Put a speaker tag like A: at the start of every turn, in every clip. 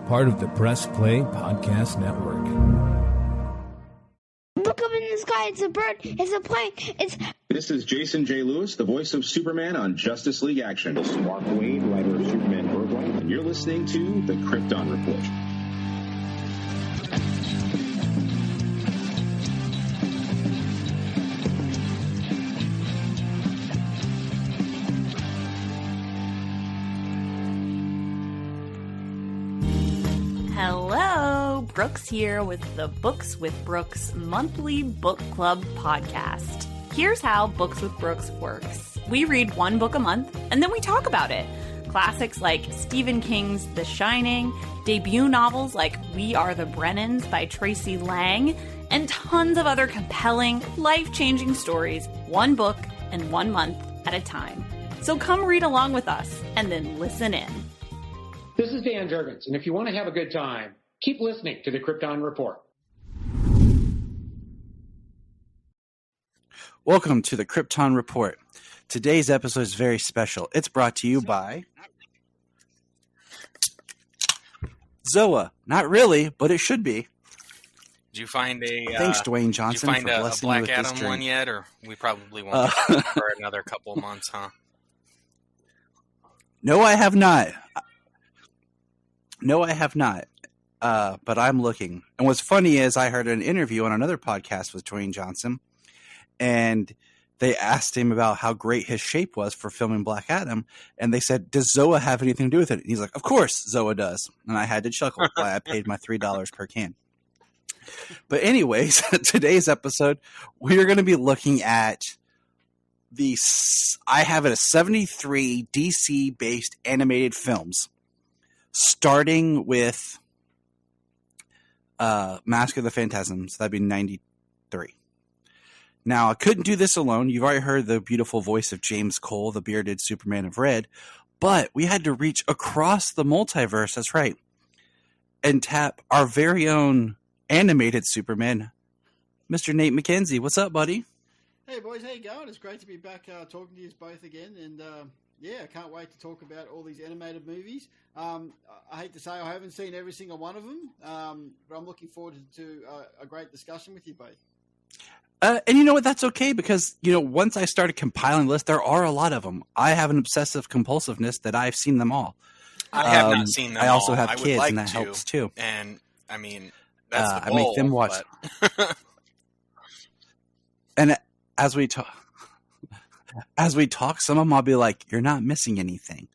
A: part of the Press Play Podcast Network.
B: Look up in the sky, it's a bird, it's a plane, it's...
C: This is Jason J. Lewis, the voice of Superman on Justice League Action. This is Mark Wade, writer of Superman Worldwide, and you're listening to The Krypton Report.
D: Hello, Brooks here with the Books with Brooks monthly book club podcast. Here's how Books with Brooks works. We read one book a month, and then we talk about it. Classics like Stephen King's The Shining, debut novels like We Are the Brennans by Tracy Lang, and tons of other compelling, life-changing stories, one book and 1 month at a time. So come read along with us, and then listen in.
E: This is Dan Jurgens, and if you want to have a good time, keep listening to the Krypton Report.
F: Welcome to the Krypton Report. Today's episode is very special. It's brought to you by Zoa. Not really, but it should be.
G: Did you find a
F: thanks, Dwayne Johnson,
G: did you find
F: for
G: a
F: blessing me
G: Black
F: with this
G: Adam
F: drink.
G: one yet, or we probably won't get it for another couple of months, huh?
F: No, I have not. But I'm looking. And what's funny is I heard an interview on another podcast with Dwayne Johnson, and they asked him about how great his shape was for filming Black Adam, and they said, does Zoa have anything to do with it? And he's like, of course Zoa does. And I had to chuckle why I paid my $3 per can. But anyways, today's episode, we're going to be looking at I have it as 73 DC-based animated films, starting with Mask of the Phantasms. That'd be 93. Now, I couldn't do this alone. You've already heard the beautiful voice of James Cole, the bearded Superman of Red. But we had to reach across the multiverse, that's right, and tap our very own animated Superman, Mr. Nate McKenzie. What's up, buddy?
H: Hey, boys. How you going? It's great to be back talking to you both again. And, yeah, I can't wait to talk about all these animated movies. I hate to say I haven't seen every single one of them, but I'm looking forward to a great discussion with you both.
F: And you know what? That's okay because, once I started compiling the list, there are a lot of them. I have an obsessive compulsiveness that I've seen them all.
G: I have not seen them all.
F: I also have
G: I would
F: kids,
G: like
F: and that
G: to,
F: helps too.
G: And, I mean, that's the goal,
F: I make them watch.
G: But...
F: And as we talk, some of them I'll be like, "You're not missing anything."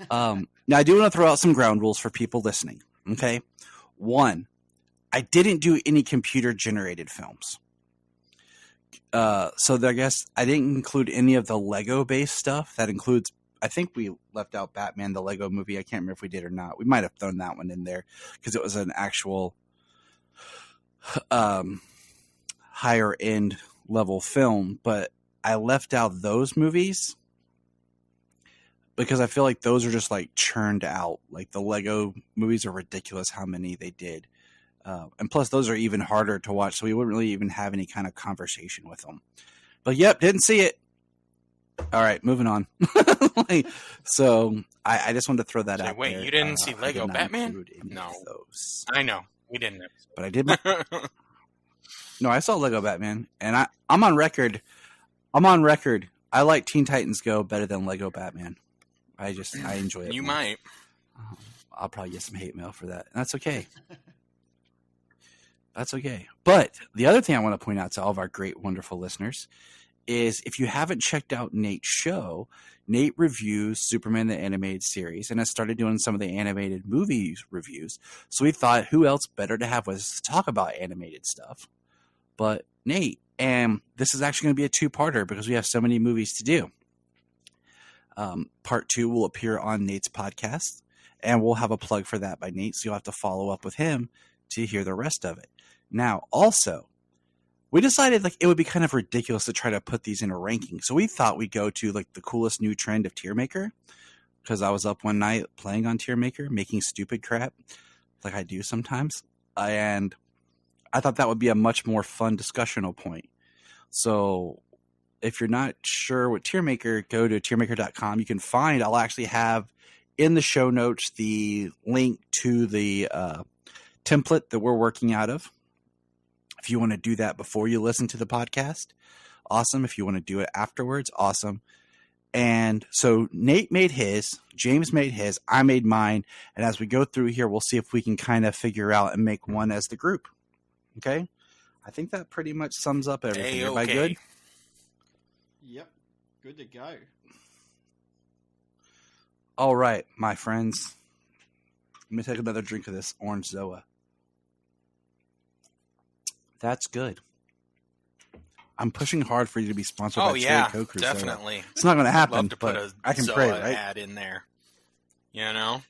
F: Now, I do want to throw out some ground rules for people listening. Okay, 1, I didn't do any computer-generated films, so I guess I didn't include any of the Lego-based stuff. That includes, I think we left out Batman, the Lego movie. I can't remember if we did or not. We might have thrown that one in there because it was an actual higher-end level film, but I left out those movies because I feel like those are just like churned out. Like the Lego movies are ridiculous how many they did. And plus those are even harder to watch, so we wouldn't really even have any kind of conversation with them. But yep, didn't see it. All right, moving on. So I just wanted to throw that out
G: wait,
F: there.
G: You didn't see Lego Batman?
F: No.
G: I know. We didn't.
F: But I did. No, I saw Lego Batman, and I'm on record. I like Teen Titans Go better than Lego Batman. I enjoy it.
G: You
F: more.
G: might.
F: I'll probably get some hate mail for that. That's okay. That's okay. But the other thing I want to point out to all of our great, wonderful listeners is if you haven't checked out Nate's show, Nate reviews Superman the Animated Series and has started doing some of the animated movies reviews. So we thought, who else better to have with us to talk about animated stuff but Nate? And this is actually going to be a 2-parter because we have so many movies to do. Part 2 will appear on Nate's podcast, and we'll have a plug for that by Nate, so you'll have to follow up with him to hear the rest of it. Now, also, we decided like it would be kind of ridiculous to try to put these in a ranking, so we thought we'd go to like the coolest new trend of TierMaker, because I was up one night playing on TierMaker, making stupid crap like I do sometimes, and I thought that would be a much more fun discussional point. So if you're not sure what TierMaker, go to tiermaker.com. You can find, I'll actually have in the show notes the link to the template that we're working out of. If you want to do that before you listen to the podcast, awesome. If you want to do it afterwards, awesome. And so Nate made his, James made his, I made mine. And as we go through here, we'll see if we can kind of figure out and make one as the group. Okay? I think that pretty much sums up everything. Everybody good?
H: Yep. Good to go.
F: All right, my friends. Let me take another drink of this orange Zoa. That's good. I'm pushing hard for you to be sponsored by Cherry Coke.
G: Definitely.
F: So it's not going to happen.
G: Love to put
F: but
G: a
F: I can
G: Zoa
F: pray, right?
G: ad in there. You know.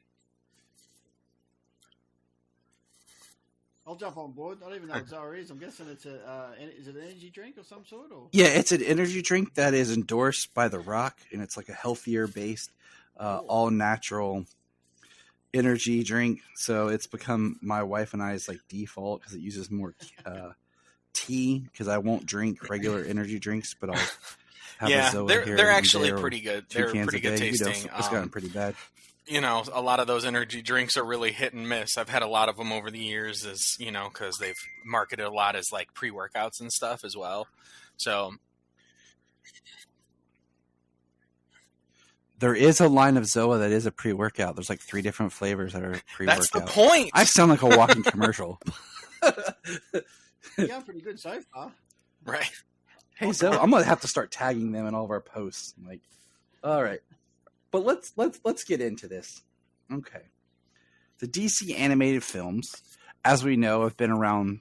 H: I'll jump on board. I don't even know what Zoa is. I'm guessing it's is it an energy drink of some sort? Or?
F: Yeah, it's an energy drink that is endorsed by The Rock, and it's like a healthier based, all natural energy drink. So it's become my wife and I's like default because it uses more tea because I won't drink regular energy drinks, but I'll have a Zoa here.
G: They're actually pretty good. They're pretty good tasting.
F: You know, it's gotten pretty bad.
G: You know, a lot of those energy drinks are really hit and miss. I've had a lot of them over the years, as you know, because they've marketed a lot as like pre-workouts and stuff as well. So
F: there is a line of Zoa that is a pre-workout. There's like 3 different flavors that are pre-workout.
G: That's the point.
F: I sound like a walking commercial.
H: You're pretty good so far.
G: Right.
F: Hey, Zoa, I'm gonna have to start tagging them in all of our posts. I'm like, all right. But let's get into this. Okay. The DC animated films, as we know, have been around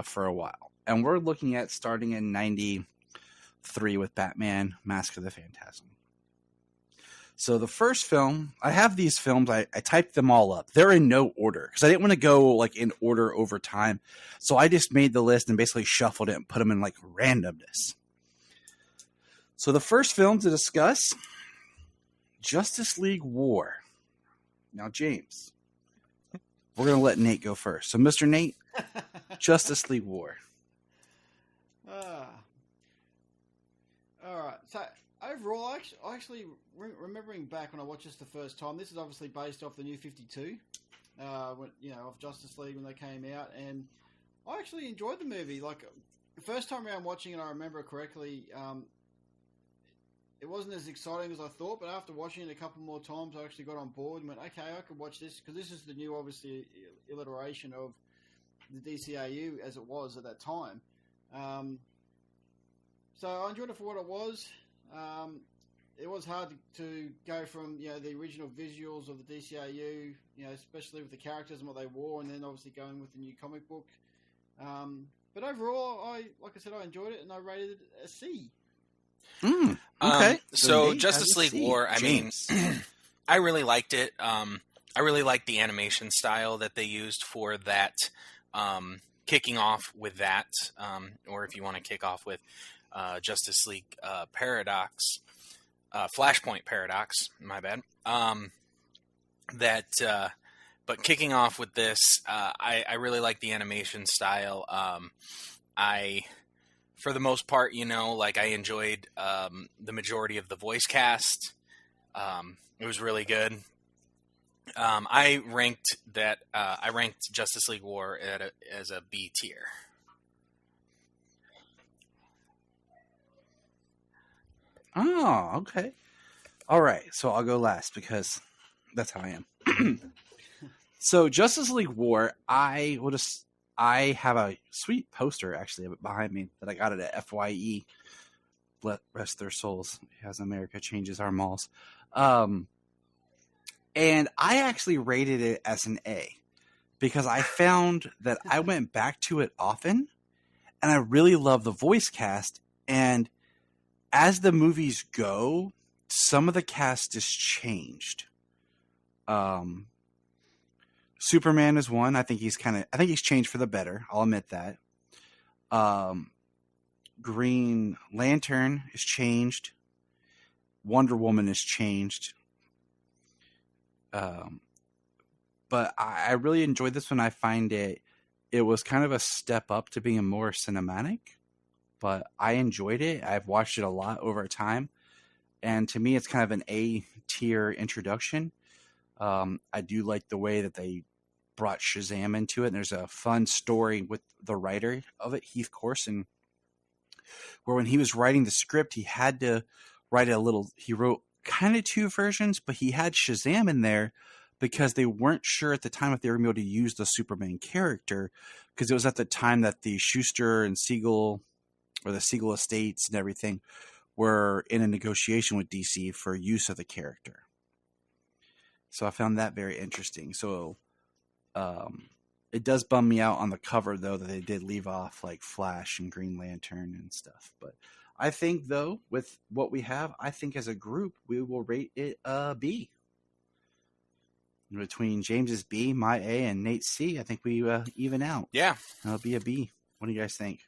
F: for a while. And we're looking at starting in 93 with Batman, Mask of the Phantasm. So the first film, I have these films, I typed them all up. They're in no order because I didn't want to go like in order over time. So I just made the list and basically shuffled it and put them in like randomness. So the first film to discuss, Justice League War. Now, James, we're going to let Nate go first. So, Mr. Nate, Justice League War.
H: All right. So, overall, actually remembering back when I watched this the first time, this is obviously based off the New 52, of Justice League when they came out, and I actually enjoyed the movie. Like, the first time around watching it, I remember correctly, it wasn't as exciting as I thought, but after watching it a couple more times, I actually got on board and went, okay, I could watch this, because this is the new, obviously, iteration of the DCAU as it was at that time. So I enjoyed it for what it was. It was hard to go from, the original visuals of the DCAU, especially with the characters and what they wore, and then obviously going with the new comic book. But overall, like I said, I enjoyed it, and I rated it a C.
F: Okay.
G: So Justice League War, I mean, I really liked it. I really liked the animation style that they used for that, kicking off with that, or if you want to kick off with Justice League Flashpoint Paradox, my bad. But kicking off with this, I really like the animation style. For the most part, I enjoyed the majority of the voice cast. It was really good. I ranked Justice League War as a B tier.
F: Oh, okay. All right. So I'll go last because that's how I am. So Justice League War, I have a sweet poster actually behind me that I got at FYE. Rest their souls as America changes our malls. And I actually rated it as an A because I found that I went back to it often and I really love the voice cast. And as the movies go, some of the cast is changed. Superman is one. I think he's changed for the better. I'll admit that. Green Lantern is changed. Wonder Woman is changed. But I really enjoyed this one. I find it was kind of a step up to being more cinematic, but I enjoyed it. I've watched it a lot over time. And to me, it's kind of an A tier introduction. I do like the way that they brought Shazam into it. And there's a fun story with the writer of it, Heath Corson, where when he was writing the script, he had to write he wrote kind of two versions, but he had Shazam in there because they weren't sure at the time if they were going to be able to use the Superman character, because it was at the time that the Schuster and Siegel, or the Siegel estates and everything, were in a negotiation with DC for use of the character. So I found that very interesting. So it does bum me out on the cover, though, that they did leave off like Flash and Green Lantern and stuff. But I think, though, with what we have, I think as a group, we will rate it a B. Between James's B, my A, and Nate's C, I think we even out.
G: Yeah.
F: It'll be a B. What do you guys think?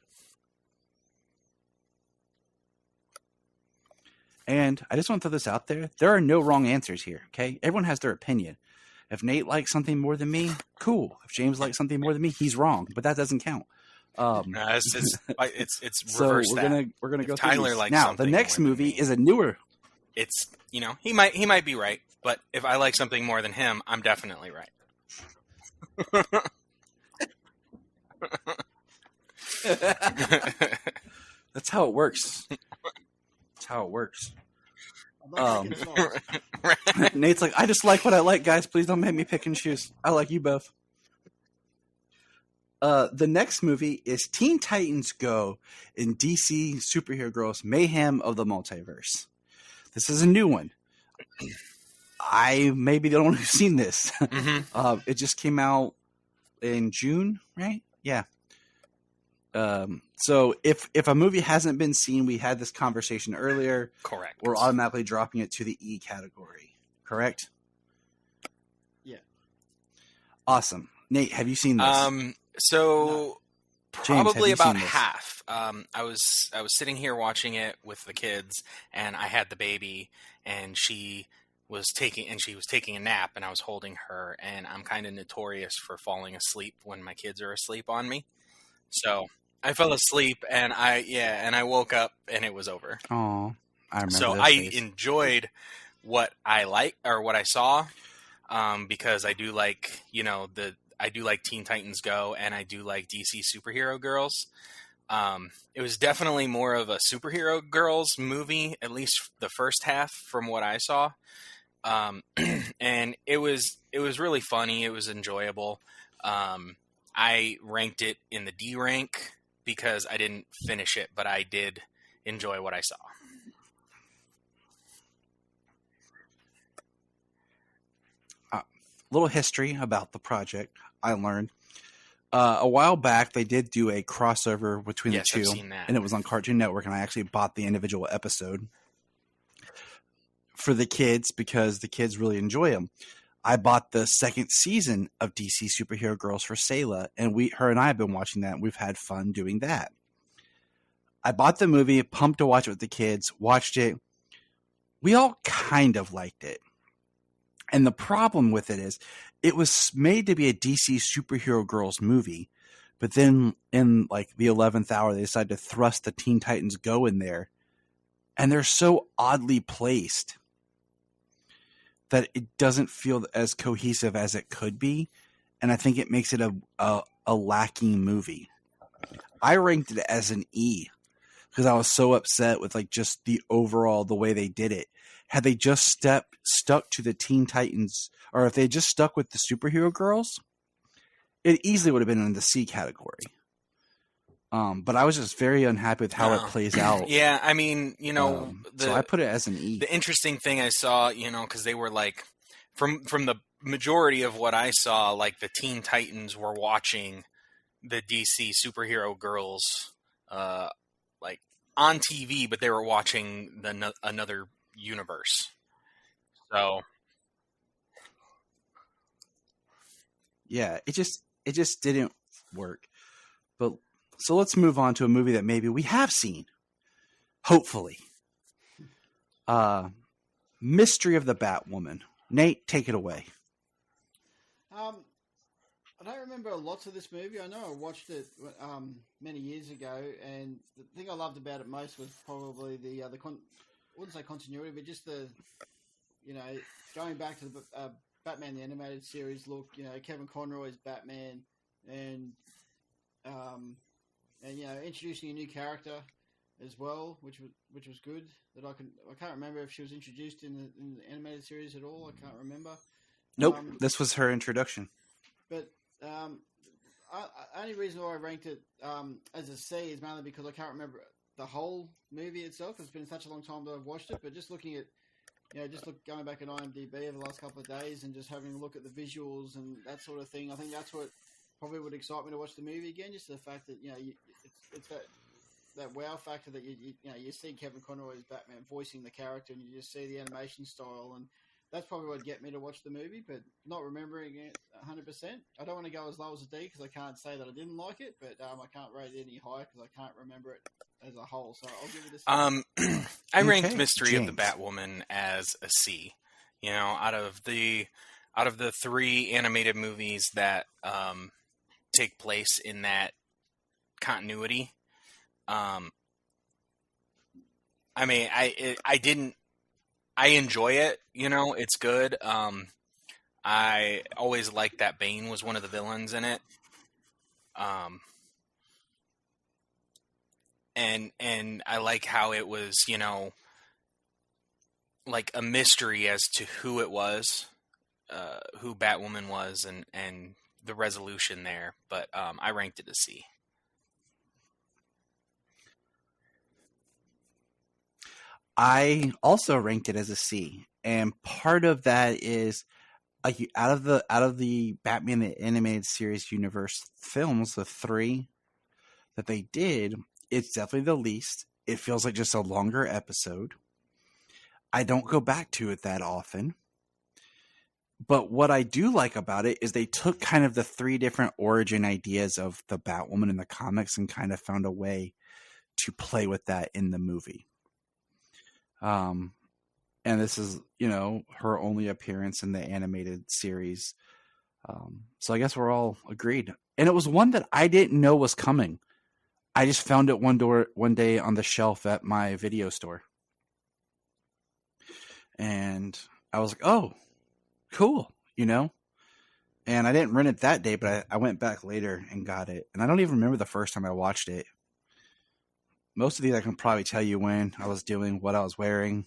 F: And I just want to throw this out there. There are no wrong answers here, okay? Everyone has their opinion. If Nate likes something more than me, cool. If James likes something more than me, he's wrong, but that doesn't count.
G: It's
F: so
G: reverse
F: we're gonna go
G: Tyler
F: through
G: likes
F: now.
G: something
F: The next
G: more than
F: movie
G: me.
F: is a newer.
G: It's, he might be right, but if I like something more than him, I'm definitely right.
F: That's how it works. That's how it works. Nate's like, I just like what I like, guys. Please don't make me pick and choose. I like you both. The next movie is Teen Titans Go in DC Superhero Girls Mayhem of the Multiverse. This is a new one. I may be the only one who's seen this.
G: Mm-hmm.
F: It just came out in June, right? Yeah. So if a movie hasn't been seen, we had this conversation earlier.
G: Correct.
F: We're automatically dropping it to the E category. Correct?
H: Yeah.
F: Awesome. Nate, have you seen this?
G: So
F: James,
G: probably
F: have you
G: about
F: seen this?
G: half. I was sitting here watching it with the kids, and I had the baby, and she was taking a nap, and I was holding her, and I'm kind of notorious for falling asleep when my kids are asleep on me. So I fell asleep, and I woke up, and it was over.
F: Oh, I remember.
G: So
F: those
G: I
F: days.
G: enjoyed what I saw, because I do like, I do like Teen Titans Go, and I do like DC Superhero Girls. It was definitely more of a superhero girls movie, at least the first half from what I saw. And it was really funny. It was enjoyable. I ranked it in the D rank because I didn't finish it, but I did enjoy what I saw.
F: Little history about the project I learned. A while back, they did do a crossover between
G: Yes,
F: the
G: I've
F: two,
G: seen that.
F: and it was on Cartoon Network, and I actually bought the individual episode for the kids because the kids really enjoy them. I bought the second season of DC Superhero Girls for Sayla, and her and I have been watching that, and we've had fun doing that. I bought the movie, pumped to watch it with the kids, watched it. We all kind of liked it. And the problem with it is it was made to be a DC Superhero Girls movie, but then in like the 11th hour, they decided to thrust the Teen Titans Go in there, and they're so oddly placed that it doesn't feel as cohesive as it could be, and I think it makes it a lacking movie. I ranked it as an E because I was so upset with like just the way they did it. Had they just stuck to the Teen Titans, or if they just stuck with the superhero girls, it easily would have been in the C category. But I was just very unhappy with how it plays out.
G: Yeah, I mean,
F: so I put it as an E.
G: The interesting thing I saw, because they were like, from the majority of what I saw, like the Teen Titans were watching the DC Superhero Girls, like on TV, but they were watching another universe. So
F: yeah, it just didn't work. But so let's move on to a movie that maybe we have seen, hopefully. Mystery of the Batwoman. Nate, take it away.
H: I don't remember lots of this movie. I know I watched it many years ago, and the thing I loved about it most was probably I wouldn't say continuity, but just the, going back to the Batman the Animated Series look. Kevin Conroy's Batman, and introducing a new character as well, which was good. That I can't remember if she was introduced in the animated series at all. I can't remember.
F: Nope, this was her introduction.
H: But only reason why I ranked it as a C is mainly because I can't remember the whole movie itself. It's been such a long time that I've watched it. But just looking at, going back at IMDb over the last couple of days and just having a look at the visuals and that sort of thing, I think that's what probably would excite me to watch the movie again. Just the fact that it's that wow factor that you see Kevin Conroy as Batman voicing the character, and you just see the animation style, and that's probably what would get me to watch the movie. But not remembering it 100%. I don't want to go as low as a D because I can't say that I didn't like it, but I can't rate it any higher because I can't remember it as a whole. So I'll give it a C.
G: I ranked Mystery of the Batwoman as a C. Out of the 3 animated movies that take place in that continuity, I enjoy it. It's good. I always liked that Bane was one of the villains in it. And I like how it was, like a mystery as to who it was, who Batwoman was, and the resolution there. But I ranked it a C.
F: I also ranked it as a C, and part of that is out of the Batman the Animated Series universe films, the 3 that they did, it's definitely the least. It feels like just a longer episode. I don't go back to it that often. But what I do like about it is they took kind of the 3 different origin ideas of the Batwoman in the comics and kind of found a way to play with that in the movie. And this is, her only appearance in the animated series. So I guess we're all agreed. And it was one that I didn't know was coming. I just found it one day on the shelf at my video store. And I was like, oh, cool, And I didn't rent it that day, but I went back later and got it. And I don't even remember the first time I watched it. Most of these I can probably tell you when I was doing, what I was wearing,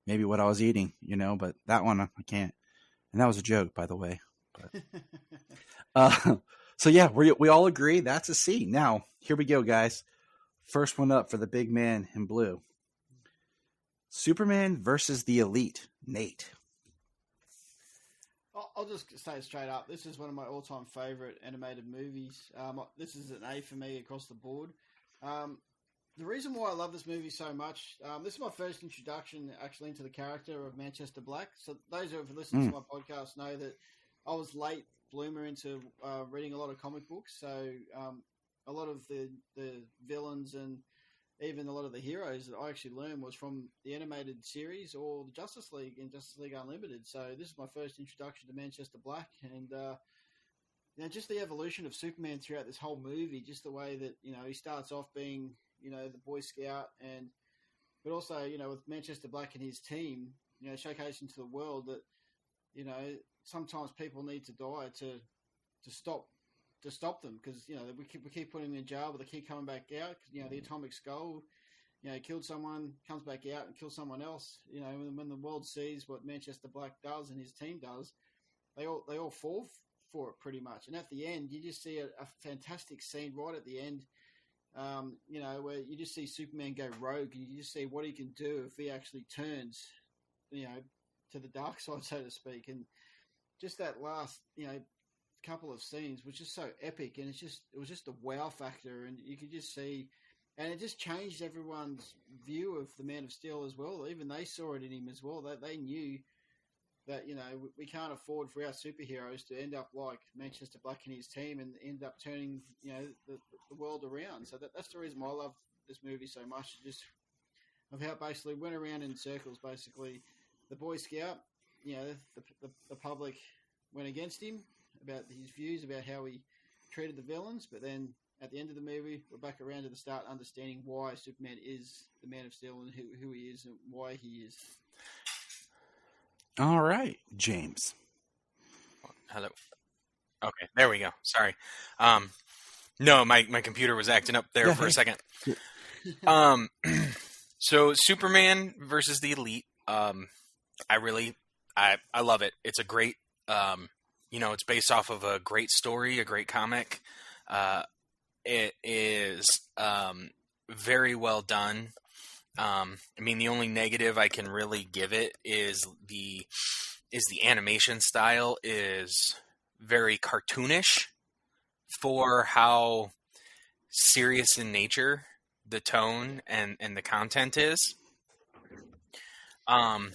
F: maybe what I was eating, but that one I can't. And that was a joke, by the way. But, so yeah, we all agree that's a C. Now, here we go, guys. First one up for the big man in blue. Superman versus the Elite. Nate.
H: I'll just say it straight up. This is one of my all-time favorite animated movies. This is an A for me across the board. The reason why I love this movie so much, this is my first introduction actually into the character of Manchester Black. So those who have listened to my podcast know that I was late bloomer into reading a lot of comic books. So a lot of the villains and even a lot of the heroes that I actually learned was from the animated series or the Justice League and Justice League Unlimited. So this is my first introduction to Manchester Black, and just the evolution of Superman throughout this whole movie, just the way that he starts off being the Boy Scout, but also with Manchester Black and his team, showcasing to the world that sometimes people need to die to stop them, because we keep putting them in jail, but they keep coming back out. The Atomic Skull, killed someone, comes back out and kills someone else. When the world sees what Manchester Black does and his team does, they all fall for it pretty much. And at the end, you just see a fantastic scene right at the end, where you just see Superman go rogue, and you just see what he can do if he actually turns, to the dark side, so to speak. And just that last, couple of scenes was just so epic, and it was just a wow factor, and you could just see, and it just changed everyone's view of the Man of Steel as well. Even they saw it in him as well. They knew that we can't afford for our superheroes to end up like Manchester Black and his team and end up turning the world around. So that's the reason why I love this movie so much. Just of how it basically went around in circles. Basically, the Boy Scout, the public went against him about his views about how he treated the villains, but then at the end of the movie, we're back around to the start, understanding why Superman is the Man of Steel and who he is and why he is.
F: All right, James.
G: Hello. Okay, there we go. Sorry. No, my computer was acting up there for a second. Um, so Superman versus the Elite. I love it. It's a great. It's based off of a great story, a great comic. It is very well done. The only negative I can really give it is the animation style is very cartoonish for how serious in nature the tone and the content is. And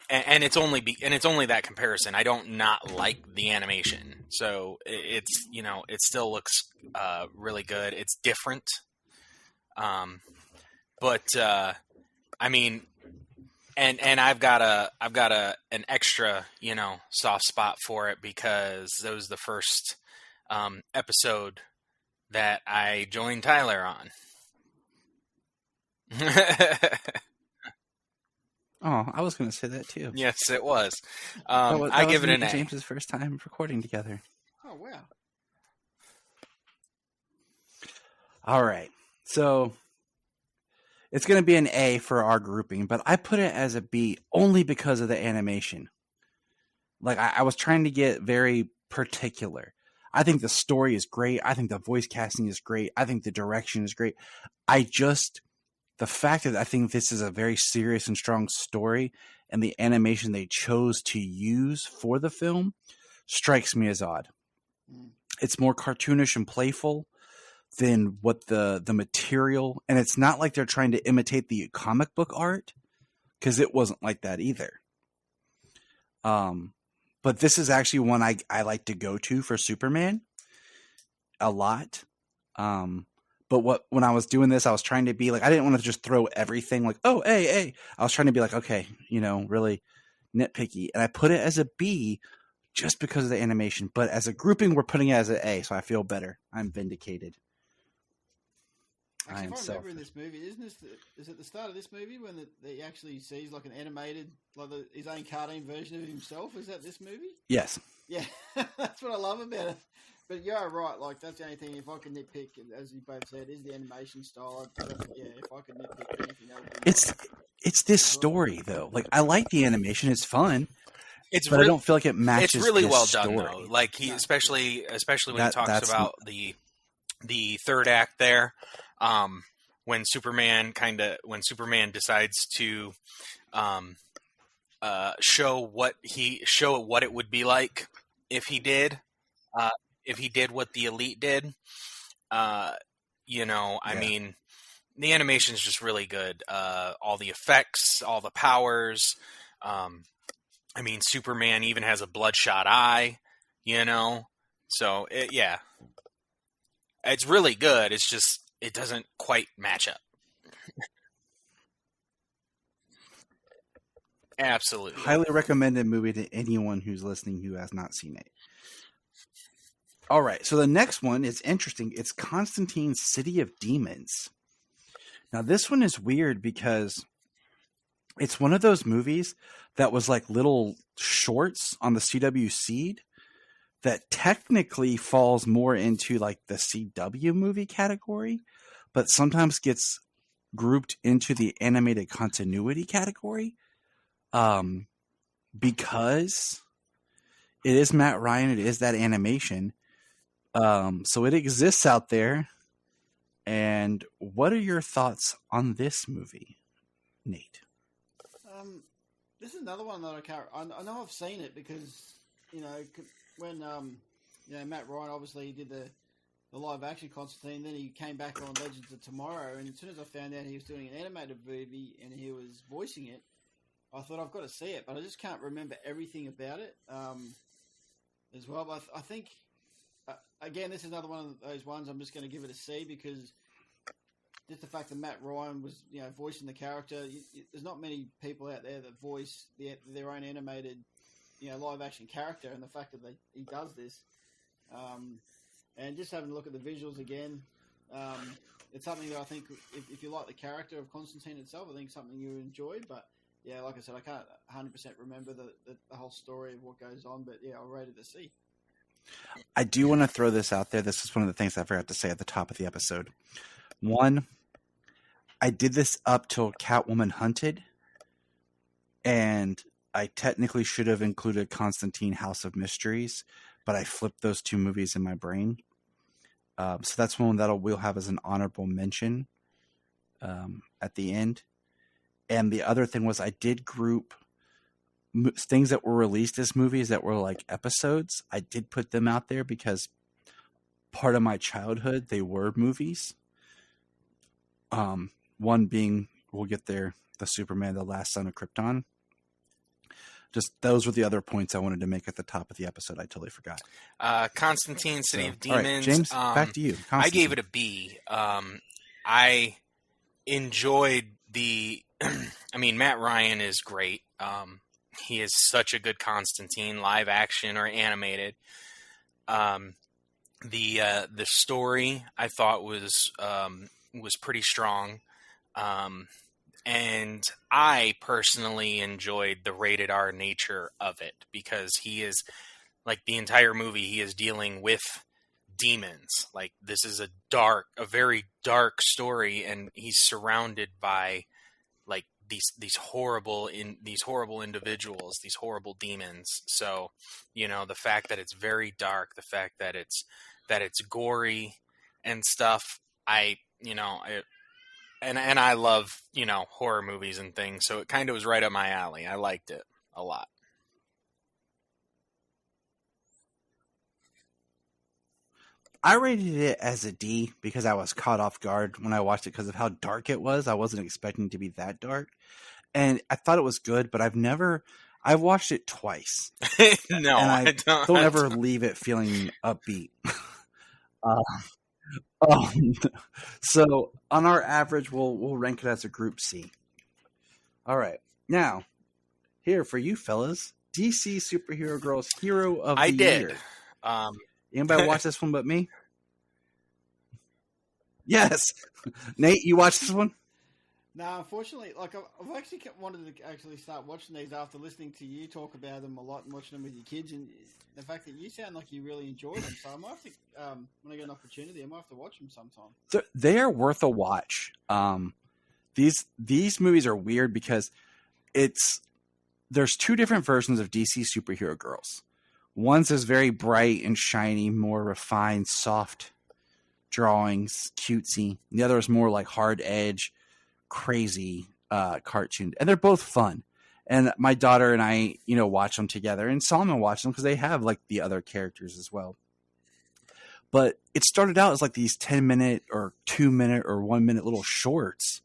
G: it's only that comparison. I don't not like the animation, so it still looks really good. It's different, but and I've got an extra soft spot for it because that was the first episode that I joined Tyler on.
F: Oh, I was going to say that too.
G: Yes, it was.
F: I
G: give it an A.
F: James's first time recording together.
H: Oh, wow.
F: All right. So it's going to be an A for our grouping, but I put it as a B only because of the animation. Like, I was trying to get very particular. I think the story is great. I think the voice casting is great. I think the direction is great. The fact that I think this is a very serious and strong story and the animation they chose to use for the film strikes me as odd. It's more cartoonish and playful than what the material, and it's not like they're trying to imitate the comic book art, because it wasn't like that either. But this is actually one I like to go to for Superman a lot. But when I was doing this, I was trying to be like, I didn't want to just throw everything like, oh, A. I was trying to be like, okay, really nitpicky. And I put it as a B just because of the animation. But as a grouping, we're putting it as an A, so I feel better. I'm vindicated.
H: Actually, if I remember in this movie, is it the start of this movie when he actually sees like an animated, like his own cartoon version of himself? Is that this movie?
F: Yes.
H: Yeah, that's what I love about it. But you're right, like that's the only thing. If I can nitpick, as you both said, is the animation style. Yeah, if I could nitpick anything else,
F: it's this story though. Like I like the animation; it's fun. But I don't feel like it matches.
G: It's really well
F: story.
G: done though. Like especially when he talks about the third act there, when Superman decides to show what it would be like if he did what the Elite did. I mean, the animation is just really good. All the effects, all the powers. Superman even has a bloodshot eye, So, it's really good. It's just, it doesn't quite match up. Absolutely.
F: Highly recommended movie to anyone who's listening who has not seen it. All right, so the next one is interesting. It's Constantine's City of Demons. Now, this one is weird because it's one of those movies that was like little shorts on the CW Seed that technically falls more into like the CW movie category, but sometimes gets grouped into the animated continuity category because it is Matt Ryan. It is that animation. So it exists out there. And what are your thoughts on this movie, Nate?
H: This is another one that I know I've seen it because, when Matt Ryan obviously did the live action Constantine, then he came back on Legends of Tomorrow, and as soon as I found out he was doing an animated movie and he was voicing it, I thought I've got to see it, but I just can't remember everything about it as well. But I think, again, this is another one of those ones I'm just going to give it a C because just the fact that Matt Ryan was, voicing the character. There's not many people out there that voice their own animated, live action character, and the fact that he does this, and just having a look at the visuals again, it's something that I think if you like the character of Constantine itself, I think it's something you enjoy. But yeah, like I said, I can't 100% remember the whole story of what goes on, but yeah, I'll rate it a C.
F: I do want to throw this out there. This is one of the things I forgot to say at the top of the episode. One, I did this up till Catwoman Hunted, and I technically should have included Constantine House of Mysteries, but I flipped those two movies in my brain. So that's one that we'll have as an honorable mention at the end. And the other thing was I did group things that were released as movies that were like episodes. I did put them out there because part of my childhood, they were movies. One being, we'll get there, the Superman, the Last Son of Krypton. Just those were the other points I wanted to make at the top of the episode. I totally forgot.
G: Constantine, City of Demons.
F: All right, James, back to you.
G: I gave it a B. I enjoyed the. I mean, Matt Ryan is great. He is such a good Constantine, live action or animated. The story I thought was pretty strong. And I personally enjoyed the rated R nature of it because he is, like, the entire movie, he is dealing with demons. Like, this is a very dark story, and he's surrounded by, like, these horrible individuals, these horrible demons. So, you know, the fact that it's very dark, the fact that it's gory and stuff, And I love, horror movies and things, so it kind of was right up my alley. I liked it a lot.
F: I rated it as a D because I was caught off guard when I watched it because of how dark it was. I wasn't expecting it to be that dark. And I thought it was good, but I've watched it twice.
G: No,
F: and I don't ever leave it feeling upbeat. So on our average, we'll rank it as a group C. All right. Now, here for you fellas, DC Superhero Girls Hero of the Year. Anybody watch this one but me? Yes. Nate, you watched this one?
H: No, unfortunately, like I've actually wanted to actually start watching these after listening to you talk about them a lot and watching them with your kids, and the fact that you sound like you really enjoy them. So I might have to, when I get an opportunity, I might have to watch them sometime.
F: They are worth a watch. These movies are weird because there's two different versions of DC Superhero Girls. One's is very bright and shiny, more refined, soft drawings, cutesy. The other is more like hard edge, crazy cartoon, and they're both fun. And my daughter and I, watch them together, and Solomon watched them because they have like the other characters as well. But it started out as like these 10-minute or 2-minute or 1-minute little shorts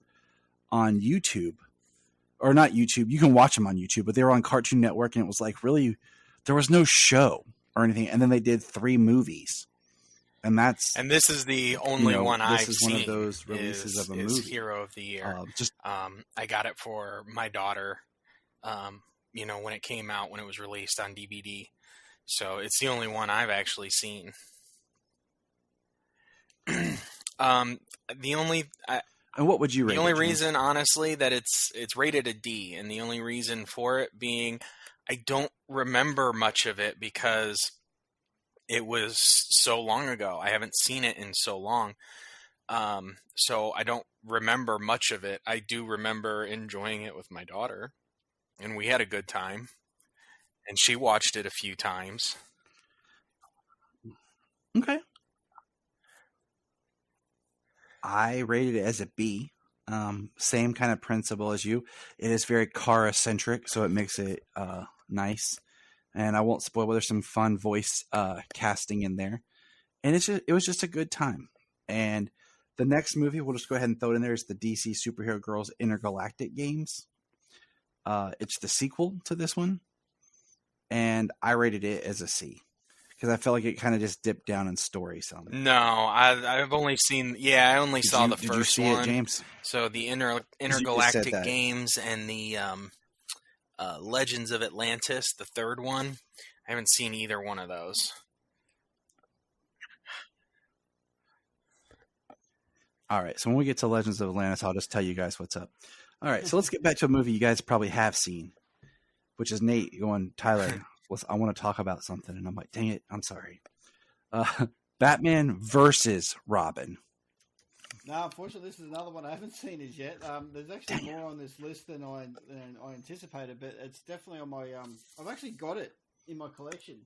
F: on YouTube, or not YouTube. You can watch them on YouTube, but they were on Cartoon Network, and it was like really, there was no show or anything. And then they did 3 movies. And
G: this is the only one I've seen.
F: This is one of those releases of a movie.
G: Hero of the Year. I got it for my daughter, when it came out, when it was released on DVD. So it's the only one I've actually seen.
F: And what would you rate?
G: The only reason, honestly, that it's rated a D, and the only reason for it being I don't remember much of it because it was so long ago. I haven't seen it in so long. So I don't remember much of it. I do remember enjoying it with my daughter, and we had a good time, and she watched it a few times.
F: Okay. I rated it as a B. Same kind of principle as you. It is very car-centric, so it makes it nice. And I won't spoil, but there's some fun voice casting in there. And it was just a good time. And the next movie, we'll just go ahead and throw it in there, is the DC Superhero Girls Intergalactic Games. It's the sequel to this one. And I rated it as a C. Because I felt like it kind of just dipped down in story some.
G: No, I've only seen. Yeah, I only saw the first one. Did you see it,
F: James?
G: So the Intergalactic Games and the Legends of Atlantis, the third one. I haven't seen either one of those.
F: All right. So when we get to Legends of Atlantis, I'll just tell you guys what's up. All right. So let's get back to a movie you guys probably have seen, which is Nate going, Tyler, I want to talk about something. And I'm like, dang it. I'm sorry. Batman versus Robin.
H: No, unfortunately, this is another one I haven't seen as yet. There's actually more on this list than I anticipated, but it's definitely on my. I've actually got it in my collection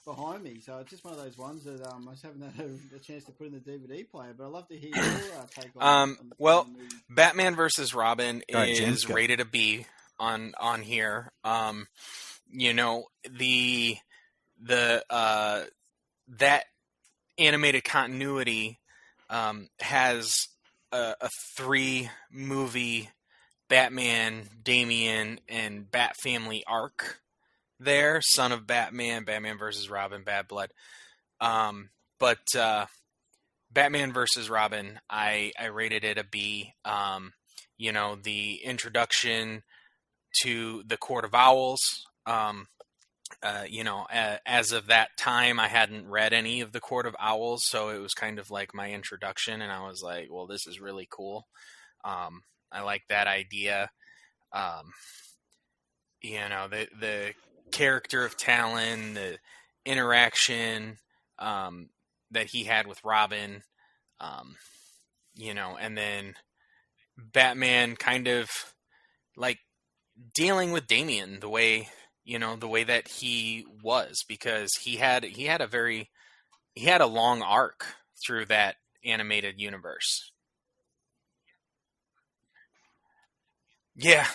H: behind me, so it's just one of those ones that I just haven't had a chance to put in the DVD player. But I'd love to hear your take on.
G: Well, Batman versus Robin
F: right,
G: is
F: James,
G: rated a B on here. You know, that animated continuity has a 3-movie Batman, Damian, and Bat Family arc there. Son of Batman, Batman versus Robin, Bad Blood. But Batman versus Robin, I rated it a B. You know, the introduction to the Court of Owls. You know, as of that time, I hadn't read any of the Court of Owls, so it was kind of like my introduction, and I was like, well, this is really cool. I like that idea. You know, the character of Talon, the interaction that he had with Robin, you know, and then Batman kind of like dealing with Damian the way that he was, because he had a long arc through that animated universe. Yeah.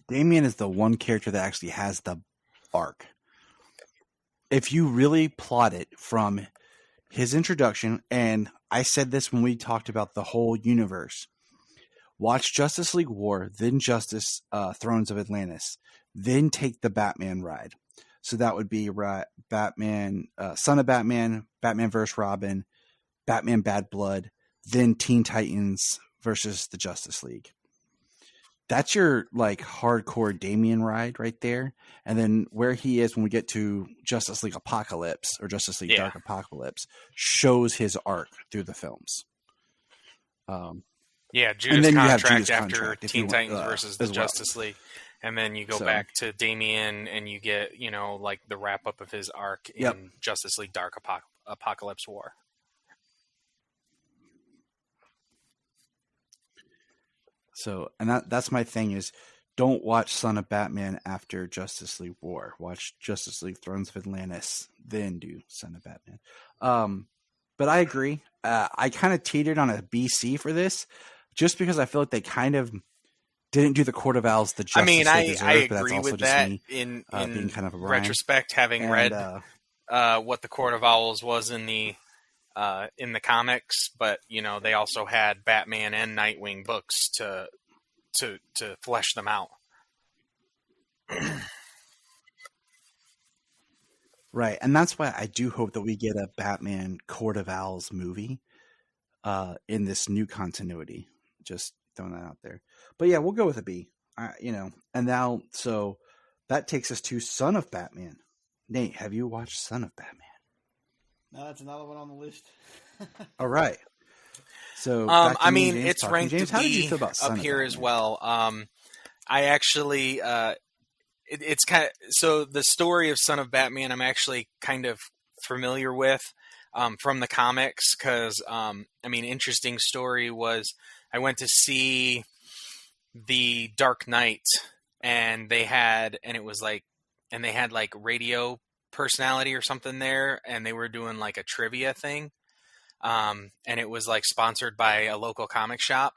F: Damian is the one character that actually has the arc. If you really plot it from his introduction, and I said this when we talked about the whole universe, watch Justice League War, then Thrones of Atlantis, then take the Batman ride. So that would be Batman, Son of Batman, Batman vs. Robin, Batman Bad Blood, then Teen Titans versus the Justice League. That's your like hardcore Damian ride right there. And then where he is when we get to Justice League Apocalypse or Justice League Dark Apocalypse shows his arc through the films.
G: Judas Contract after
F: Contract,
G: Teen Titans versus the Justice League. And then you go back to Damian and you get, you know, like the wrap up of his arc in Justice League Dark Apocalypse War.
F: So, and that's my thing is, don't watch Son of Batman after Justice League War. Watch Justice League Thrones of Atlantis, then do Son of Batman. But I agree. I kind of teetered on a BC for this, just because I feel like they kind of didn't do the Court of Owls the justice they deserve.
G: I
F: but that's
G: agree
F: also
G: with
F: just
G: that.
F: Me,
G: in
F: being kind of a
G: retrospect, having read what the Court of Owls was in the comics, but you know they also had Batman and Nightwing books to flesh them out.
F: Right, and that's why I do hope that we get a Batman Court of Owls movie in this new continuity. Just throwing that out there. But yeah, we'll go with a B. You know, and now so that takes us to Son of Batman. Nate, have you watched Son of Batman?
H: No, that's another one on the list.
F: All right. So
G: I mean,
F: James,
G: it's ranked
F: James, how did you feel about
G: up here as well. I actually, it's kind of, so the story of Son of Batman, I'm actually kind of familiar with from the comics, because I mean, interesting story was I went to see the Dark Knight, and they had like radio personality or something there, and they were doing like a trivia thing. And it was like sponsored by a local comic shop.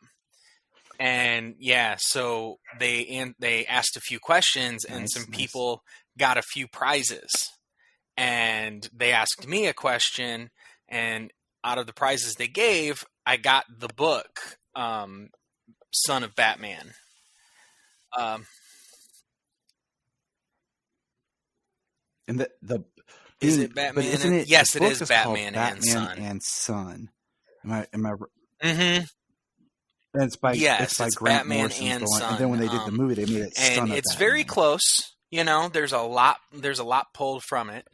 G: And yeah, so they asked a few questions, and some people got a few prizes. And they asked me a question, and out of the prizes they gave, I got the book, Son of Batman.
F: And
G: is it Batman?
F: But isn't it?
G: Yes, it is
F: Batman
G: and
F: Son. Am I?
G: Mm-hmm.
F: And it's by Grant
G: Batman
F: Morrison's
G: and Son.
F: And then when they did the movie, they made it Son of
G: it's
F: Batman.
G: very close. You know, there's a lot pulled from it.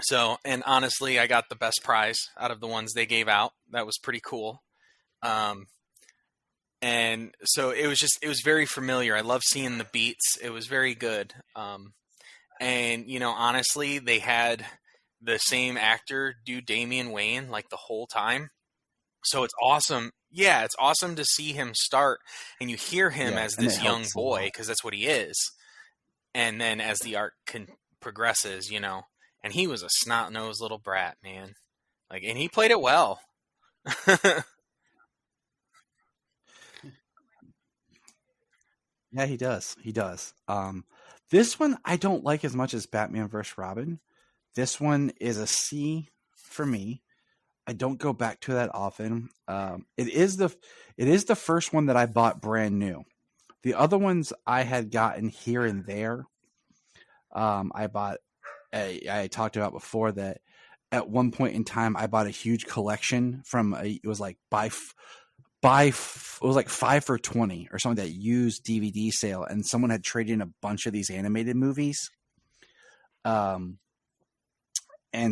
G: So, and honestly, I got the best prize out of the ones they gave out. That was pretty cool. Um, and so it was very familiar. I love seeing the beats. It was very good. And honestly, they had the same actor do Damian Wayne like the whole time. So it's awesome. Yeah, it's awesome to see him start and you hear him
F: Yeah,
G: as
F: and it
G: this young
F: helps a
G: boy
F: lot.
G: because that's what he is. And then as the art progresses, and he was a snot-nosed little brat, man. Like, and he played it well.
F: Yeah, he does. He does. This one I don't like as much as Batman vs. Robin. This one is a C for me. I don't go back to that often. It is the first one that I bought brand new. The other ones I had gotten here and there. I bought. I talked about before that at one point in time I bought a huge collection from it was like it was like 5 for 20 or something, that used DVD sale, and someone had traded in a bunch of these animated movies. And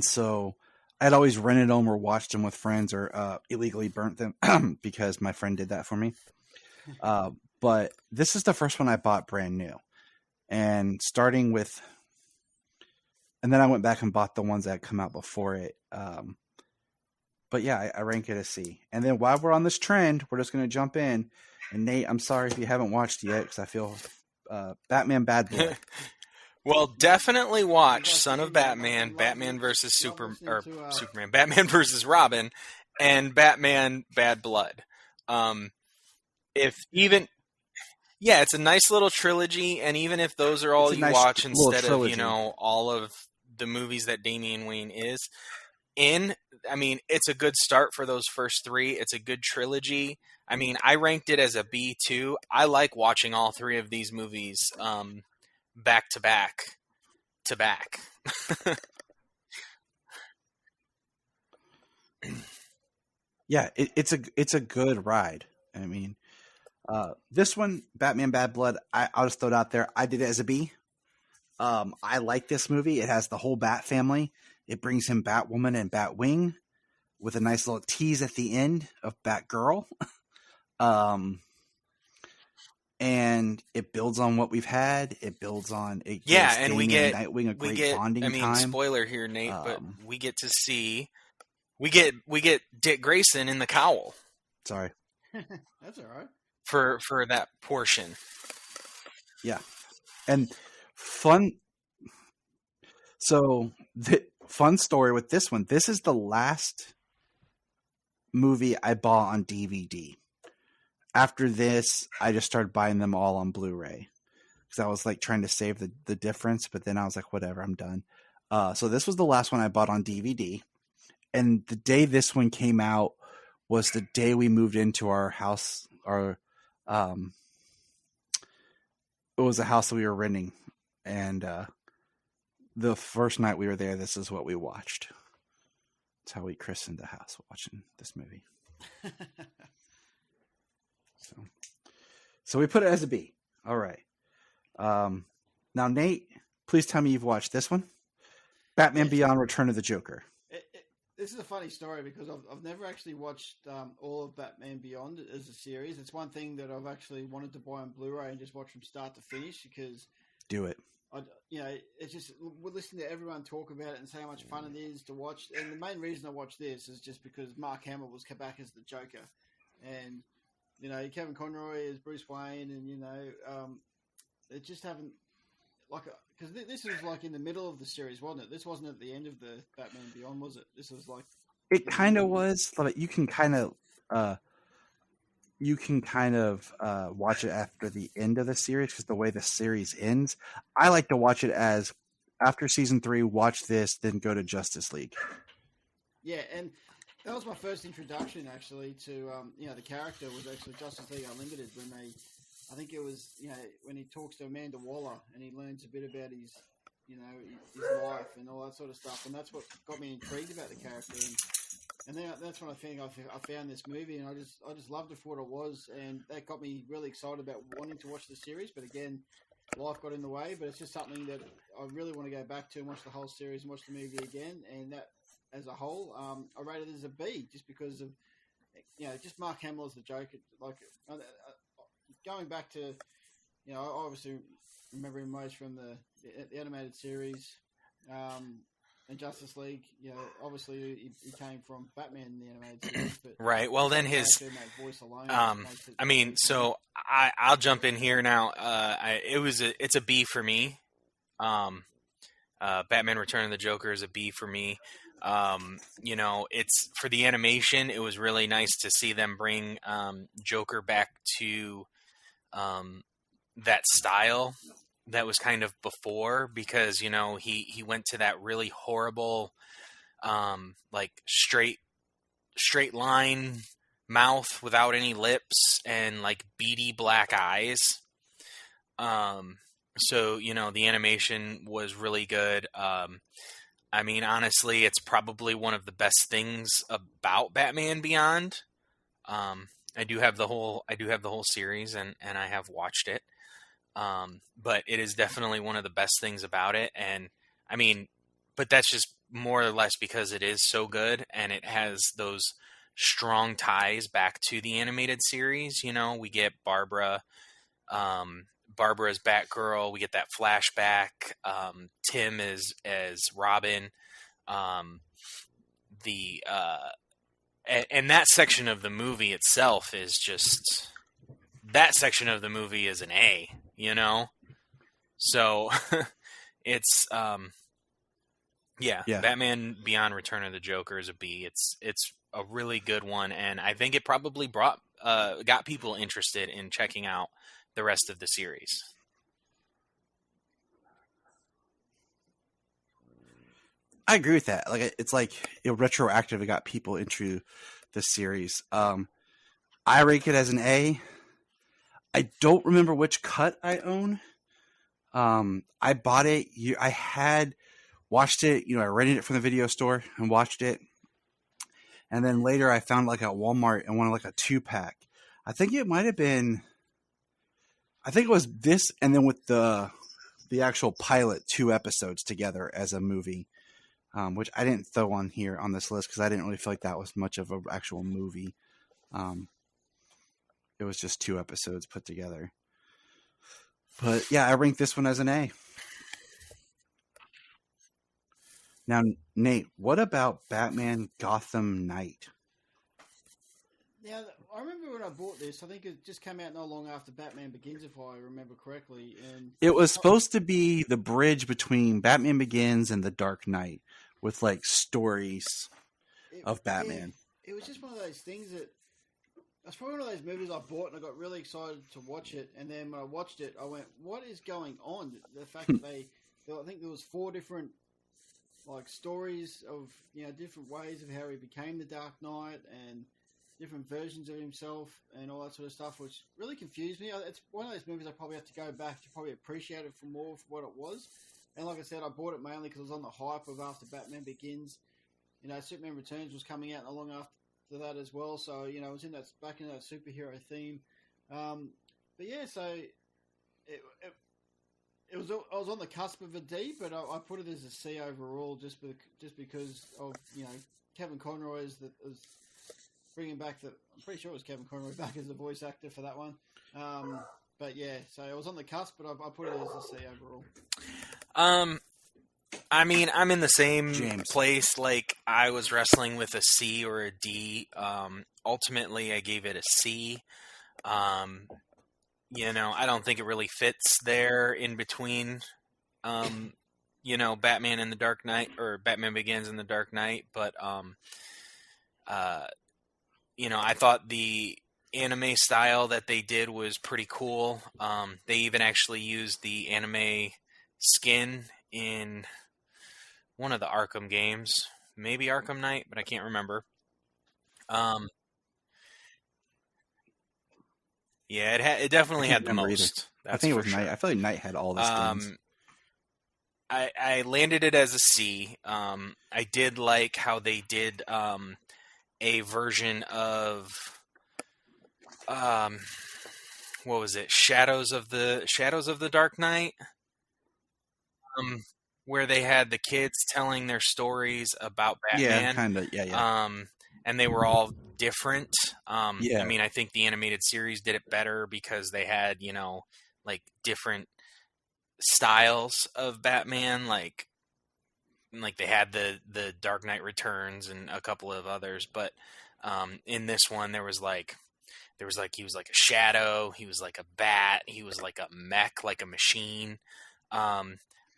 F: so I'd always rented them or watched them with friends or illegally burnt them because my friend did that for me. But this is the first one I bought brand new, and and then I went back and bought the ones that had come out before it. But yeah, I rank it a C. And then while we're on this trend, we're just going to jump in. And Nate, I'm sorry if you haven't watched it yet because I feel Batman Bad Blood.
G: Well, definitely watch Son of Batman, Batman versus Superman, Batman versus Robin, and Batman Bad Blood. If even Yeah, it's a nice little trilogy, and even if those are all
F: It's a
G: you
F: nice
G: watch
F: little
G: instead of
F: trilogy.
G: all of the movies that Damian Wayne is in, I mean, it's a good start for those first three. It's a good trilogy. I mean, I ranked it as a B too. I like watching all three of these movies back to back to back.
F: Yeah, it's a good ride. I mean, this one, Batman Bad Blood, I'll just throw it out there. I did it as a B. I like this movie. It has the whole Bat family. It brings in Batwoman and Batwing with a nice little tease at the end of Batgirl. And it builds on what we've had. It builds on it.
G: Yeah,
F: gives
G: and
F: Damian and Nightwing a great bonding time.
G: spoiler here, Nate, but we get to see we get Dick Grayson in the cowl.
F: Sorry,
H: that's all right
G: for that portion.
F: Yeah, and fun. So the fun story with this one. This is the last movie I bought on DVD. After this, I just started buying them all on Blu-ray because I was like trying to save the difference. But then I was like, whatever, I'm done. So this was the last one I bought on DVD. And the day this one came out was the day we moved into our house. It was a house that we were renting. And the first night we were there, this is what we watched. That's how we christened the house, watching this movie. So we put it as a B. All right. Now, Nate, please tell me you've watched this one. Batman Beyond: Return of the Joker.
H: This is a funny story because I've never actually watched all of Batman Beyond as a series. It's one thing that I've actually wanted to buy on Blu-ray and just watch from start to finish because...
F: Do it.
H: It's just we're listening to everyone talk about it and say how much fun it is to watch. And the main reason I watch this is just because Mark Hamill was back as the Joker, and Kevin Conroy is Bruce Wayne, and it just haven't because this was like in the middle of the series, wasn't it? This wasn't at the end of the Batman Beyond, was it? This was like
F: it kind of was. You can kind of watch it after the end of the series because the way the series ends. I like to watch it as after season 3, watch this, then go to Justice League.
H: Yeah, and that was my first introduction actually to the character was actually Justice League Unlimited I think it was when he talks to Amanda Waller and he learns a bit about his life and all that sort of stuff, and that's what got me intrigued about the character. And then that's when I think I found this movie, and I just loved it for what it was, and that got me really excited about wanting to watch the series. But again, life got in the way. But it's just something that I really want to go back to and watch the whole series and watch the movie again. And that, as a whole, I rate it as a B, just because of just Mark Hamill as the Joker. Like going back to, I obviously remember him most from the animated series, and Justice League. Obviously he came from Batman in the animated series. But
G: right. Well, then his
H: voice alone.
G: I mean, so I'll jump in here now. It's a B for me. Batman Return of the Joker is a B for me. It's for the animation. It was really nice to see them bring Joker back to that style that was kind of before, because he went to that really horrible like straight line mouth without any lips and like beady black eyes. So the animation was really good. I mean, honestly, it's probably one of the best things about Batman Beyond. I do have the whole series, and I have watched it. But it is definitely one of the best things about it. And I mean, but that's just more or less because it is so good, and it has those strong ties back to the animated series. We get Barbara's Batgirl. We get that flashback. Tim is as Robin. And that section of the movie itself is just, that section of the movie is an A, So it's Batman Beyond Return of the Joker is a B. It's a really good one, and I think it probably got people interested in checking out the rest of the series.
F: I agree with that. Like, it's like retroactive. It got people into the series. I rank it as an A. I don't remember which cut I own. I bought it. I had watched it. I rented it from the video store and watched it. And then later I found like at Walmart and wanted like a 2-pack. I think it might have been, I think it was this, and then with the actual pilot 2 episodes together as a movie, which I didn't throw on here on this list because I didn't really feel like that was much of an actual movie. It was just 2 episodes put together. But yeah, I ranked this one as an A. Now, Nate, what about Batman Gotham Knight?
H: Now, I remember when I bought this, I think it just came out not long after Batman Begins, if I remember correctly. And
F: it was supposed to be the bridge between Batman Begins and The Dark Knight, with like stories of Batman.
H: It was just one of those things that, that's probably one of those movies I bought and I got really excited to watch it. And then when I watched it, I went, what is going on? The fact that I think there was 4 different like stories of, different ways of how he became the Dark Knight and different versions of himself and all that sort of stuff, which really confused me. It's one of those movies I probably have to go back to probably appreciate it for more for what it was. And like I said, I bought it mainly because it was on the hype of after Batman Begins. Superman Returns was coming out not long after that as well. So, it was back in that superhero theme. But yeah, so I was on the cusp of a D, but I put it as a C overall, just because of Kevin Conroy is bringing back I'm pretty sure it was Kevin Conroy back as the voice actor for that one. But yeah, so I was on the cusp, but I put it as a C overall.
G: I mean, I'm in the same place. Like, I was wrestling with a C or a D. Ultimately, I gave it a C. I don't think it really fits there in between, Batman and the Dark Knight, or Batman Begins and the Dark Knight. But, I thought the anime style that they did was pretty cool. They even actually used the anime skin in one of the Arkham games, maybe Arkham Knight, but I can't remember. Yeah, it definitely had the most.
F: I think it was Knight. I feel like Knight had all the skins.
G: I landed it as a C. I did like how they did a version of what was it? Shadows of the Dark Knight. Where they had the kids telling their stories about Batman.
F: Yeah, kind of. Yeah.
G: And they were all different.
F: Yeah.
G: I mean, I think the animated series did it better because they had, like different styles of Batman, like they had the Dark Knight Returns and a couple of others, but in this one there was like he was like a shadow, he was like a bat, he was like a mech, like a machine.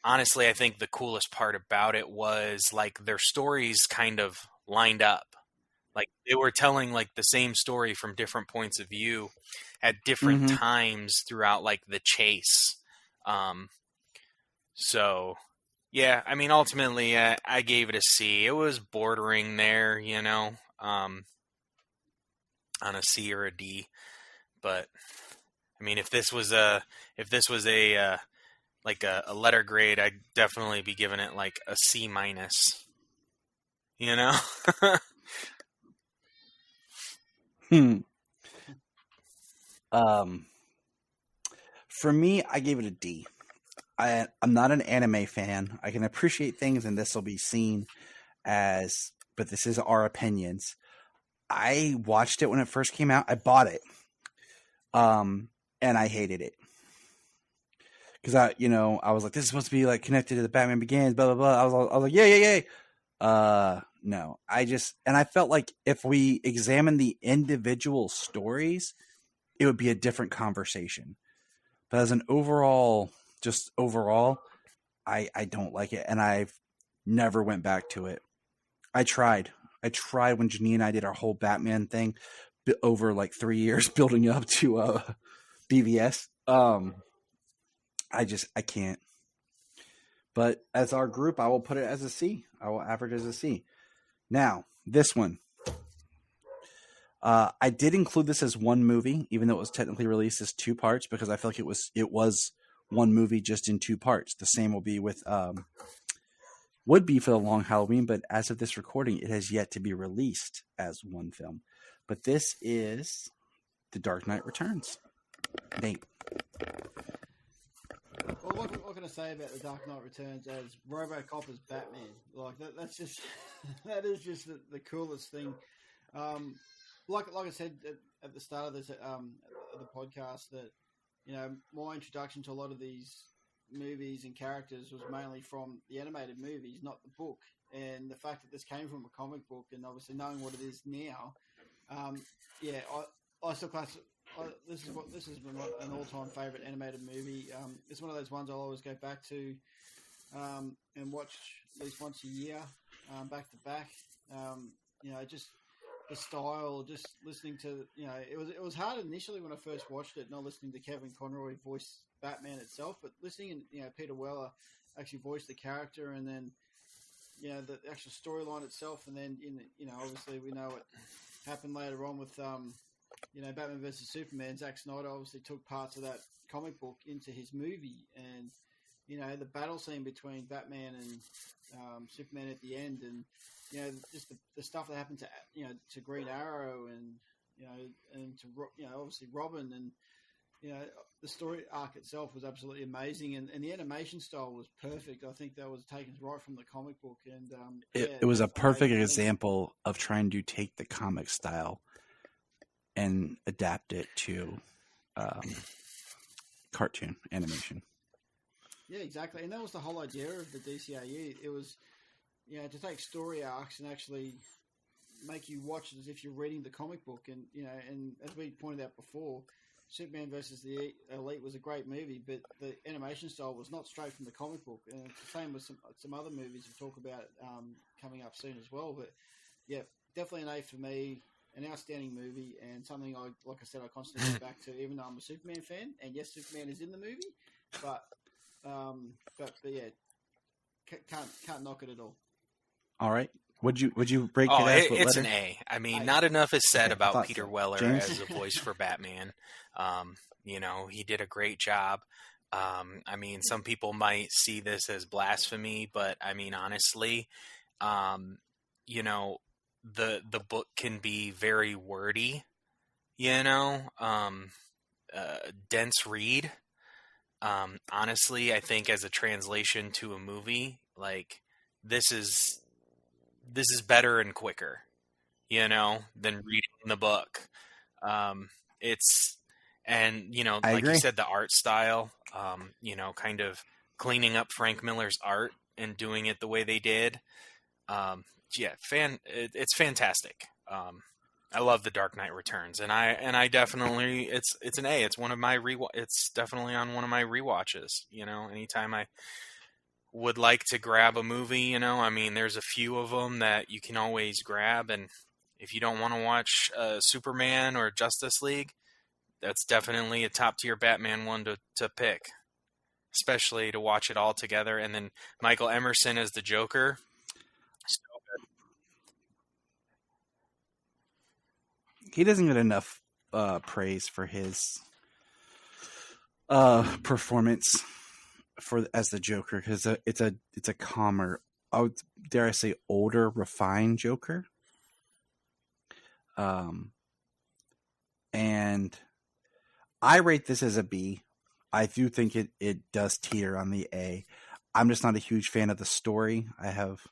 G: Honestly, I think the coolest part about it was like their stories kind of lined up. Like they were telling like the same story from different points of view at different
F: Mm-hmm.
G: times throughout like the chase. So yeah, I mean, ultimately, I gave it a C. It was bordering there, on a C or a D. But I mean, if this was a like a letter grade, I'd definitely be giving it like a C minus. You know?
F: For me, I gave it a D. I'm not an anime fan. I can appreciate things, and this will be seen as, but this is our opinions. I watched it when it first came out. I bought it, and I hated it because I was like, this is supposed to be like connected to the Batman Begins, blah blah blah. I was like, yay. No, and I felt like if we examine the individual stories, it would be a different conversation. But as an overall, I don't like it, and I've never went back to it. I tried when Janine and I did our whole Batman thing over like 3 years building up to BVS. I can't. But as our group, I will put it as a C. I will average as a C. Now, this one. I did include this as one movie, even though it was technically released as 2 parts, because I feel like it was one movie just in 2 parts. The same will be with would be for the Long Halloween, but as of this recording, it has yet to be released as one film. But this is The Dark Knight Returns. Nate.
H: Well, what can I say about The Dark Knight Returns as RoboCop as Batman? Like that's just that is just the coolest thing. Like I said at the start of this the podcast, that my introduction to a lot of these movies and characters was mainly from the animated movies, not the book. And the fact that this came from a comic book, and obviously knowing what it is now, I still class. This is an all-time favorite animated movie. It's one of those ones I'll always go back to and watch at least once a year, back to back. Just the style, just listening to it was hard initially when I first watched it, not listening to Kevin Conroy voice Batman itself, but listening and Peter Weller actually voiced the character, and then the actual storyline itself, and then obviously we know what happened later on with Batman vs Superman. Zack Snyder obviously took parts of that comic book into his movie, and the battle scene between Batman and Superman at the end, and just the stuff that happened to Green Arrow, and and to obviously Robin, and the story arc itself was absolutely amazing, and the animation style was perfect. I think that was taken right from the comic book, and
F: it was a perfect example of trying to take the comic style and adapt it to cartoon animation.
H: Yeah, exactly, and that was the whole idea of the DCAU. It was to take story arcs and actually make you watch it as if you're reading the comic book, and and as we pointed out before, Superman versus the Elite was a great movie, but the animation style was not straight from the comic book, and it's the same with some other movies we'll talk about coming up soon as well. But yeah, definitely an A for me, an outstanding movie, and something I constantly go back to, even though I'm a Superman fan. And yes, Superman is in the movie, but yeah, can't knock it at all.
F: All right. Would you break
G: it as? It's
F: letter?
G: An A. I mean, not enough is said about Peter Weller
F: James?
G: as a voice for Batman. He did a great job. I mean, some people might see this as blasphemy, but I mean, honestly, the book can be very wordy, dense read. Honestly, I think as a translation to a movie, like this is better and quicker. than reading the book. It's and
F: I
G: like you
F: agree.
G: said, the art style, kind of cleaning up Frank Miller's art and doing it the way they did. Yeah, it's fantastic. I love The Dark Knight Returns, and I definitely it's an A. It's one of my it's definitely on one of my rewatches. Anytime I would like to grab a movie, I mean, there's a few of them that you can always grab, and if you don't want to watch Superman or Justice League, that's definitely a top tier Batman one to pick, especially to watch it all together. And then Michael Emerson as the Joker. So
F: He doesn't get enough praise for his performance as the Joker, because it's a calmer, dare I say, older, refined Joker. And I rate this as a B. I do think it does teeter on the A. I'm just not a huge fan of the story. I have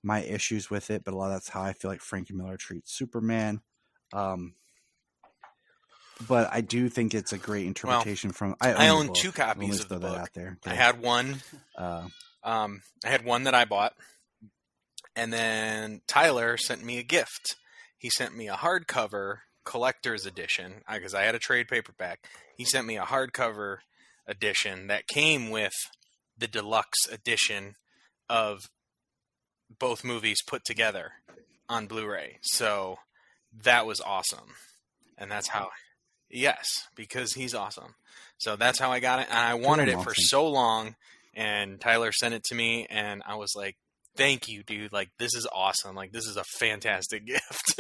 F: my issues with it, but a lot of that's how I feel like Frank Miller treats Superman. But I do think it's a great interpretation from. I
G: own 2 copies of the book.
F: Out there.
G: I had one. I had one that I bought, and then Tyler sent me a gift. He sent me a hardcover collector's edition because I had a trade paperback. He sent me a hardcover edition that came with the deluxe edition of both movies put together on Blu-ray. So that was awesome, and that's how. Yes, because he's awesome. So that's how I got it. And I wanted it for so long, and Tyler sent it to me, and I was like, thank you, dude. Like, this is awesome. Like, this is a fantastic gift.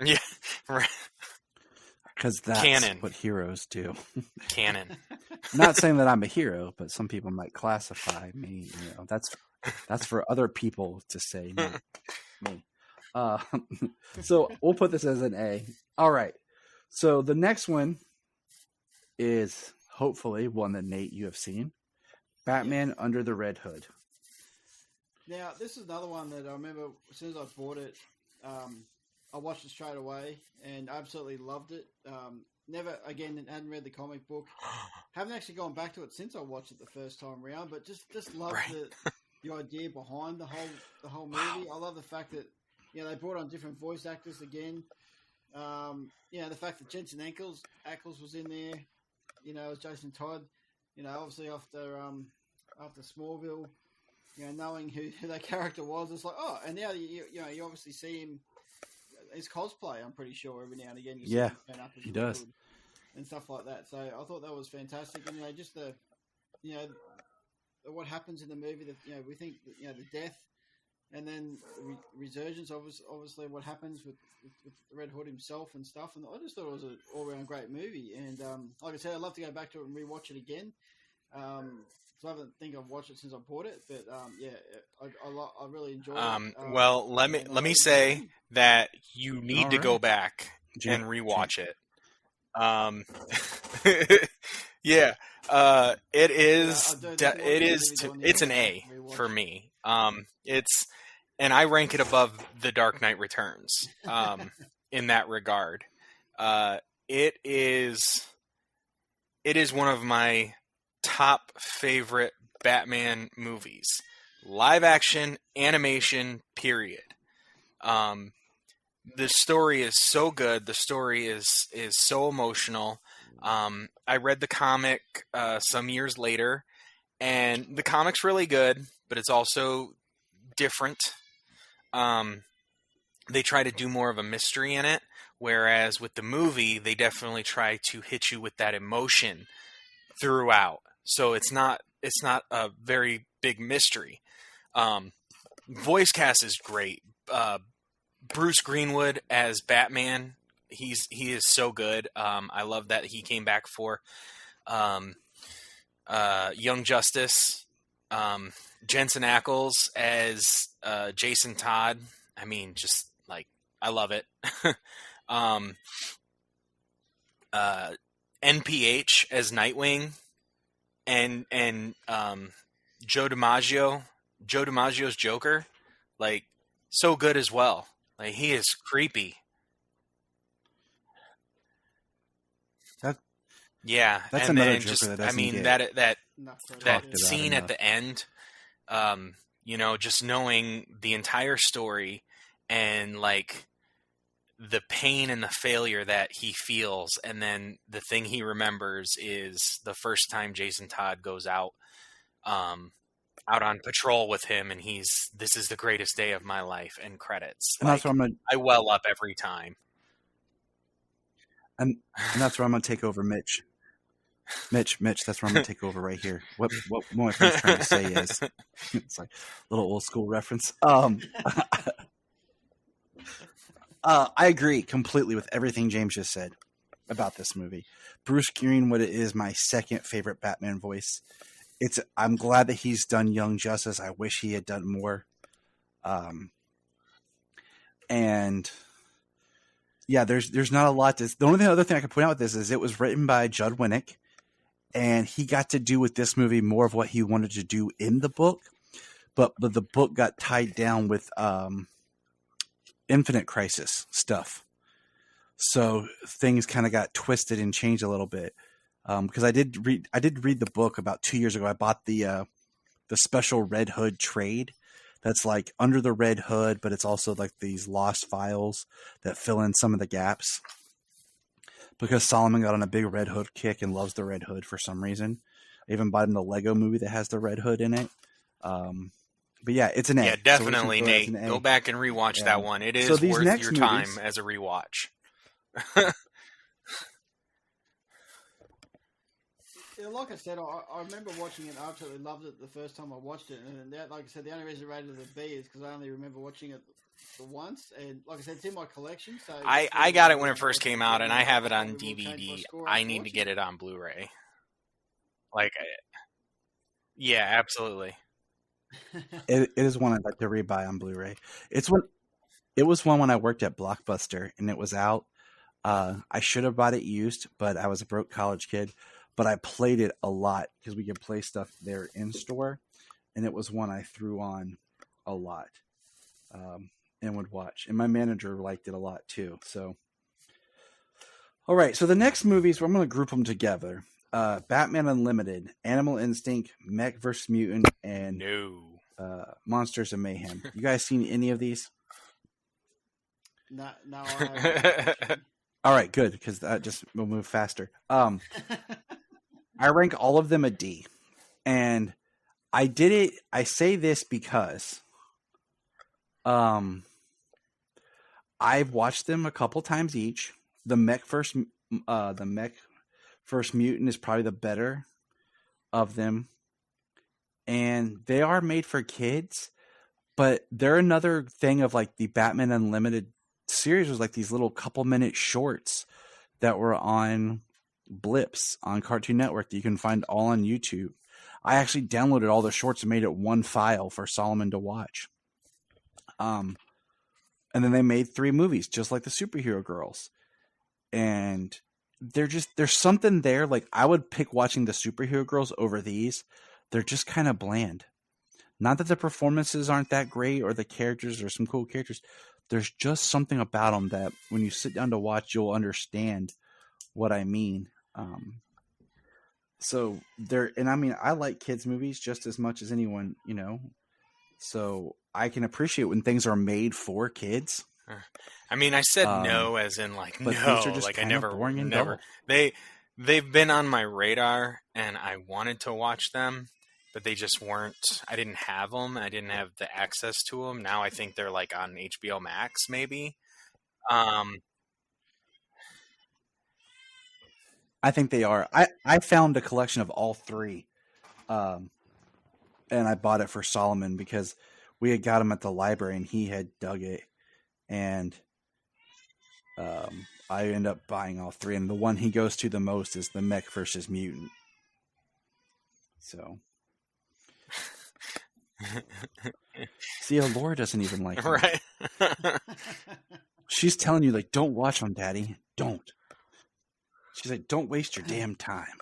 G: Yeah, right.
F: Because that's
G: Canon.
F: What heroes do.
G: Canon.
F: Not saying that I'm a hero, but some people might classify me. That's for other people to say, not me. So we'll put this as an A. All right. So the next one is hopefully one that Nate you have seen, Batman Under the Red Hood.
H: Now this is another one that I remember as soon as I bought it, I watched it straight away and absolutely loved it. Never again hadn't read the comic book. Haven't actually gone back to it since I watched it the first time around, but just loved the idea behind the whole movie. I love the fact that they brought on different voice actors again. The fact that Jensen Ackles was in there, as Jason Todd. Obviously after Smallville, knowing who that character was, it's like, oh, and now you obviously see him. His cosplay, I'm pretty sure every now and again you see him turn up as
F: he does,
H: and stuff like that. So I thought that was fantastic, and just the what happens in the movie that we think that, the death. And then the resurgence, obviously, what happens with Red Hood himself and stuff. And I just thought it was an all-round great movie. And like I said, I'd love to go back to it and rewatch it again. So I don't think I've watched it since I bought it. But, I really enjoyed it.
G: Well, let me say that you need to go back and rewatch it. Yeah. It is. It's an A for me. And I rank it above The Dark Knight Returns. In that regard, it is one of my top favorite Batman movies, live action, animation, period. The story is so good. The story is so emotional. I read the comic some years later, and the comic's really good, but it's also different. They try to do more of a mystery in it, whereas with the movie, they definitely try to hit you with that emotion throughout. So it's not a very big mystery. Voice cast is great. Bruce Greenwood as Batman, he is so good. I love that he came back for Young Justice. Jensen Ackles as Jason Todd. I mean, just like, I love it. NPH as Nightwing, and Joe DiMaggio Joe DiMaggio's Joker, like, so good as well. Like, he is creepy. Yeah,
F: That's
G: and
F: another
G: then
F: Joker
G: just,
F: that
G: I
F: doesn't
G: mean,
F: get
G: that
F: talked about
G: scene
F: enough.
G: at the end, you know, just knowing the entire story and like the pain and the failure that he feels, and then the thing he remembers is the first time Jason Todd goes out on patrol with him, and this is the greatest day of my life, and credits.
F: And that's where I'm gonna
G: I well up every time.
F: and that's where I'm gonna take over, Mitch. Mitch, that's where I'm gonna take over right here. What my friend's trying to say is, it's like a little old school reference. I agree completely with everything James just said about this movie. Bruce Greenwood is my second favorite Batman voice. I'm glad that he's done Young Justice. I wish he had done more. And yeah, there's not a lot. The only other thing I can point out with this is it was written by Judd Winnick, and he got to do with this movie more of what he wanted to do in the book, but the book got tied down with Infinite Crisis stuff, so things kind of got twisted and changed a little bit. Because I did read the book about 2 years ago. I bought the special Red Hood trade that's like under the Red Hood, but it's also like these lost files that fill in some of the gaps. Because Solomon got on a big Red Hood kick and loves the Red Hood for some reason. I even bought him the Lego movie that has the Red Hood in it. But yeah, it's an A.
G: Yeah, definitely, so Nate. Go back and rewatch that one. It is worth your time as a rewatch.
H: Yeah, like I said, I remember watching it. I absolutely loved it the first time I watched it, and that, like I said, the only reason I rated it a B is because I only remember watching it once. And like I said, it's in my collection. So
G: I got it when it first came out, and I have it on DVD. I need to get it on Blu-ray. Yeah, absolutely.
F: It is one I'd like to rebuy on Blu-ray. It was one when I worked at Blockbuster and it was out. I should have bought it used, but I was a broke college kid. But I played it a lot because we could play stuff there in store, and it was one I threw on a lot and would watch. And my manager liked it a lot too. So, all right. So the next movies, I'm going to group them together. Batman Unlimited, Animal Instinct, Mech vs. Mutant, and Monsters of Mayhem. You guys seen any of these?
H: No, I haven't.
F: All right, good, because we'll move faster. I rank all of them a D, and I did it. I say this because I've watched them a couple times each. The Mech vs. Mutant is probably the better of them, and they are made for kids, but they're another thing of like the Batman Unlimited series was like these little couple minute shorts that were on blips on Cartoon Network that you can find all on YouTube. I actually downloaded all the shorts and made it one file for Solomon to watch. And then they made 3 movies just like the Superhero Girls. And there's something there. Like I would pick watching the Superhero Girls over these. They're just kind of bland. Not that the performances aren't that great or the characters are some cool characters. There's just something about them that when you sit down to watch, you'll understand what I mean. So I like kids movies just as much as anyone, so I can appreciate when things are made for kids.
G: I mean, I said no as in like
F: but
G: no,
F: these are just
G: like I
F: kind of
G: never,
F: boring and
G: never.
F: dull.
G: They've been on my radar, and I wanted to watch them, but they just weren't. I didn't have them. I didn't have the access to them. Now I think they're like on HBO Max, maybe.
F: I think they are. I found a collection of all 3, and I bought it for Solomon because we had got him at the library and he had dug it, and I end up buying all 3. And the one he goes to the most is the Mech vs. Mutant. So, see, Laura doesn't even like them.
G: Right.
F: She's telling you like, don't watch them, Daddy. Don't. She's like, don't waste your damn time.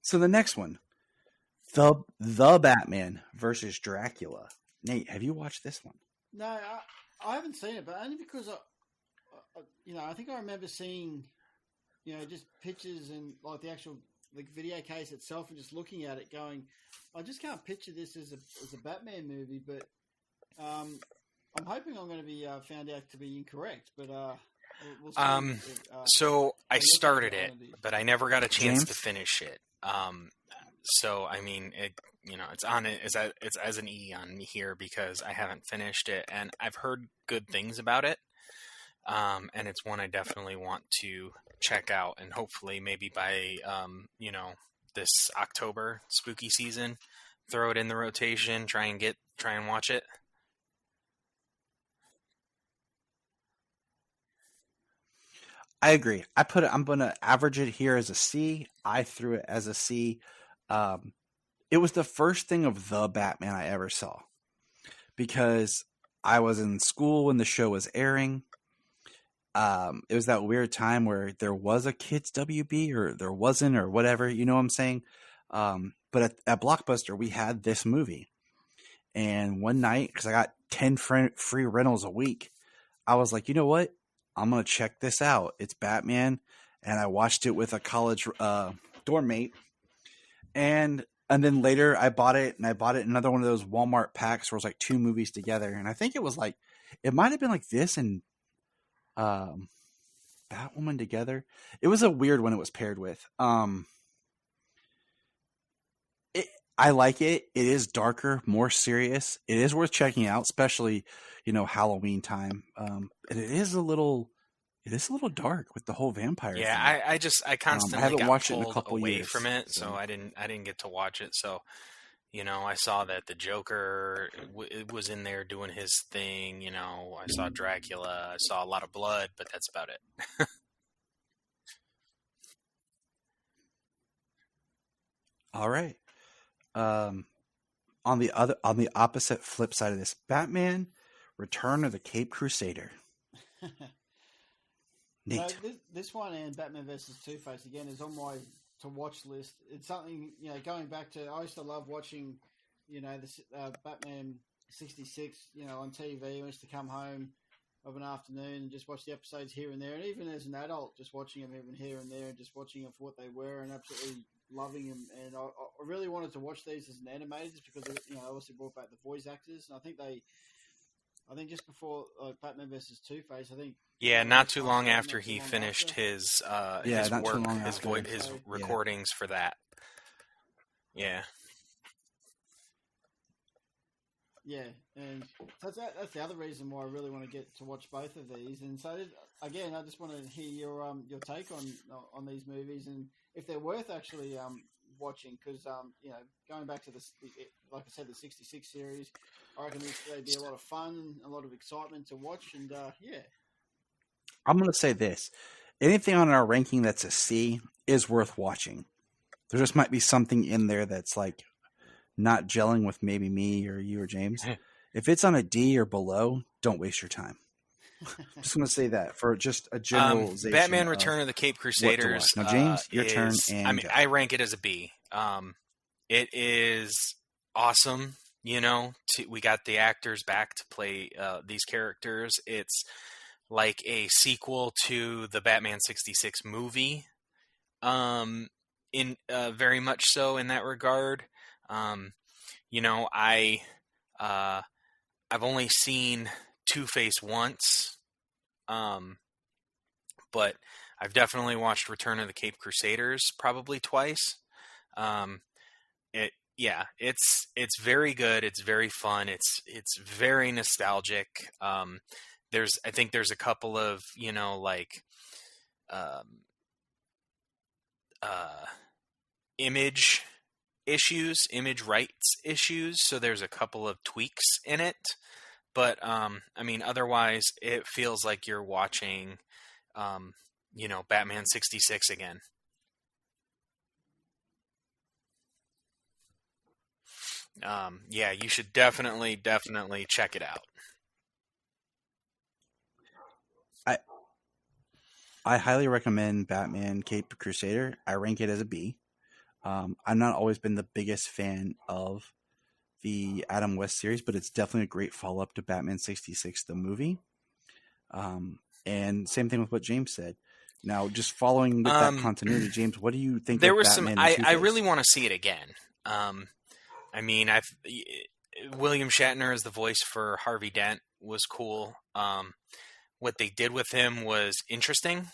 F: So the next one, The Batman versus Dracula. Nate, have you watched this one?
H: No, I haven't seen it, but only because I think I remember seeing, just pictures and like the actual video case itself, and just looking at it, going, I just can't picture this as a Batman movie. But I'm hoping I'm going to be found out to be incorrect. But we'll see.
G: So I started it, but I never got a chance
F: James?
G: to finish it. So I mean, it's on it. It's as an E on me here because I haven't finished it, and I've heard good things about it. And it's one I definitely want to check out, and hopefully maybe by this October spooky season, throw it in the rotation, try and watch it.
F: I agree. I'm going to average it here as a C. I threw it as a C. It was the first thing of the Batman I ever saw because I was in school when the show was airing. It was that weird time where there was a kids WB or there wasn't or whatever, you know what I'm saying? But at Blockbuster, we had this movie. And one night, because I got 10 free rentals a week, I was like, you know what? I'm going to check this out. It's Batman. And I watched it with a college dorm mate. And then later I bought it, and I bought it in another one of those Walmart packs where it was like 2 movies together. And I think it was like, it might have been like this and Batwoman together. It was a weird one it was paired with. I like it. It is darker, more serious. It is worth checking out, especially, Halloween time. And it is a little dark with the whole vampire thing.
G: Yeah, I constantly
F: I haven't
G: got
F: watched it
G: pulled
F: in a couple
G: away
F: years,
G: from it, so I didn't get to watch it. So, I saw that the Joker was in there doing his thing. I saw Dracula. I saw a lot of blood, but that's about it.
F: All right. On the opposite flip side of this, Batman: Return of the Cape Crusader. Neat.
H: So this one and Batman vs. Two-Face again is on my to watch list. It's something going back to I used to love watching the Batman 66 on TV. I used to come home of an afternoon and just watch the episodes here and there, and even as an adult, just watching them even here and there, and just watching them for what they were, and absolutely loving them. And I really wanted to watch these as an animated, just because they obviously brought back the voice actors, and I think just before Batman vs. Two-Face, I think.
G: Yeah, not too long after he finished his work, his recordings for that. Yeah.
H: Yeah, and that's the other reason why I really want to get to watch both of these. And so again, I just want to hear your take on these movies and if they're worth actually watching. Because going back to like I said, the '66 series, I reckon they'd be a lot of fun, a lot of excitement to watch, and yeah.
F: I'm going to say this: anything on our ranking that's a C is worth watching. There just might be something in there that's like not gelling with maybe me or you or James. If it's on a D or below, don't waste your time. I'm just going to say that for just a generalization.
G: Batman: Return of the Cape Crusaders.
F: Now, James, your turn. And
G: I rank it as a B. It is awesome. We got the actors back to play these characters. It's like a sequel to the Batman 66 movie. In very much so in that regard. I've only seen Two-Face once, but I've definitely watched Return of the Cape Crusaders probably twice. It's very good. It's very fun. It's very nostalgic. I think there's a couple of image rights issues, so there's a couple of tweaks in it, but otherwise it feels like you're watching Batman 66 again. You should definitely check it out.
F: I highly recommend Batman Cape Crusader. I rank it as a B. I've not always been the biggest fan of the Adam West series, but it's definitely a great follow up to Batman 66, the movie. And same thing with what James said. Now, just following with that continuity, James, what do you think
G: there
F: of
G: was
F: Batman
G: some.
F: and Two-Face?
G: I really want to see it again. I mean, William Shatner as the voice for Harvey Dent was cool. What they did with him was interesting.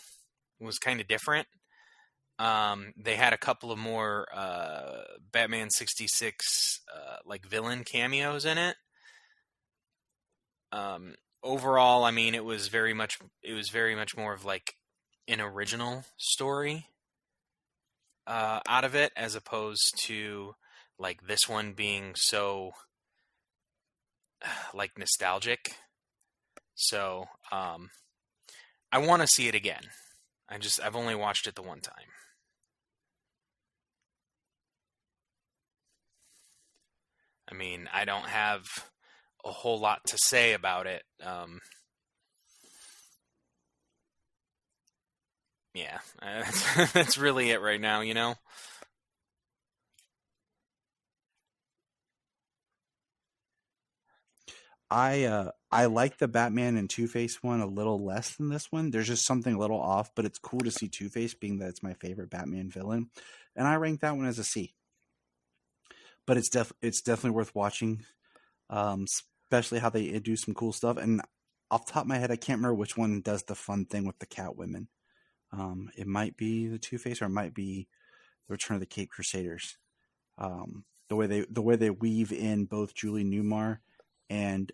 G: It was kind of different. They had a couple of more Batman 66 like villain cameos in it. Overall, I mean, it was very much more of like an original story out of it, as opposed to like this one being so like nostalgic. So I want to see it again. I've only watched it the one time. I mean, I don't have a whole lot to say about it. Yeah, that's really it right now, you know?
F: I like the Batman and Two-Face one a little less than this one. There's just something a little off, but it's cool to see Two-Face, being that it's my favorite Batman villain, and I rank that one as a C. But it's definitely worth watching, especially how they do some cool stuff. And off the top of my head, I can't remember which one does the fun thing with the Catwomen. It might be the Two-Face, or it might be the Return of the Caped Crusaders. The way they weave in both Julie Newmar and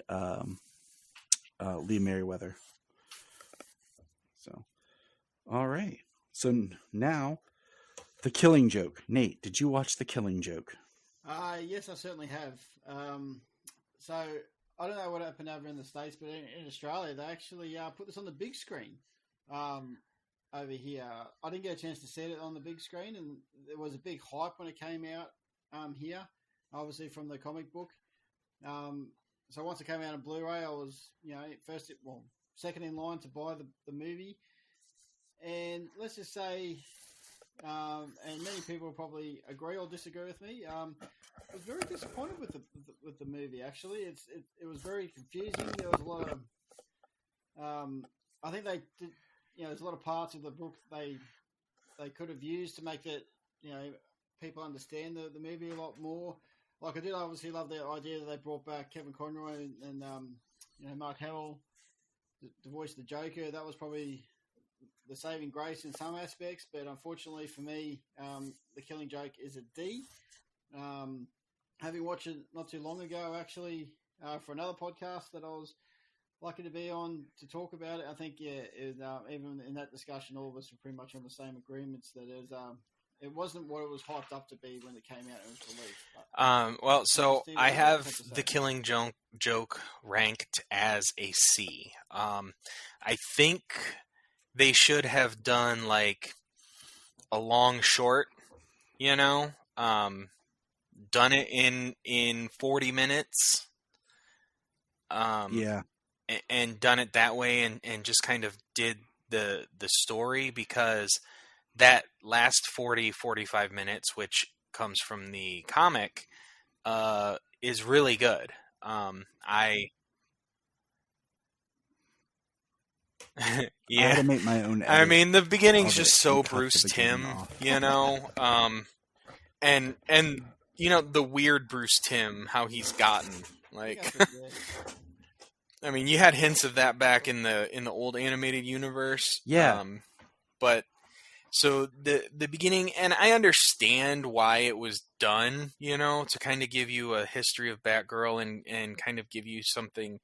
F: Lee Merriweather. So, all right. So now, The Killing Joke. Nate, did you watch The Killing Joke?
H: Yes, I certainly have. So I don't know what happened over in the States, but in Australia, they actually put this on the big screen over here. I didn't get a chance to see it on the big screen, and there was a big hype when it came out here, obviously from the comic book. So once it came out on Blu-ray, I was, second in line to buy the movie. And let's just say, and many people will probably agree or disagree with me, I was very disappointed with the movie. Actually, it was very confusing. There was a lot of, I think they did, there's a lot of parts of the book they could have used to make it, people understand the movie a lot more. Like, I did obviously love the idea that they brought back Kevin Conroy and Mark Hamill to voice the Joker. That was probably the saving grace in some aspects, but unfortunately for me, The Killing Joke is a D. Having watched it not too long ago, actually, for another podcast that I was lucky to be on to talk about it, I think, even in that discussion, all of us were pretty much on the same agreements that it wasn't what it was hyped up to be when it came out and was released.
G: Well, so I have The Killing Joke ranked as a C. I think they should have done like a long short, done it in 40 minutes.
F: Yeah.
G: And done it that way, and just kind of did the story, because that last 45 minutes, which comes from the comic, is really good. I
F: I had to make my own edit.
G: I mean, the beginning's just so Bruce Timm, and the weird Bruce Timm, how he's gotten, like. I mean, you had hints of that back in the old animated universe.
F: Yeah.
G: But so the beginning, and I understand why it was done, to kind of give you a history of Batgirl and kind of give you something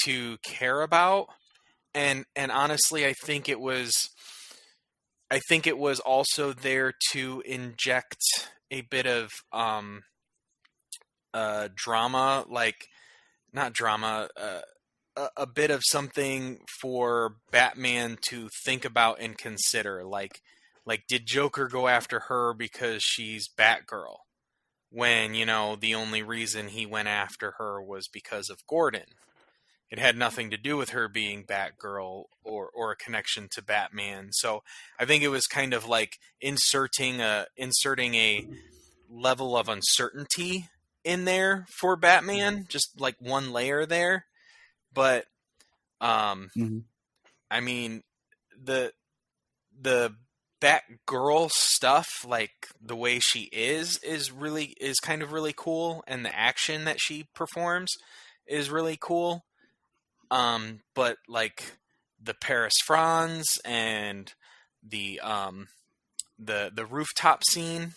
G: to care about. And honestly, I think it was also there to inject a bit of drama, like. Not drama, a bit of something for Batman to think about and consider. Like, did Joker go after her because she's Batgirl? When, the only reason he went after her was because of Gordon. it had nothing to do with her being Batgirl or a connection to Batman. So I think it was kind of like inserting a level of uncertainty in there for Batman, just like one layer there. But
F: Mm-hmm.
G: I mean, the Batgirl stuff, like the way she is kind of really cool, and the action that she performs is really cool. But like the Paris Franz and the rooftop scene,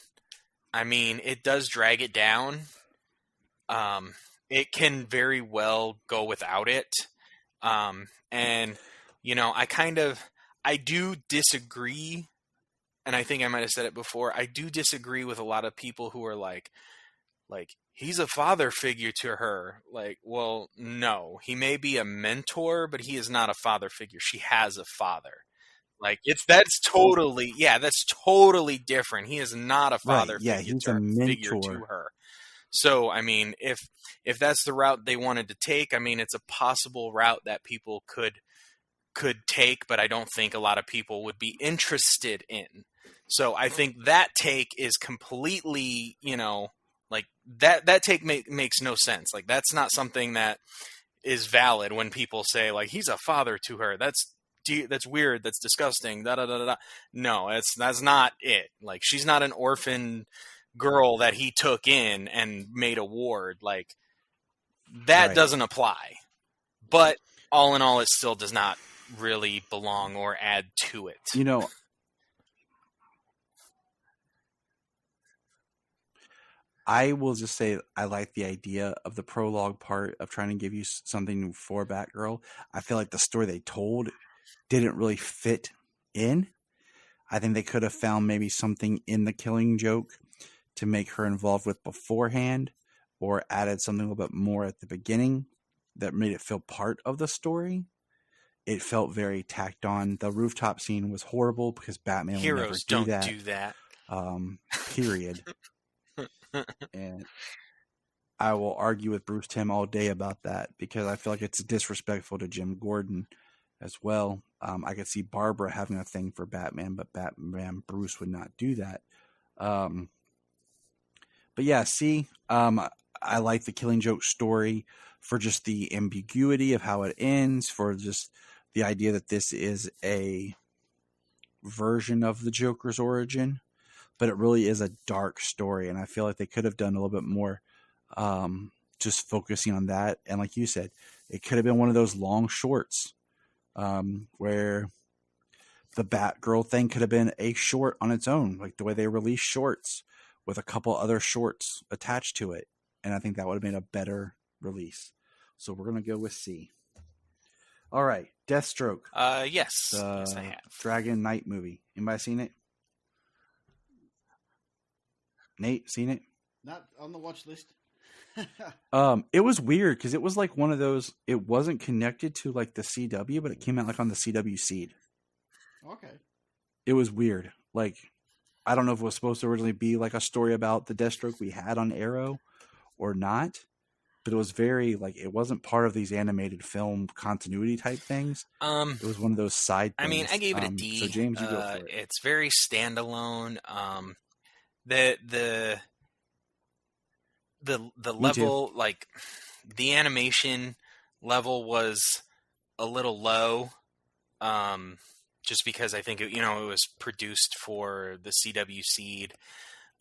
G: I mean, it does drag it down. It can very well go without it. And I do disagree, and I think I might have said it before. I do disagree with a lot of people who are like he's a father figure to her. Like, well, no, he may be a mentor, but he is not a father figure. She has a father. Like, that's totally different. He is not a
F: Right.
G: father
F: Yeah,
G: figure
F: he's a
G: figure to
F: mentor.
G: her. So, I mean, if that's the route they wanted to take, I mean, it's a possible route that people could take, but I don't think a lot of people would be interested in. So I think that take is completely, like that take makes no sense. Like, that's not something that is valid when people say like he's a father to her. That's weird. That's disgusting. Da da da da. No, that's not it. Like, she's not an orphan girl that he took in and made a ward. Like, that
F: Right.
G: doesn't apply. But all in all, it still does not really belong or add to it.
F: I will just say I like the idea of the prologue part of trying to give you something for Batgirl. I feel like the story they told didn't really fit in. I think they could have found maybe something in the Killing Joke to make her involved with beforehand, or added something a little bit more at the beginning that made it feel part of the story. It felt very tacked on. The rooftop scene was horrible because Batman would never do that.
G: Do that.
F: Period. And I will argue with Bruce Timm all day about that because I feel like it's disrespectful to Jim Gordon as well. I could see Barbara having a thing for Batman, but Batman Bruce would not do that. But yeah, I like the Killing Joke story for just the ambiguity of how it ends, for just the idea that this is a version of the Joker's origin, but it really is a dark story, and I feel like they could have done a little bit more just focusing on that. And like you said, it could have been one of those long shorts where the Batgirl thing could have been a short on its own, like the way they release shorts with a couple other shorts attached to it. And I think that would have been a better release. So we're going to go with C. All right, Deathstroke.
G: Yes. Yes, I have.
F: Dragon Knight movie. Anybody seen it? Nate, seen it?
H: Not on the watch list.
F: It was weird because it was like one of those. It wasn't connected to like the CW, but it came out like on the CW seed.
H: Okay.
F: It was weird. Like, I don't know if it was supposed to originally be like a story about the Deathstroke we had on Arrow or not, but it was very like it wasn't part of these animated film continuity type things. It was one of those side things.
G: I mean, I gave it a D.
F: So James, you go for it.
G: It's very standalone. The level, like the animation level, was a little low. Just because I think it was produced for the CW seed.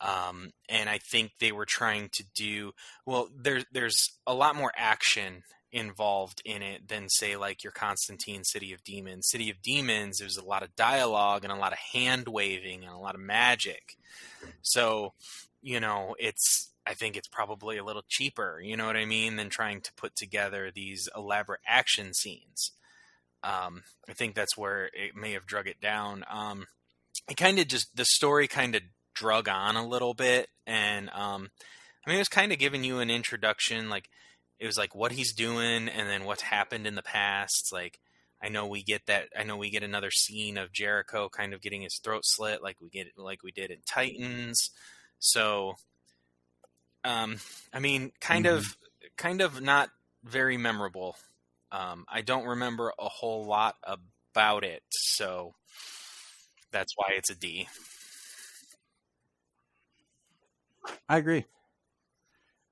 G: And I think they were trying to do, well, there's a lot more action involved in it than, say, like your Constantine City of Demons. City of Demons, there's a lot of dialogue and a lot of hand waving and a lot of magic. So, I think it's probably a little cheaper, you know what I mean, than trying to put together these elaborate action scenes. I think that's where it may have drug it down. It kind of the story kind of drug on a little bit, and it was kind of giving you an introduction, like it was like what he's doing and then what's happened in the past. Like, I know we get another scene of Jericho kind of getting his throat slit like we did in Titans. So kind of not very memorable I don't remember a whole lot about it, so that's why it's a D.
F: I agree.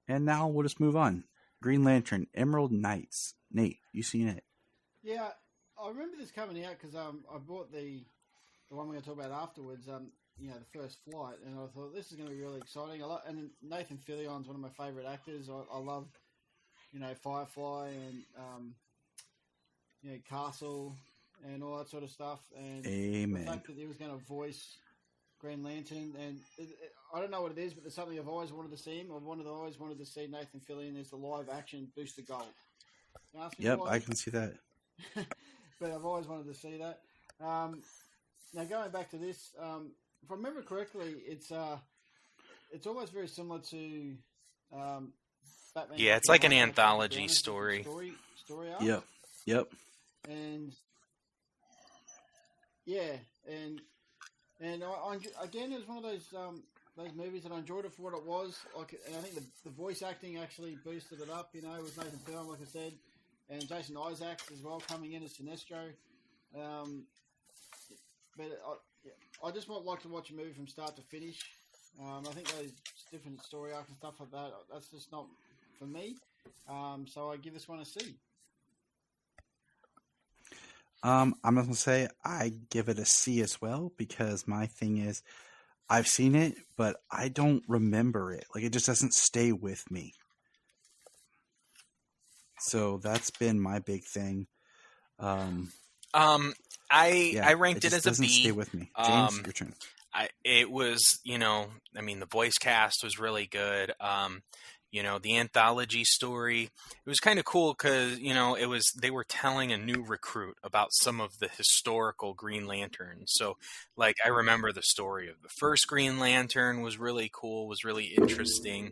F: And now we'll just move on. Green Lantern, Emerald Knights. Nate, you seen it?
H: Yeah, I remember this coming out because I bought the one we're going to talk about afterwards. The first flight, and I thought this is going to be really exciting. And Nathan Fillion's one of my favorite actors. I love, Firefly and Castle and all that sort of stuff. And
F: Amen.
H: the fact that he was going to voice Green Lantern, and I don't know what it is, but there's something I've always wanted to see him. Always wanted to see Nathan Fillion as the live action Booster Gold.
F: Yep, I can see that.
H: But I've always wanted to see that. Now going back to this, if I remember correctly, it's almost very similar to Batman.
G: Yeah, it's like an anthology story.
H: Story arc.
F: Yep.
H: And yeah, and I again, it was one of those movies that I enjoyed it for what it was. And I think the voice acting actually boosted it up. With Nathan Fillion, like I said, and Jason Isaacs as well coming in as Sinestro. But I just might like to watch a movie from start to finish. I think those different story arcs and stuff like that, that's just not for me. So I give this one a C.
F: I'm not going to say I give it a C as well, because my thing is I've seen it, but I don't remember it. Like, it just doesn't stay with me. So that's been my big thing.
G: I ranked it as a B.
F: Doesn't stay with me. James, your turn.
G: It was, the voice cast was really good. The anthology story, it was kind of cool because, they were telling a new recruit about some of the historical Green Lanterns. So, I remember the story of the first Green Lantern was really cool, was really interesting.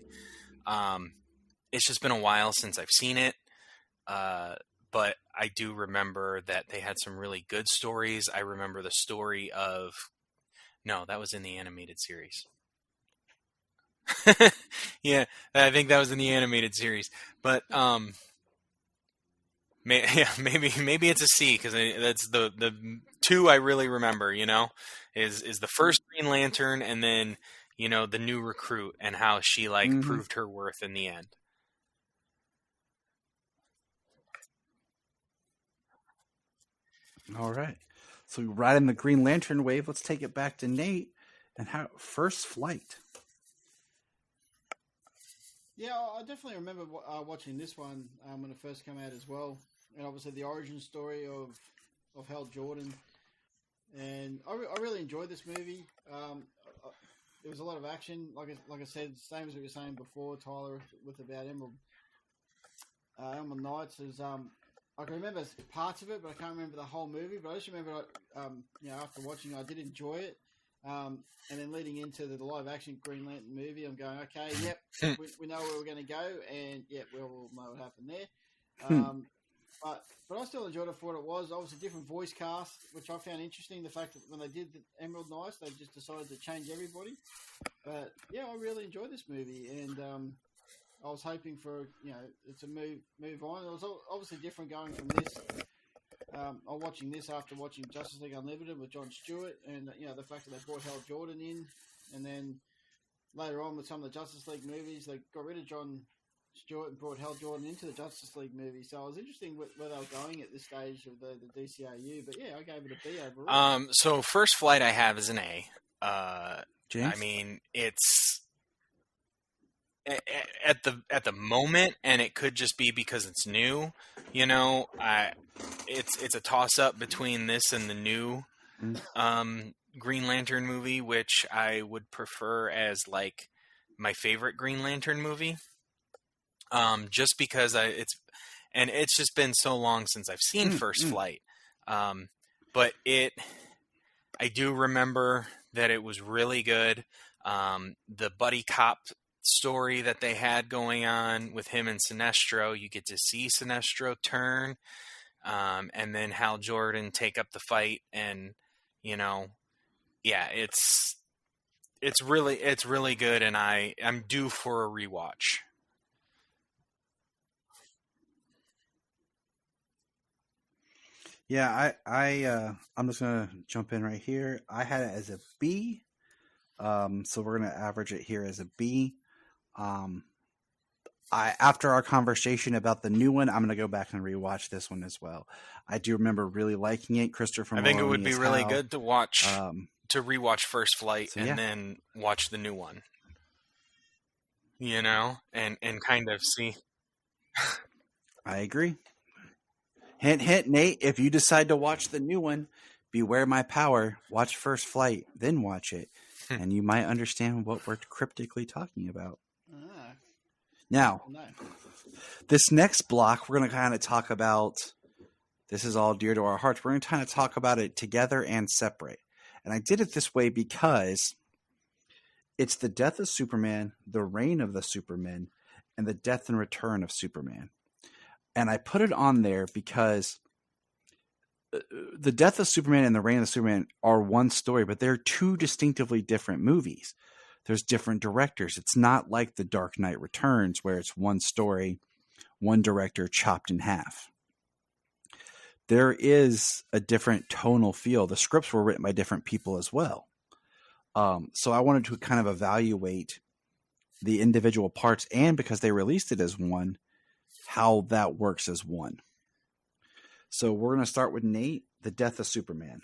G: It's just been a while since I've seen it. But I do remember that they had some really good stories. I remember the story of... No, that was in the animated series. Yeah, I think that was in the animated series. But maybe it's a C, because that's the two I really remember. Is the first Green Lantern, and then the new recruit, and how she proved her worth in the end.
F: All right. So we ride in the Green Lantern wave. Let's take it back to Nate and First Flight.
H: Yeah, I definitely remember watching this one when it first came out as well. And obviously the origin story of Hal Jordan. And I really enjoyed this movie. There was a lot of action. Like I said, same as what you were saying before, Tyler, with about Emerald Knights. I can remember parts of it, but I can't remember the whole movie. But I just remember, after watching it, I did enjoy it. And then leading into the live-action Green Lantern movie, I'm going, okay, yep, we know where we're going to go, and yep, we'll know what happened there. But I still enjoyed it for what it was. Obviously, different voice cast, which I found interesting. The fact that when they did the Emerald Knights, they just decided to change everybody. But yeah, I really enjoyed this movie, and I was hoping for it to move on. It was obviously different going from this. I'm watching this after watching Justice League Unlimited with Jon Stewart, and the fact that they brought Hal Jordan in, and then later on with some of the Justice League movies, they got rid of Jon Stewart and brought Hal Jordan into the Justice League movie. So it was interesting where they were going at this stage of the DCAU. But yeah, I gave it a B overall.
G: So First Flight I have is an A.
F: James?
G: I mean, it's at the moment, and it could just be because it's new. It's a toss up between this and the new Green Lantern movie, which I would prefer as my favorite Green Lantern movie. Just because it's just been so long since I've seen First Flight. But I do remember that it was really good. The buddy cop story that they had going on with him and Sinestro, you get to see Sinestro turn, and then Hal Jordan take up the fight, and it's really good, and I'm due for a rewatch.
F: I'm just gonna jump in right here. I had it as a B. So we're gonna average it here as a B. After our conversation about the new one, I'm gonna go back and rewatch this one as well. I do remember really liking it. Christopher
G: I think it
F: Maloney
G: would be
F: as
G: really
F: Hal.
G: good to watch to rewatch First Flight and
F: yeah.
G: then watch the new one. You know, and kind of see.
F: I agree. Hint, hint, Nate. If you decide to watch the new one, beware my power. Watch First Flight, then watch it, and you might understand what we're cryptically talking about.
H: Ah,
F: Now,
H: no.
F: this next block, we're going to kind of talk about. This is all dear to our hearts. We're going to kind of talk about it together and separate. And I did it this way because it's the death of Superman, the reign of the Supermen, and the death and return of Superman. And I put it on there because the death of Superman and the reign of the Superman are one story, but they're two distinctively different movies. There's different directors. It's not like The Dark Knight Returns where it's one story, one director chopped in half. There is a different tonal feel. The scripts were written by different people as well. So I wanted to kind of evaluate the individual parts, and because they released it as one, how that works as one. So we're going to start with Nate, the death of Superman.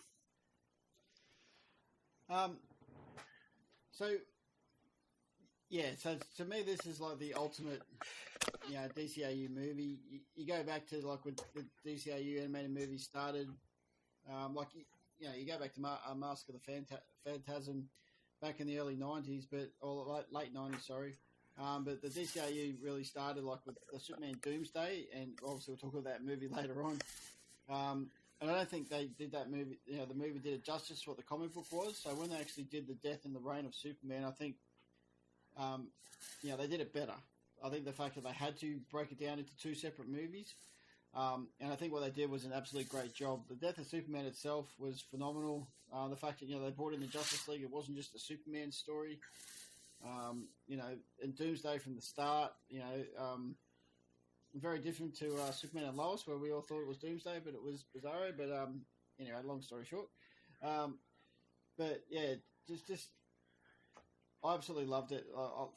H: So to me, this is like the ultimate, DCAU movie. You go back to like when the DCAU animated movie started, you go back to Mask of the Phantasm back in the early 90s, or late 90s, sorry. But the DCAU really started like with the Superman Doomsday, and obviously we'll talk about that movie later on. And I don't think they did that movie. The movie did it justice to what the comic book was. So when they actually did the death and the reign of Superman, I think, they did it better. I think the fact that they had to break it down into two separate movies, and I think what they did was an absolute great job. The death of Superman itself was phenomenal. The fact that they brought in the Justice League, it wasn't just a Superman story. And Doomsday from the start, very different to Superman and Lois, where we all thought it was Doomsday, but it was Bizarro. But anyway, long story short. But yeah, just I absolutely loved it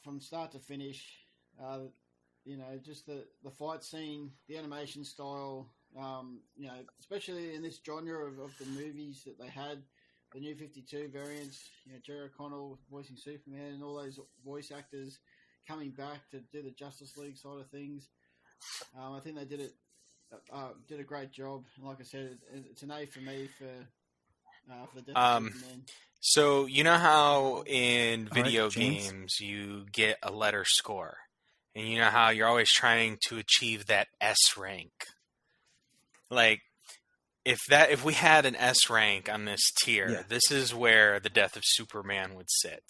H: from start to finish. Just the fight scene, the animation style. Especially in this genre of the movies that they had. The New 52 variants, Jerry O'Connell voicing Superman, and all those voice actors coming back to do the Justice League side of things. I think they did a great job. And like I said, it's an A for me for the death of Superman.
G: So you know how in video games you get a letter score, and you know how you're always trying to achieve that S rank. Like, if we had an S rank on this tier, this is where the death of Superman would sit.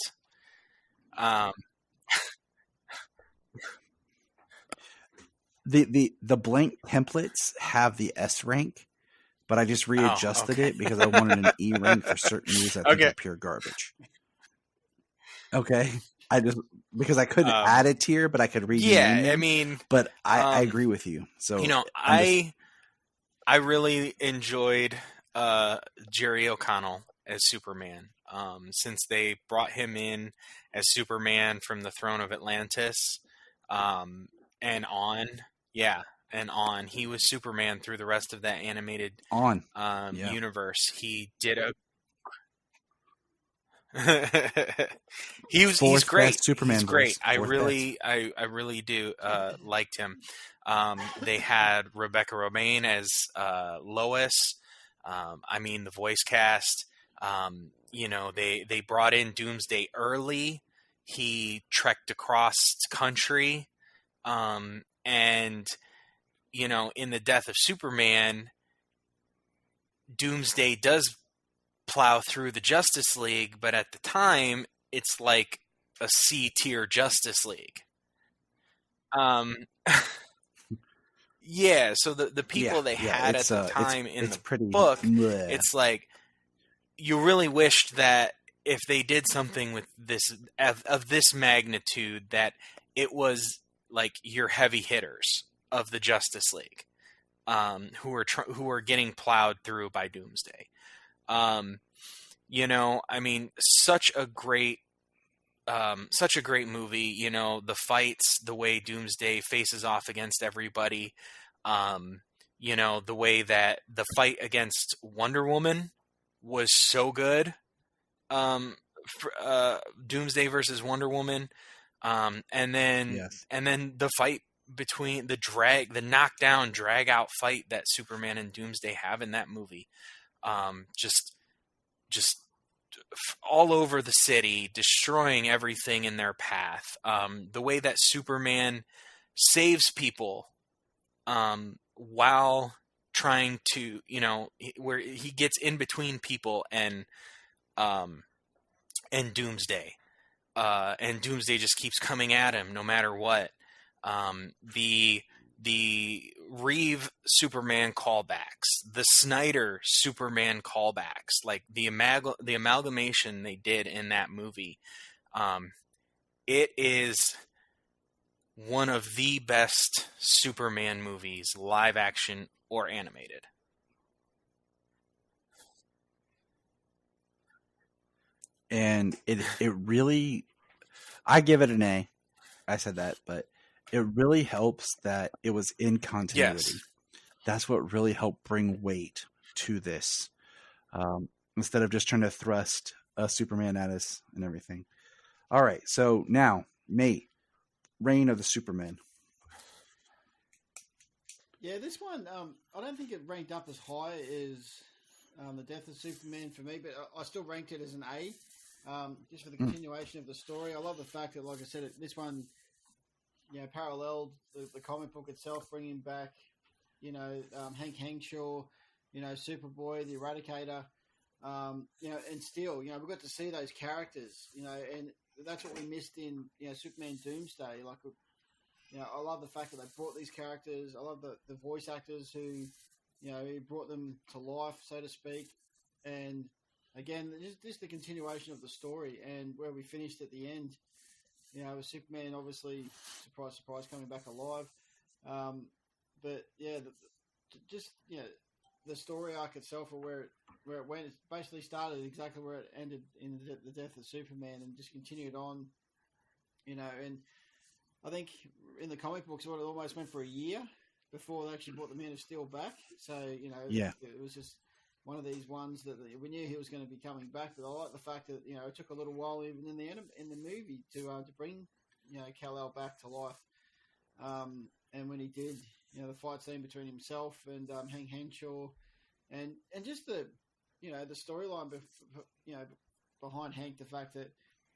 F: The blank templates have the S rank, but I just readjusted it because I wanted an E rank for certain movies I think are pure garbage. Okay. Because I couldn't add a tier, but I could read. But I agree with you. So
G: I really enjoyed Jerry O'Connell as Superman. Since they brought him in as Superman from the Throne of Atlantis, and on, he was Superman through the rest of that animated universe. He did he's great.
F: Superman
G: he's great.
F: Voice.
G: I really do liked him. They had Rebecca Romaine as Lois. The voice cast. They brought in Doomsday early. He trekked across country, and in the death of Superman, Doomsday does plow through the Justice League, but at the time, it's like a C-tier Justice League. So the people they had at the time in the book, it's like you really wished that if they did something with this of this magnitude, that it was like your heavy hitters of the Justice League. who are getting plowed through by Doomsday. You know, I mean, such a great movie. You know, the fights, the way Doomsday faces off against everybody. You know, the way that the fight against Wonder Woman was so good. Doomsday versus Wonder Woman, and then the fight between the knockdown, drag out fight that Superman and Doomsday have in that movie, just all over the city, destroying everything in their path. The way that Superman saves people, while trying to, you know, where he gets in between people and Doomsday. And Doomsday just keeps coming at him no matter what. The Reeve Superman callbacks, the Snyder Superman callbacks, like the amalgamation they did in that movie. It is one of the best Superman movies, live action or animated.
F: And it really, I give it an A. I said that, but it really helps that it was in continuity.
G: Yes.
F: That's what really helped bring weight to this, instead of just trying to thrust a Superman at us and everything. All right, so now, Nate, Reign of the Supermen.
H: Yeah, this one, I don't think it ranked up as high as the Death of Superman for me, but I still ranked it as an A, just for the continuation of the story. I love the fact that, like I said, this one, you know, paralleled the comic book itself, bringing back, you know, Hank Henshaw, you know, Superboy, the Eradicator, you know, and Steel. You know, we got to see those characters, you know, and that's what we missed in, you know, Superman Doomsday. Like, you know, I love the fact that they brought these characters. I love the voice actors who, you know, he brought them to life, so to speak. And again, just the continuation of the story and where we finished at the end. You know, with Superman, obviously, surprise, surprise, coming back alive. But yeah, just, you know, the story arc itself, or where it went, it basically started exactly where it ended in the Death of Superman, and just continued on. You know, and I think in the comic books, it almost went for a year before they actually brought the Man of Steel back. So, you know, it was just one of these ones that we knew he was going to be coming back. But I like the fact that, you know, it took a little while even in the movie to bring, you know, Kal-El back to life. And when he did, you know, the fight scene between himself and Hank Henshaw, and just the, you know, the storyline, you know, behind Hank, the fact that,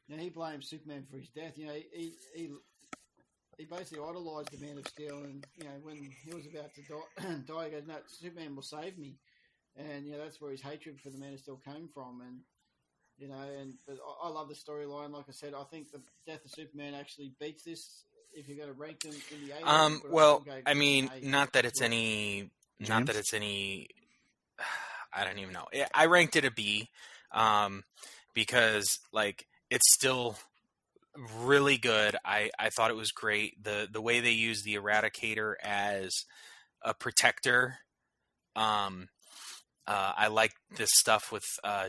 H: you know, he blames Superman for his death. You know, he basically idolized the Man of Steel, and, you know, when he was about to die, he goes, "No, Superman will save me." And, you know, that's where his hatred for the Man of Steel came from. And, you know, but I love the storyline. Like I said, I think the Death of Superman actually beats this, if you're going to rank them in the A.
G: Well, I mean, not that it's any, I don't even know. I ranked it a B, because, like, it's still really good. I thought it was great. The way they use the Eradicator as a protector. I like this stuff with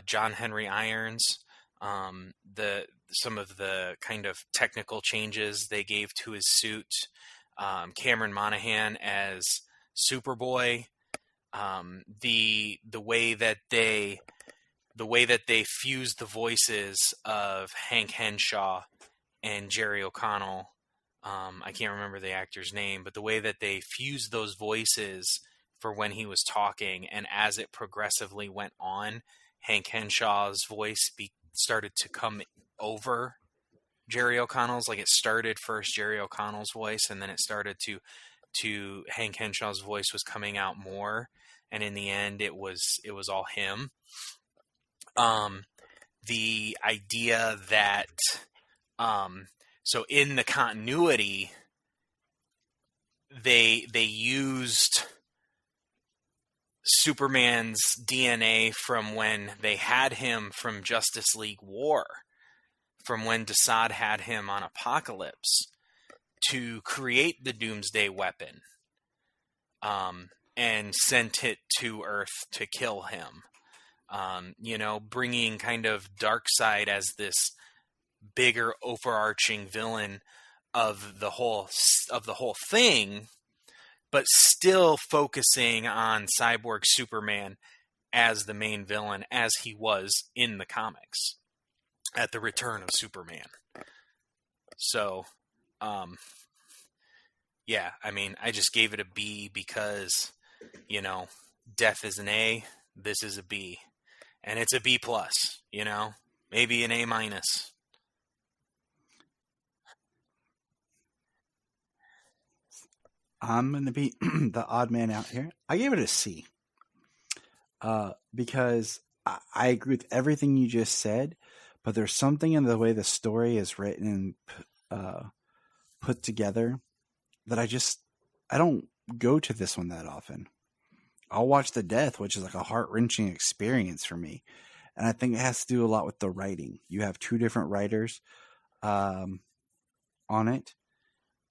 G: John Henry Irons. Some of the kind of technical changes they gave to his suit. Cameron Monaghan as Superboy. The way that they fused the voices of Hank Henshaw and Jerry O'Connell. I can't remember the actor's name, but the way that they fused those voices for when he was talking, and as it progressively went on, Hank Henshaw's voice started to come over Jerry O'Connell's. Like, it started first Jerry O'Connell's voice, and then it started to Hank Henshaw's voice was coming out more, and in the end, it was all him. The idea that so in the continuity, they used Superman's DNA from when they had him from Justice League War, from when Desaad had him on Apocalypse, to create the Doomsday weapon. and sent it to Earth to kill him. Bringing kind of Darkseid as this bigger overarching villain of the whole thing, but still focusing on Cyborg Superman as the main villain, as he was in the comics at the return of Superman. So, yeah, I mean, I just gave it a B because, Death is an A, this is a B, and it's a B plus, maybe an A minus.
F: I'm going to be the odd man out here. I gave it a C because I agree with everything you just said, but there's something in the way the story is written and put together that I don't go to this one that often. I'll watch The Death, which is like a heart-wrenching experience for me. And I think it has to do a lot with the writing. You have two different writers on it.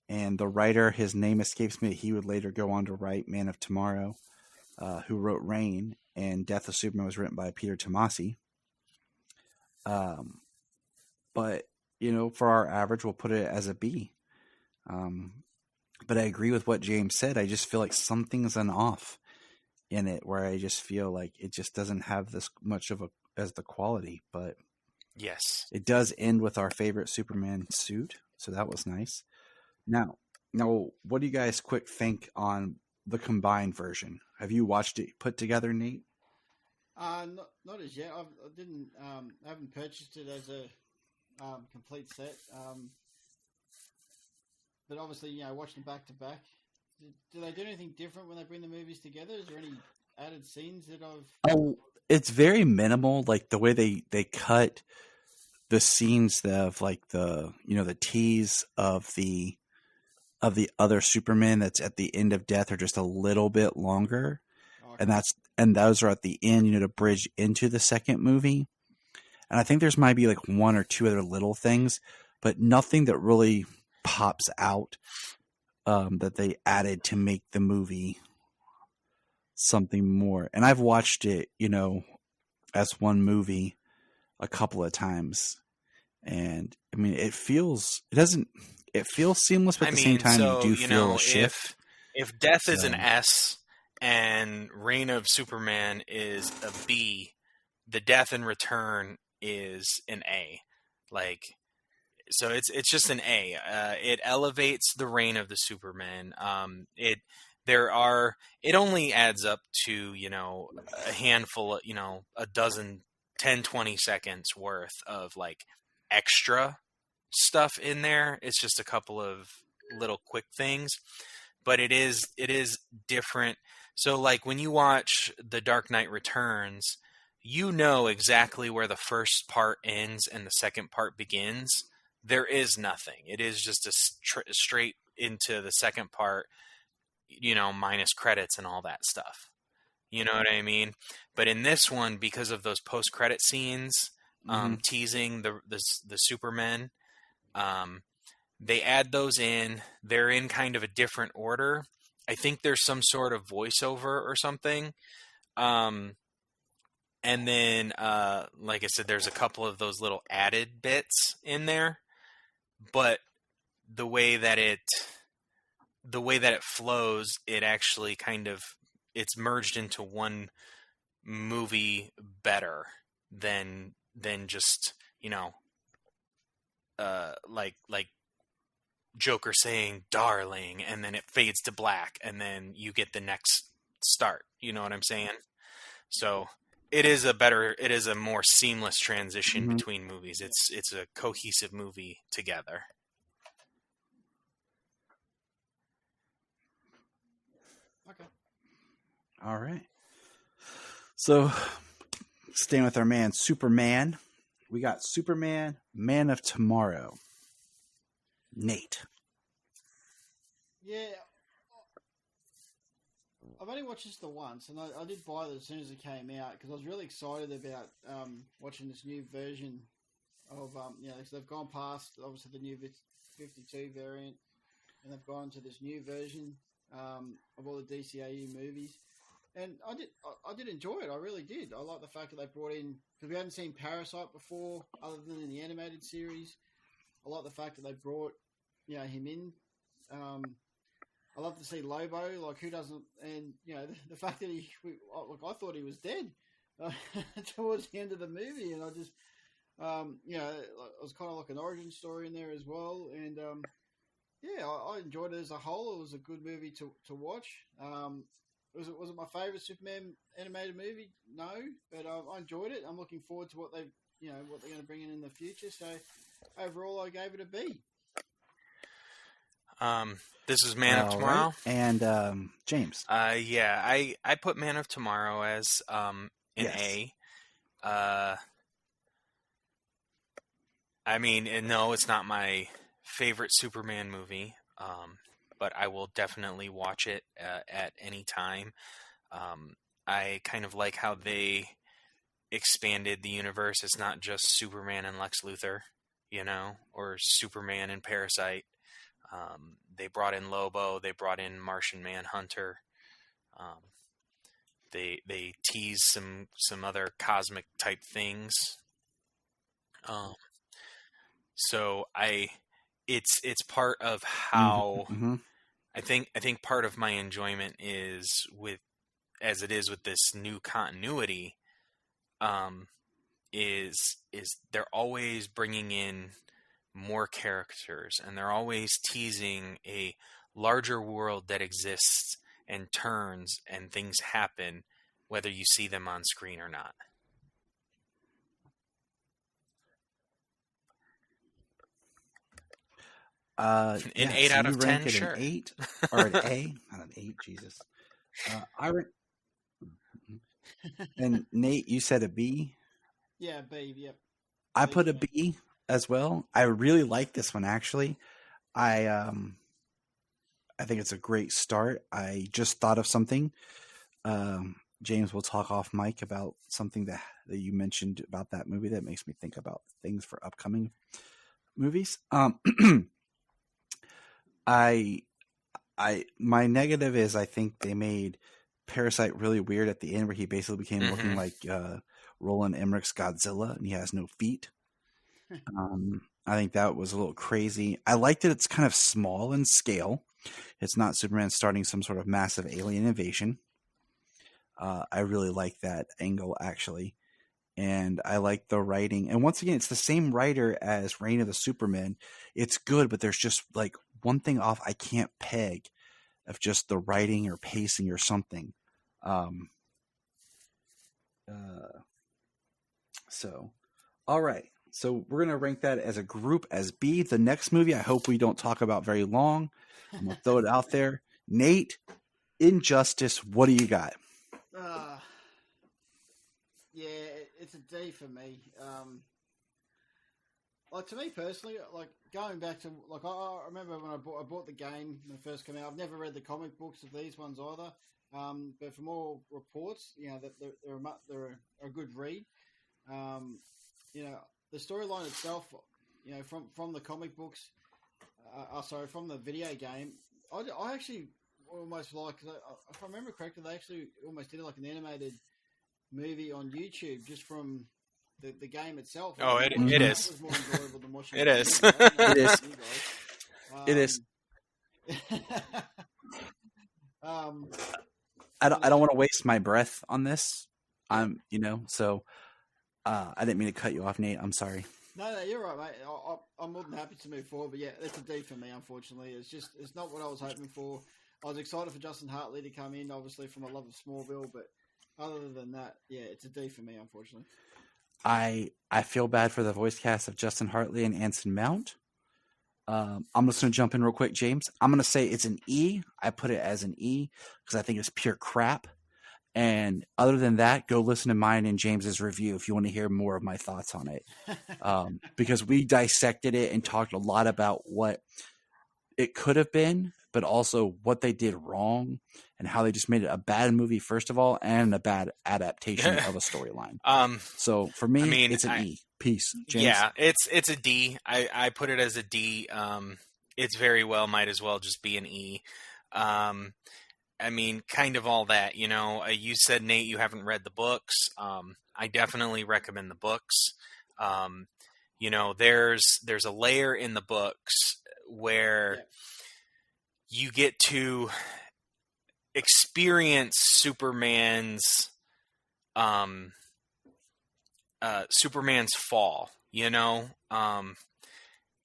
F: And the writer, his name escapes me. He would later go on to write Man of Tomorrow, who wrote Reign, and Death of Superman was written by Peter Tomasi. But, for our average, we'll put it as a B. But I agree with what James said. I just feel like something's an off in it, where I just feel like it just doesn't have this much of as the quality. But
G: yes,
F: it does end with our favorite Superman suit, so that was nice. Now, what do you guys quick think on the combined version? Have you watched it put together, Nate?
H: Not as yet. I haven't purchased it as a complete set. But obviously, watching them back to back. Do they do anything different when they bring the movies together? Is there any added scenes that I've?
F: Oh, it's very minimal. Like the way they cut the scenes of like the tease of the other Superman that's at the end of Death are just a little bit longer. Okay. And those are at the end, to bridge into the second movie. And I think there's might be like one or two other little things, but nothing that really pops out that they added to make the movie something more. And I've watched it, as one movie a couple of times. And I mean, it feels seamless, but at the same time, you do feel a shift.
G: If Death is an S and Reign of Superman is a B, the Death in Return is an A. So it's just an A. It elevates the Reign of the Superman. It only adds up to, a handful, a dozen, 10, 20 seconds worth of extra stuff in there. It's just a couple of little quick things, but it is different. So when you watch The Dark Knight Returns, exactly where the first part ends and the second part begins. There is nothing. It is just a straight into the second part, minus credits and all that stuff. You know what I mean? But in this one, because of those post-credit scenes teasing the Supermen, they add those in. They're in kind of a different order. I think there's some sort of voiceover or something. And then, like I said, there's a couple of those little added bits in there. But the way that it flows, it actually it's merged into one movie better than just, like Joker saying "darling" and then it fades to black and then you get the next start. You know what I'm saying? So it is a more seamless transition between movies. It's a cohesive movie together.
H: Okay.
F: All right. So staying with our man Superman, we got Superman, Man of Tomorrow. Nate.
H: Yeah. I've only watched this the once, and I did buy it as soon as it came out because I was really excited about watching this new version of so they've gone past obviously the new 52 variant, and they've gone to this new version of all the DCAU movies. And I did enjoy it. I really did. I like the fact that they brought in, because we hadn't seen Parasite before, other than in the animated series. I like the fact that they brought, him in. I love to see Lobo. Like, who doesn't? And the fact that I thought he was dead towards the end of the movie, and I just, it was kind of like an origin story in there as well. And I enjoyed it as a whole. It was a good movie to watch. Was it my favorite Superman animated movie? No, but I enjoyed it. I'm looking forward to what they're going to bring in the future. So overall, I gave it a B.
G: This is Man of Tomorrow,
F: right. And James.
G: I put Man of Tomorrow as an A. I mean, no, it's not my favorite Superman movie. But I will definitely watch it at any time. I kind of like how they expanded the universe. It's not just Superman and Lex Luthor, or Superman and Parasite. They brought in Lobo. They brought in Martian Manhunter. They tease some other cosmic type things. So it's part of how.
F: Mm-hmm.
G: I think part of my enjoyment is with this new continuity, is they're always bringing in more characters, and they're always teasing a larger world that exists and turns and things happen, whether you see them on screen or not. An 8 out of 10, sure.
F: An 8 or an A, not an 8. Jesus. And Nate, you said a B.
H: Yeah, B. Yep.
F: I put a B as well. I really like this one actually. I think it's a great start. I just thought of something. James will talk off mic about something that you mentioned about that movie that makes me think about things for upcoming movies. My negative is I think they made Parasite really weird at the end, where he basically became looking like Roland Emmerich's Godzilla, and he has no feet. I think that was a little crazy. I liked it. It's kind of small in scale. It's not Superman starting some sort of massive alien invasion. I really like that angle, actually. And I like the writing. And once again, it's the same writer as Reign of the Supermen. It's good, but there's just like one thing off I can't peg of just the writing or pacing or something. So, all right. So we're going to rank that as a group as B. The next movie, I hope we don't talk about very long. I'm going to throw it out there. Nate, Injustice, what do you got?
H: Yeah, it's a D for me. Like, to me personally, like, going back to, like, I remember when I bought the game when it first came out. I've never read the comic books of these ones either. But from all reports, that they're a good read. The storyline itself, from the comic books, from the video game, I actually almost like, if I remember correctly, they actually almost did like an animated movie on YouTube just from the game itself.
G: Oh, it is.
H: Was more enjoyable than watching
G: it is.
F: It is. It is. I don't want to waste my breath on this. So I didn't mean to cut you off, Nate. I'm sorry.
H: No, you're right, mate. I'm more than happy to move forward, but yeah, it's a D for me, unfortunately. It's not what I was hoping for. I was excited for Justin Hartley to come in, obviously, from a love of Smallville, but other than that, yeah, it's a D for me, unfortunately.
F: I feel bad for the voice cast of Justin Hartley and Anson Mount. I'm just going to jump in real quick, James. I'm going to say it's an E. I put it as an E because I think it's pure crap. And other than that, go listen to mine and James's review if you want to hear more of my thoughts on it. Because we dissected it and talked a lot about what it could have been, but also what they did wrong and how they just made it a bad movie, first of all, and a bad adaptation of a storyline. So for me, it's an E. Peace, James.
G: Yeah, it's a D. I put it as a D. It's very well might as well just be an E. I mean, kind of all that, you know. You said, Nate, you haven't read the books. I definitely recommend the books. You know, there's a layer in the books where you get to experience Superman's fall. You know,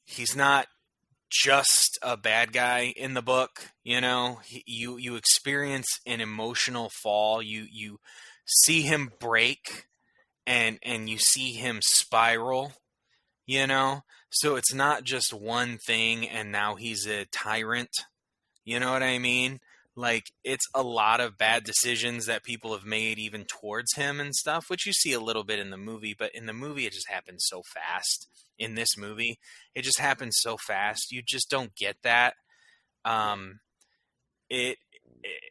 G: he's not just a bad guy in the book. You know, you experience an emotional fall. You see him break, and you see him spiral. You know, so it's not just one thing, and now he's a tyrant. You know what I mean? Like, it's a lot of bad decisions that people have made even towards him and stuff, which you see a little bit in the movie, but in the movie it just happens so fast. In this movie, it just happens so fast. You just don't get that. Um, it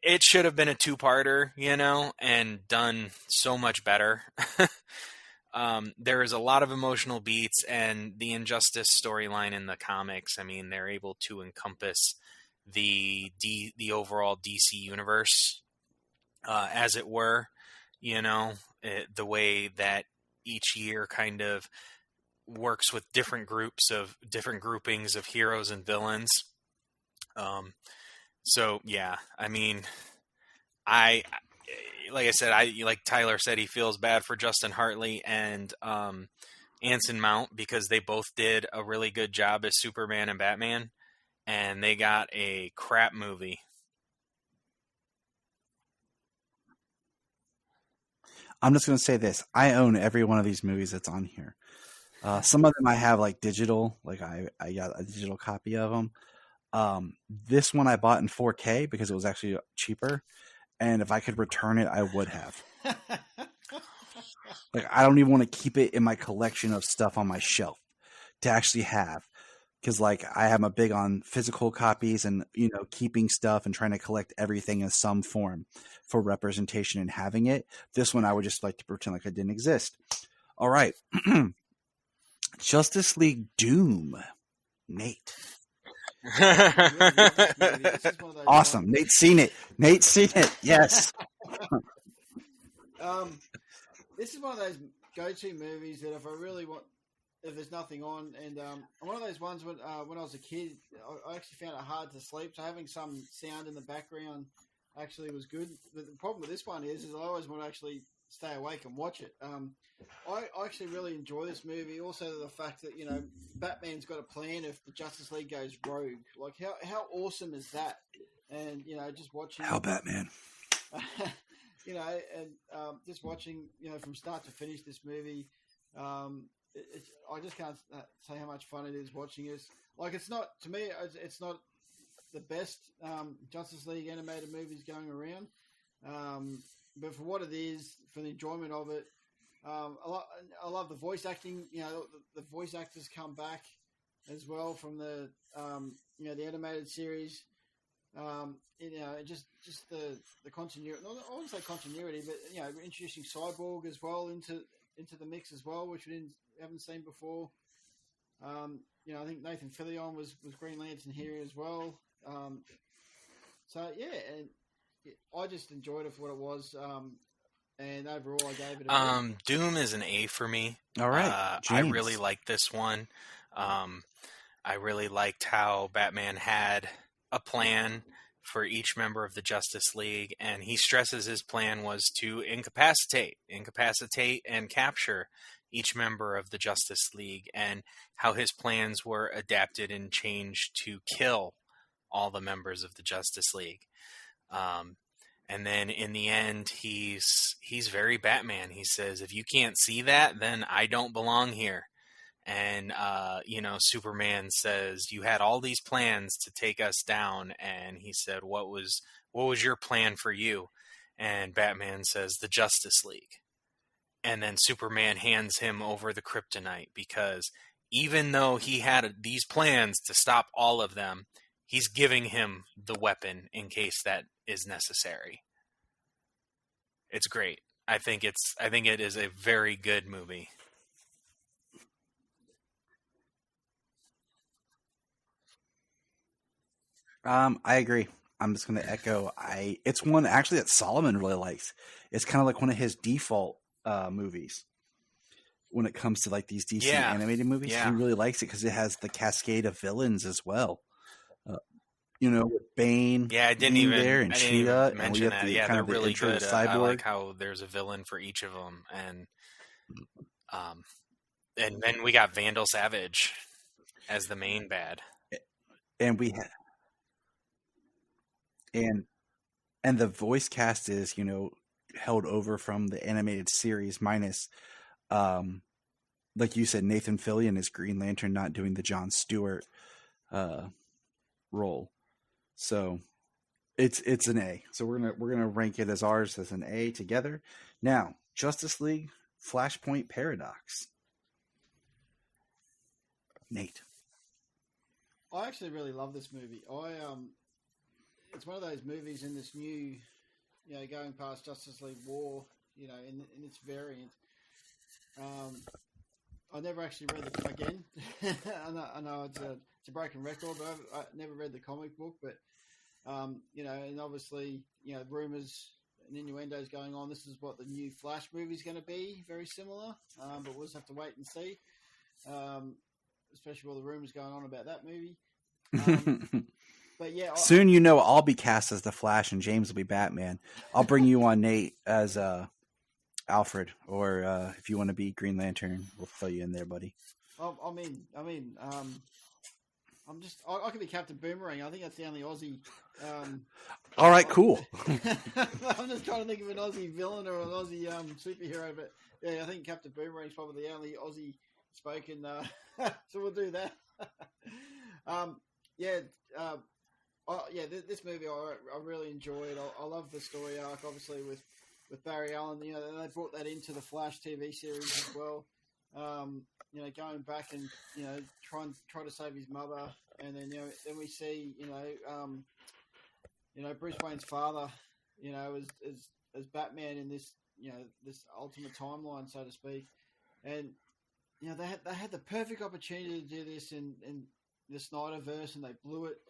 G: it should have been a two-parter, you know, and done so much better. There is a lot of emotional beats, and the Injustice storyline in the comics, I mean, they're able to encompass the overall DC universe, as it were, you know, the way that each year kind of works with different groupings of heroes and villains. So yeah, I mean, I like I said, like Tyler said, he feels bad for Justin Hartley and Anson Mount, because they both did a really good job as Superman and Batman, and they got a crap movie.
F: I'm just going to say this. I own every one of these movies that's on here. Some of them I have like digital, like I got a digital copy of them. This one I bought in 4K because it was actually cheaper. And if I could return it, I would have. Like, I don't even want to keep it in my collection of stuff on my shelf to actually have. Because, like, I am a big on physical copies and, you know, keeping stuff and trying to collect everything in some form for representation and having it. This one I would just like to pretend like it didn't exist. All right. Justice League Doom. Nate. Awesome. Nate's seen it. Yes.
H: This is one of those go-to movies that if I really want, if there's nothing on, and one of those ones when I was a kid, I actually found it hard to sleep. So having some sound in the background actually was good. The problem with this one is I always want to actually stay awake and watch it. I actually really enjoy this movie. Also, the fact that, you know, Batman's got a plan if the Justice League goes rogue. Like, how awesome is that? And, you know, just watching
F: how Batman.
H: You know, and just watching, you know, from start to finish this movie, I just can't say how much fun it is watching this. Like, it's not, to me, it's not the best Justice League animated movies going around. But for what it is, for the enjoyment of it, I love the voice acting. You know, the voice actors come back as well from the, you know, the animated series. You know, just the continuity. I wouldn't say continuity, but, you know, introducing Cyborg as well into the mix as well, which we haven't seen before. You know, I think Nathan Fillion was Green Lantern here as well. So yeah, and I just enjoyed it for what it was. And overall, I gave it a B.
G: Doom is an A for me.
F: All right.
G: I really liked this one. I really liked how Batman had a plan for each member of the Justice League, and he stresses his plan was to incapacitate and capture each member of the Justice League, and how his plans were adapted and changed to kill all the members of the Justice League. And then in the end, he's very Batman. He says, if you can't see that, then I don't belong here. And, you know, Superman says, you had all these plans to take us down. And he said, what was your plan for you? And Batman says, the Justice League. And then Superman hands him over the kryptonite, because even though he had these plans to stop all of them, he's giving him the weapon in case that is necessary. It's great. I think it is a very good movie.
F: I agree. I'm just going to echo. It's one actually that Solomon really likes. It's kind of like one of his default movies when it comes to like these DC
G: Yeah,
F: animated movies.
G: yeah.
F: He really likes it because it has the cascade of villains as well. You know, with Bane
G: Yeah,
F: being there and
G: I didn't even
F: Cheetah, and we
G: mention
F: get
G: that.
F: the
G: Yeah,
F: kind
G: they're
F: of the
G: really
F: intro to
G: good. I like
F: Cyborg.
G: how there's a villain for each of them, um, and then we got Vandal Savage as the main bad.
F: And we ha- and the voice cast is, held over from the animated series minus um like you said, Nathan Fillion is Green Lantern, not doing the Jon Stewart role. So it's an A. So we're gonna rank it as ours as an A together. Now, Justice League Flashpoint Paradox. Nate.
H: I actually really love this movie. It's one of those movies in this new, going past Justice League War, in its variant. I never actually read the again. I know it's a broken record, but I never read the comic book. But and obviously, rumors and innuendos going on. This is what the new Flash movie is going to be, very similar. But we'll just have to wait and see. Especially all the rumors going on about that movie. But yeah,
F: soon I'll be cast as the Flash and James will be Batman. I'll bring you on, Nate, as Alfred, or if you want to be Green Lantern, we'll throw you in there, buddy.
H: I could be Captain Boomerang. I think that's the only Aussie.
F: All right, cool.
H: I'm just trying to think of an Aussie villain or an Aussie superhero, but yeah, I think Captain Boomerang is probably the only Aussie spoken. So we'll do that. This movie I really enjoyed. I love the story arc, obviously with Barry Allen. They brought that into the Flash TV series as well. Going back and try to save his mother, and then then we see Bruce Wayne's father, as Batman in this this ultimate timeline, so to speak, and they had the perfect opportunity to do this in the Snyderverse, and they blew it.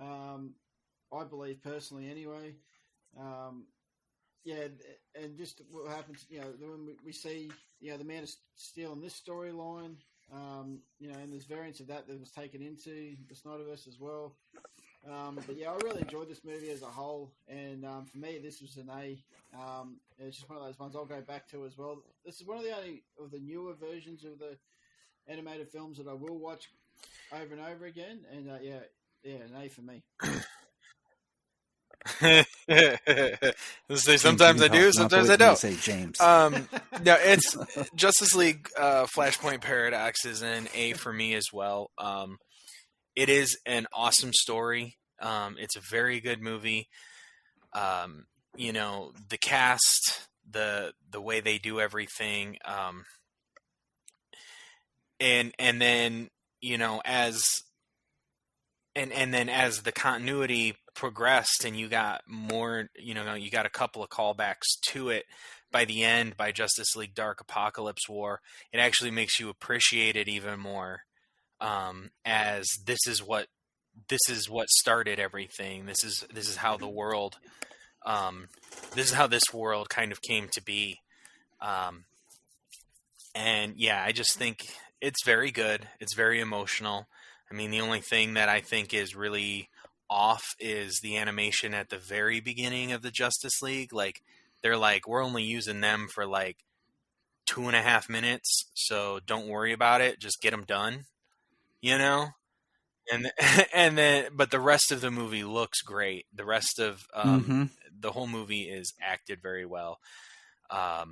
H: I believe personally, anyway. And just what happens, when we see, the Man of Steel in this storyline, and there's variants of that was taken into the Snyderverse as well. But yeah, I really enjoyed this movie as a whole, and for me, this was an A. It's just one of those ones I'll go back to as well. This is one of the only of the newer versions of the animated films that I will watch over and over again, and an A for me.
G: Sometimes I do, sometimes I don't.
F: Say James.
G: No, it's Justice League Flashpoint Paradox is an A for me as well. It is an awesome story. It's a very good movie. The cast, the way they do everything, and then as the continuity progressed and you got more, you got a couple of callbacks to it by the end, by Justice League Dark Apocalypse War, it actually makes you appreciate it even more, as this is what started everything. This is how the world, this is how this world kind of came to be. And yeah, I just think it's very good. It's very emotional. I mean, the only thing that I think is really off is the animation at the very beginning of the Justice League. Like, they're like, we're only using them for like 2.5 minutes, so don't worry about it. Just get them done, And then, but the rest of the movie looks great. The rest of the whole movie is acted very well. I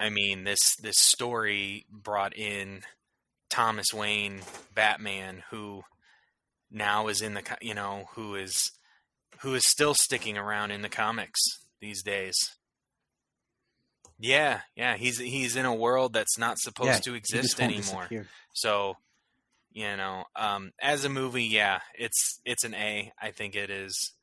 G: mean, this story brought in Thomas Wayne Batman, who now is in the who is still sticking around in the comics these days. Yeah, he's in a world that's not supposed to exist anymore. So, as a movie, yeah, it's an A. I think it is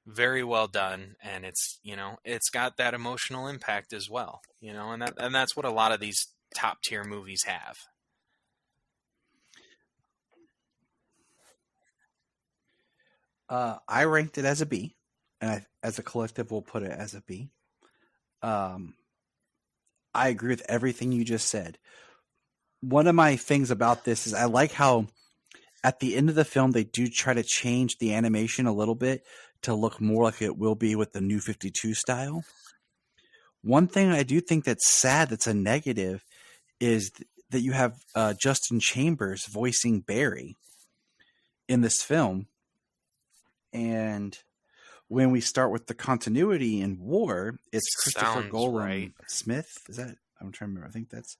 G: very well done, and it's got that emotional impact as well. And that's what a lot of these top tier movies have.
F: I ranked it as a B, and as a collective, we'll put it as a B. I agree with everything you just said. One of my things about this is I like how at the end of the film they do try to change the animation a little bit to look more like it will be with the New 52 style. One thing I do think that's sad, that's a negative, is that you have Justin Chambers voicing Barry in this film. And when we start with the continuity in War, it's Christopher
G: Sounds
F: Golem
G: right.
F: Smith. Is that? I'm trying to remember. I think that's.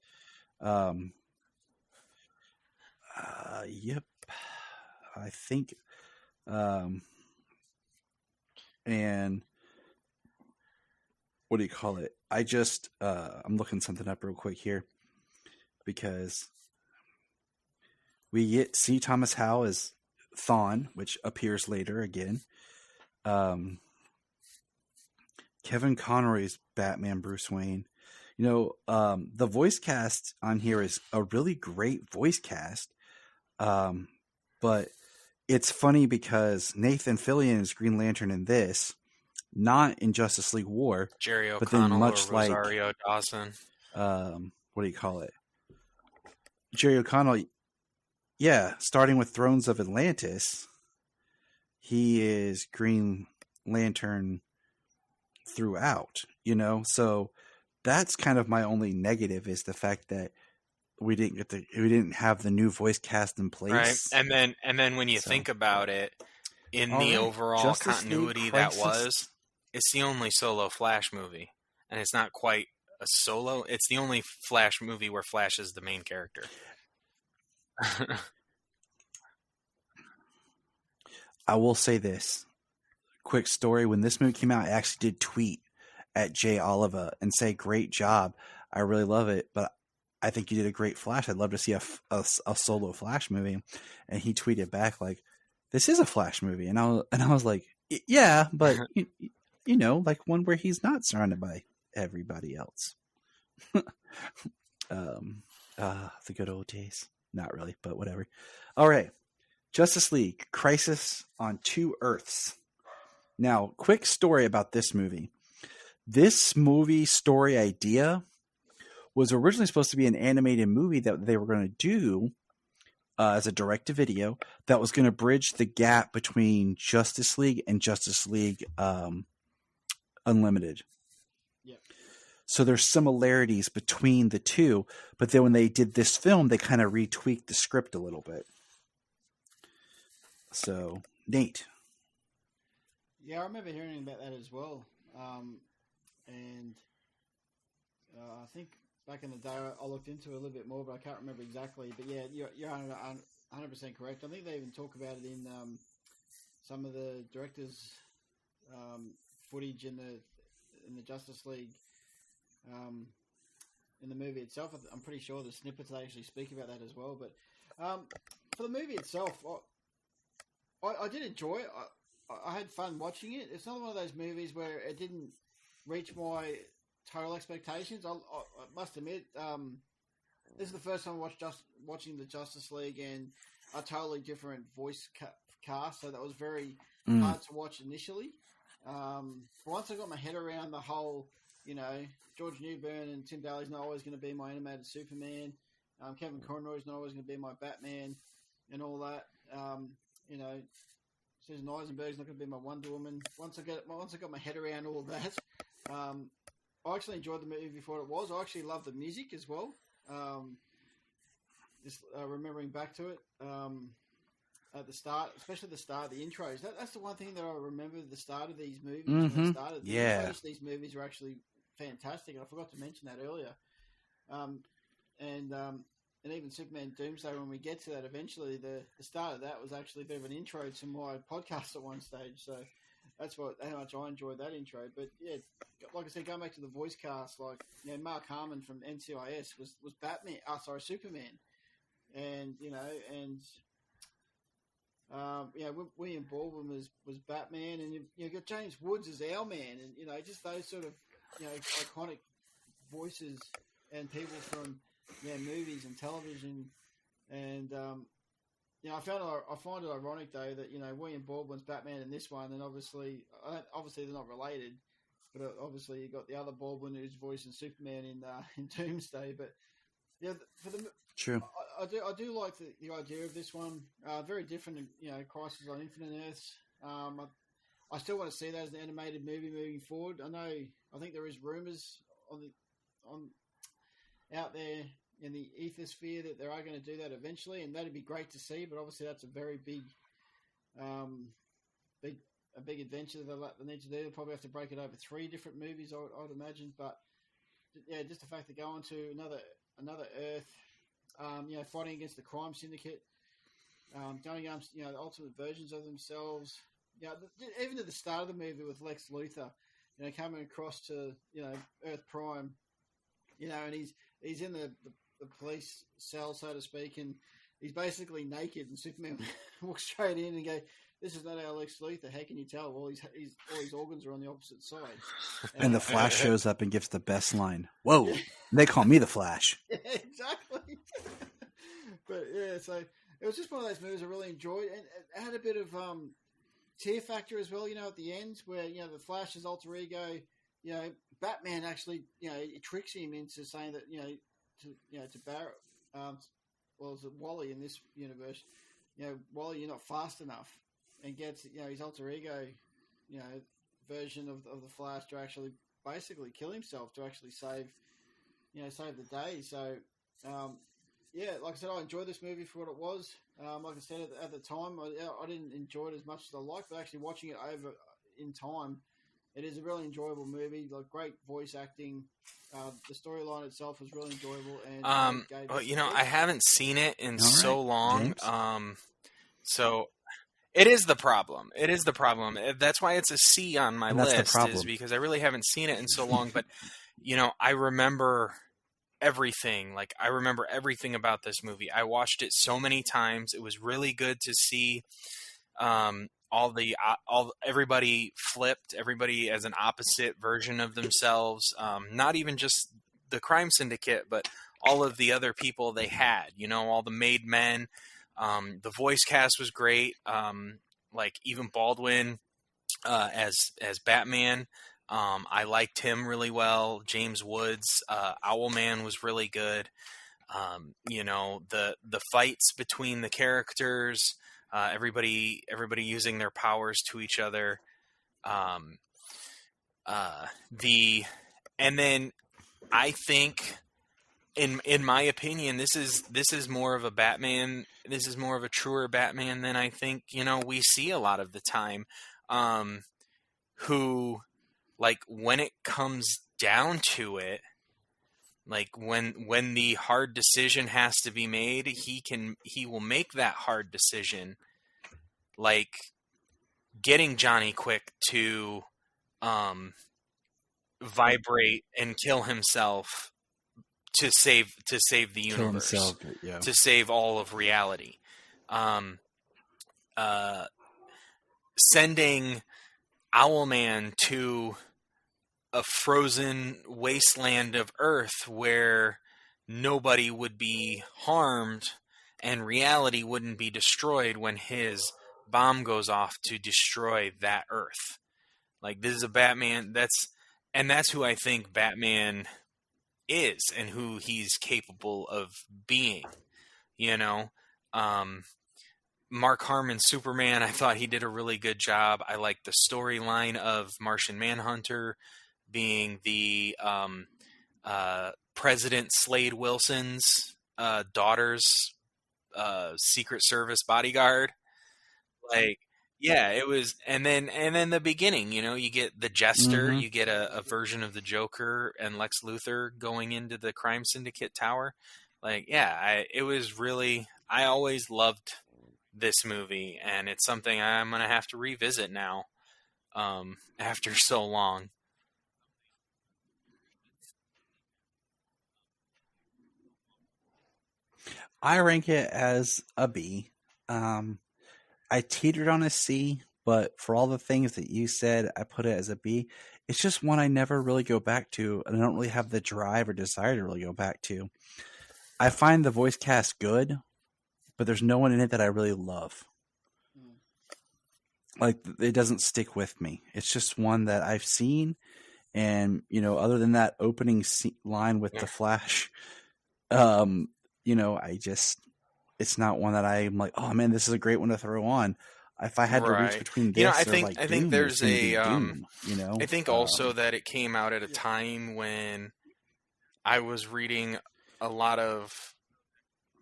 F: Yep. I think. And what do you call it? I just I'm looking something up real quick here because we get C. Thomas Howell as Thawne, which appears later again. Kevin Conroy's Batman Bruce Wayne. You know, the voice cast on here is a really great voice cast. But it's funny because Nathan Fillion is Green Lantern in this, not in Justice League War.
G: Jerry O'Connell,
F: but then much
G: or Rosario Dawson.
F: What do you call it? Jerry O'Connell. Yeah, starting with Thrones of Atlantis, he is Green Lantern throughout, you know? So that's kind of my only negative, is the fact that we didn't have the new voice cast in place.
G: Right. And then when you think about it, in the overall
F: Justice
G: continuity
F: League
G: that
F: Crisis.
G: it's the only solo Flash movie. And it's not quite a solo. It's the only Flash movie where Flash is the main character.
F: I will say this. Quick story. When this movie came out, I actually did tweet at Jay Oliva and say, great job. I really love it, but I think you did a great Flash. I'd love to see a solo Flash movie. And he tweeted back like, this is a Flash movie. And I was like, yeah, but you know, like one where he's not surrounded by everybody else. The good old days. Not really, but whatever. All right. Justice League, Crisis on Two Earths. Now, quick story about this movie. This movie story idea was originally supposed to be an animated movie that they were going to do as a direct-to-video that was going to bridge the gap between Justice League and Justice League Unlimited.
H: Yep.
F: So there's similarities between the two, but then when they did this film, they kind of retweaked the script a little bit. So, Nate.
H: Yeah, I remember hearing about that as well. And I think back in the day, I looked into it a little bit more, but I can't remember exactly. But yeah, you're 100% correct. I think they even talk about it in some of the directors' footage in the Justice League. In the movie itself, I'm pretty sure the snippets they actually speak about that as well. But for the movie itself, I did enjoy it. I had fun watching it. It's not one of those movies where it didn't reach my total expectations. I must admit, this is the first time I watching the Justice League and a totally different voice cast, so that was very hard to watch initially. But once I got my head around the whole, you know, George Newbern and Tim Daly's not always going to be my animated Superman, Kevin Conroy's not always going to be my Batman, and all that. You know, Susan Eisenberg's not going to be my Wonder Woman. Once I got my head around all of that, I actually enjoyed the movie for what it was. I actually loved the music as well. Just remembering back to it at the start, especially the start, the intros. That's the one thing that I remember. The start of these movies when it started. The intros to these movies were actually fantastic, and I forgot to mention that earlier. And even Superman Doomsday, when we get to that eventually, the start of that was actually a bit of an intro to my podcast at one stage. So that's how much I enjoyed that intro. But yeah, like I said, going back to the voice cast, like, you know, Mark Harmon from NCIS was Batman. Superman, and William Baldwin was Batman, and you got James Woods as Owlman, and, you know, just those sort of, you know, iconic voices and people from movies and television, and I find it ironic though that William Baldwin's Batman in this one, and obviously they're not related, but obviously you got the other Baldwin who's voicing Superman in Doomsday. But yeah, for the
F: True.
H: I do like the idea of this one. Very different, Crisis on Infinite Earths. I still want to see that as an animated movie moving forward. I think there is rumors out there in the ethosphere that they are going to do that eventually, and that'd be great to see. But obviously, that's a very big adventure they need to do. They'll probably have to break it over 3 different movies, I'd imagine. But yeah, just the fact they're going to another Earth, fighting against the crime syndicate, going against the ultimate versions of themselves. Even at the start of the movie with Lex Luthor, coming across to Earth Prime, and he's in the police cell, so to speak, and he's basically naked, and Superman walks straight in and go, "This is not our Lex Luthor. How can you tell? All his organs are on the opposite side."
F: And the Flash shows up and gives the best line. Whoa! They call me the Flash.
H: Yeah, exactly. But yeah, so it was just one of those movies I really enjoyed, and it had a bit of tear factor as well. At the end where the Flash's alter ego, Batman actually it tricks him into saying that to Barrett, well, is it Wally in this universe? Wally, you're not fast enough, and gets his alter ego, version of the Flash to actually basically kill himself to actually save the day. So, yeah, like I said, I enjoyed this movie for what it was. Like I said at the time, I didn't enjoy it as much as I liked, but actually watching it over in time, it is a really enjoyable movie. Like great voice acting, the storyline itself was really enjoyable. And
G: I haven't seen it in so long.
F: James?
G: So it is the problem. That's why it's a C on my list, is because I really haven't seen it in so long. But I remember everything. Like I remember everything about this movie. I watched it so many times. It was really good to see everybody flipped, everybody as an opposite version of themselves. Not even just the crime syndicate, but all of the other people they had. All the made men. The voice cast was great. Like even Baldwin as Batman. I liked him really well. James Woods, Owlman was really good. The fights between the characters, everybody using their powers to each other. And then I think, in my opinion, this is more of a Batman. This is more of a truer Batman than I think we see a lot of the time. Who, like, when it comes down to it, like when the hard decision has to be made, he will make that hard decision, like getting Johnny Quick to vibrate and kill himself to save the universe, to save all of reality. Sending Owlman to a frozen wasteland of Earth where nobody would be harmed and reality wouldn't be destroyed when his bomb goes off to destroy that Earth. Like, this is a Batman, that's who I think Batman is and who he's capable of being, Mark Harmon's Superman, I thought he did a really good job. I liked the storyline of Martian Manhunter being the President Slade Wilson's daughter's Secret Service bodyguard. Like, yeah, it was, and then the beginning, you get the Jester, you get a version of the Joker and Lex Luthor going into the crime syndicate tower. Like, yeah, it was really, I always loved this movie, and it's something I'm going to have to revisit now after so long.
F: I rank it as a B. I teetered on a C, but for all the things that you said, I put it as a B. It's just one I never really go back to, and I don't really have the drive or desire to really go back to. I find the voice cast good, but there's no one in it that I really love. Like, it doesn't stick with me. It's just one that I've seen, and other than that opening line with the Flash, it's not one that I'm like, oh man, this is a great one to throw on. If I had to reach between this,
G: I
F: or
G: think
F: like
G: I think
F: Doom,
G: there's
F: Doom.
G: I think also that it came out at a time when I was reading a lot of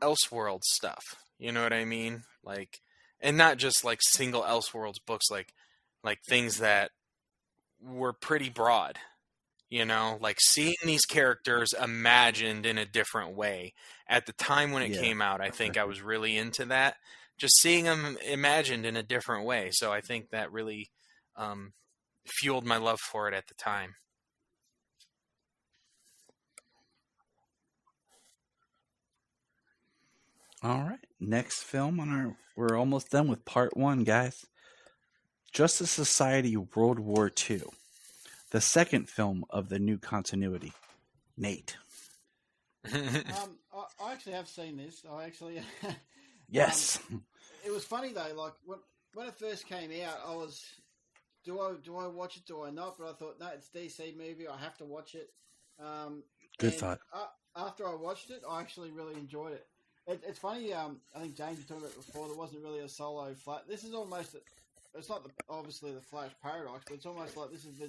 G: Elseworlds stuff. You know what I mean? Like, and not just like single Elseworlds books, like things that were pretty broad. Like seeing these characters imagined in a different way. At the time when it came out, I think I was really into that. Just seeing them imagined in a different way. So I think that really fueled my love for it at the time.
F: All right. Next film we're almost done with part 1, guys. Justice Society World War II. The second film of the new continuity. Nate.
H: I actually have seen this.
F: Yes.
H: It was funny though. Like when it first came out, I was, do I watch it? Do I not? But I thought, no, it's DC movie. I have to watch it.
F: Good thought.
H: After I watched it, I actually really enjoyed it. It's funny. I think James, you talked about it before. There wasn't really a solo Flash. This is almost. It's not obviously the Flash paradox, but it's almost like this is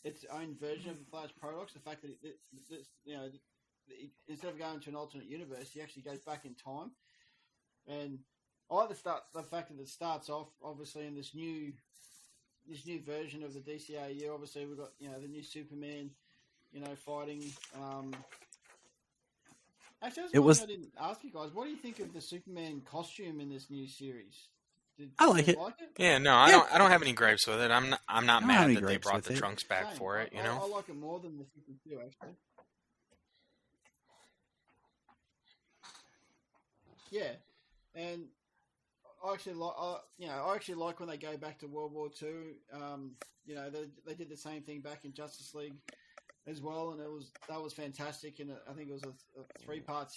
H: its own version of the Flash paradox. The fact that instead of going to an alternate universe, he actually goes back in time. And I like the fact that it starts off obviously in this new version of the DCAU. Obviously, we've got the new Superman, fighting. Actually, I didn't ask you guys. What do you think of the Superman costume in this new series?
F: I like it.
G: Yeah, no, I don't have any gripes with it. I'm not mad that they brought the
F: it.
G: trunks back for it.
H: I like it more than the 52 actually. Yeah, and I actually like when they go back to World War II. They did the same thing back in Justice League as well, and that was fantastic. And I think it was a 3-part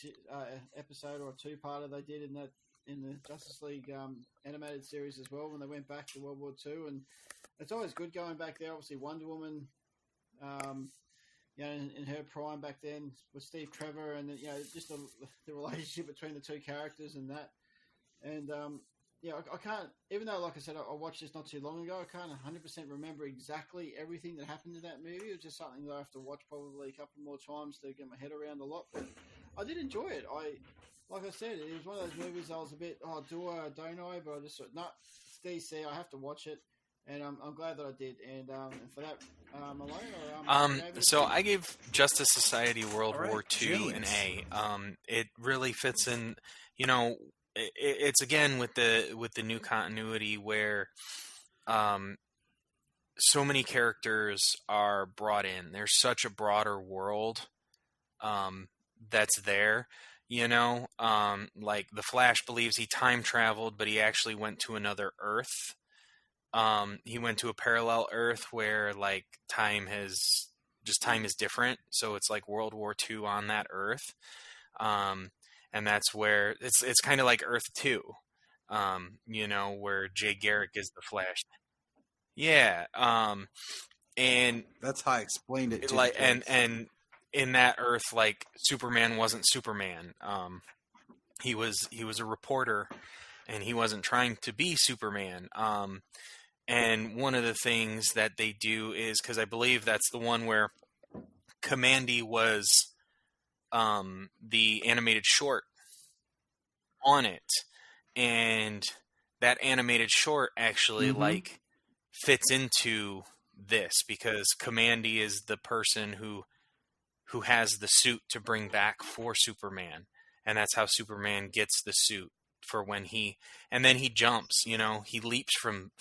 H: episode or a 2-parter they did in the Justice League animated series as well when they went back to World War II. And it's always good going back there. Obviously, Wonder Woman, in her prime back then with Steve Trevor, and just the relationship between the two characters and that. And I can't, even though, like I said, I watched this not too long ago, I can't 100% remember exactly everything that happened in that movie. It was just something that I have to watch probably a couple more times to get my head around a lot. But I did enjoy it. Like I said, it was one of those movies I was a bit, do I, don't I? But I just thought, no, it's DC, I have to watch it. And I'm glad that I did. And for that, Malone?
G: So I gave Justice Society World War II an A. It really fits in, it's again with the new continuity where so many characters are brought in. There's such a broader world that's there. Like the Flash believes he time traveled, but he actually went to another Earth. He went to a parallel Earth where like time is different. So it's like World War II on that Earth. And that's where it's kind of like Earth 2, where Jay Garrick is the Flash. Yeah. And
F: that's how I explained it.
G: And in that Earth, like Superman wasn't Superman. He was a reporter, and he wasn't trying to be Superman. And one of the things that they do is, because I believe that's the one where Commandy was the animated short on it, and that animated short actually like fits into this because Commandy is the person who has the suit to bring back for Superman, and that's how Superman gets the suit for when and then he jumps, he leaps from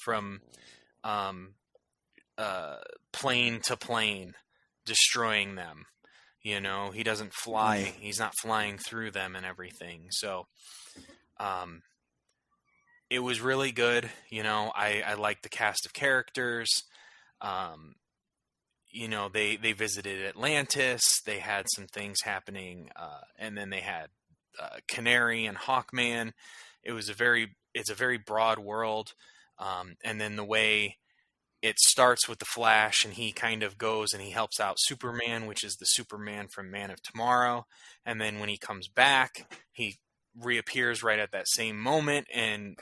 G: plane to plane, destroying them. He doesn't fly. He's not flying through them and everything. So, it was really good. I like the cast of characters. They visited Atlantis. They had some things happening, and then they had Canary and Hawkman. it's a very broad world. And then the way it starts with the Flash, and he kind of goes and he helps out Superman, which is the Superman from Man of Tomorrow. And then when he comes back, he reappears right at that same moment, and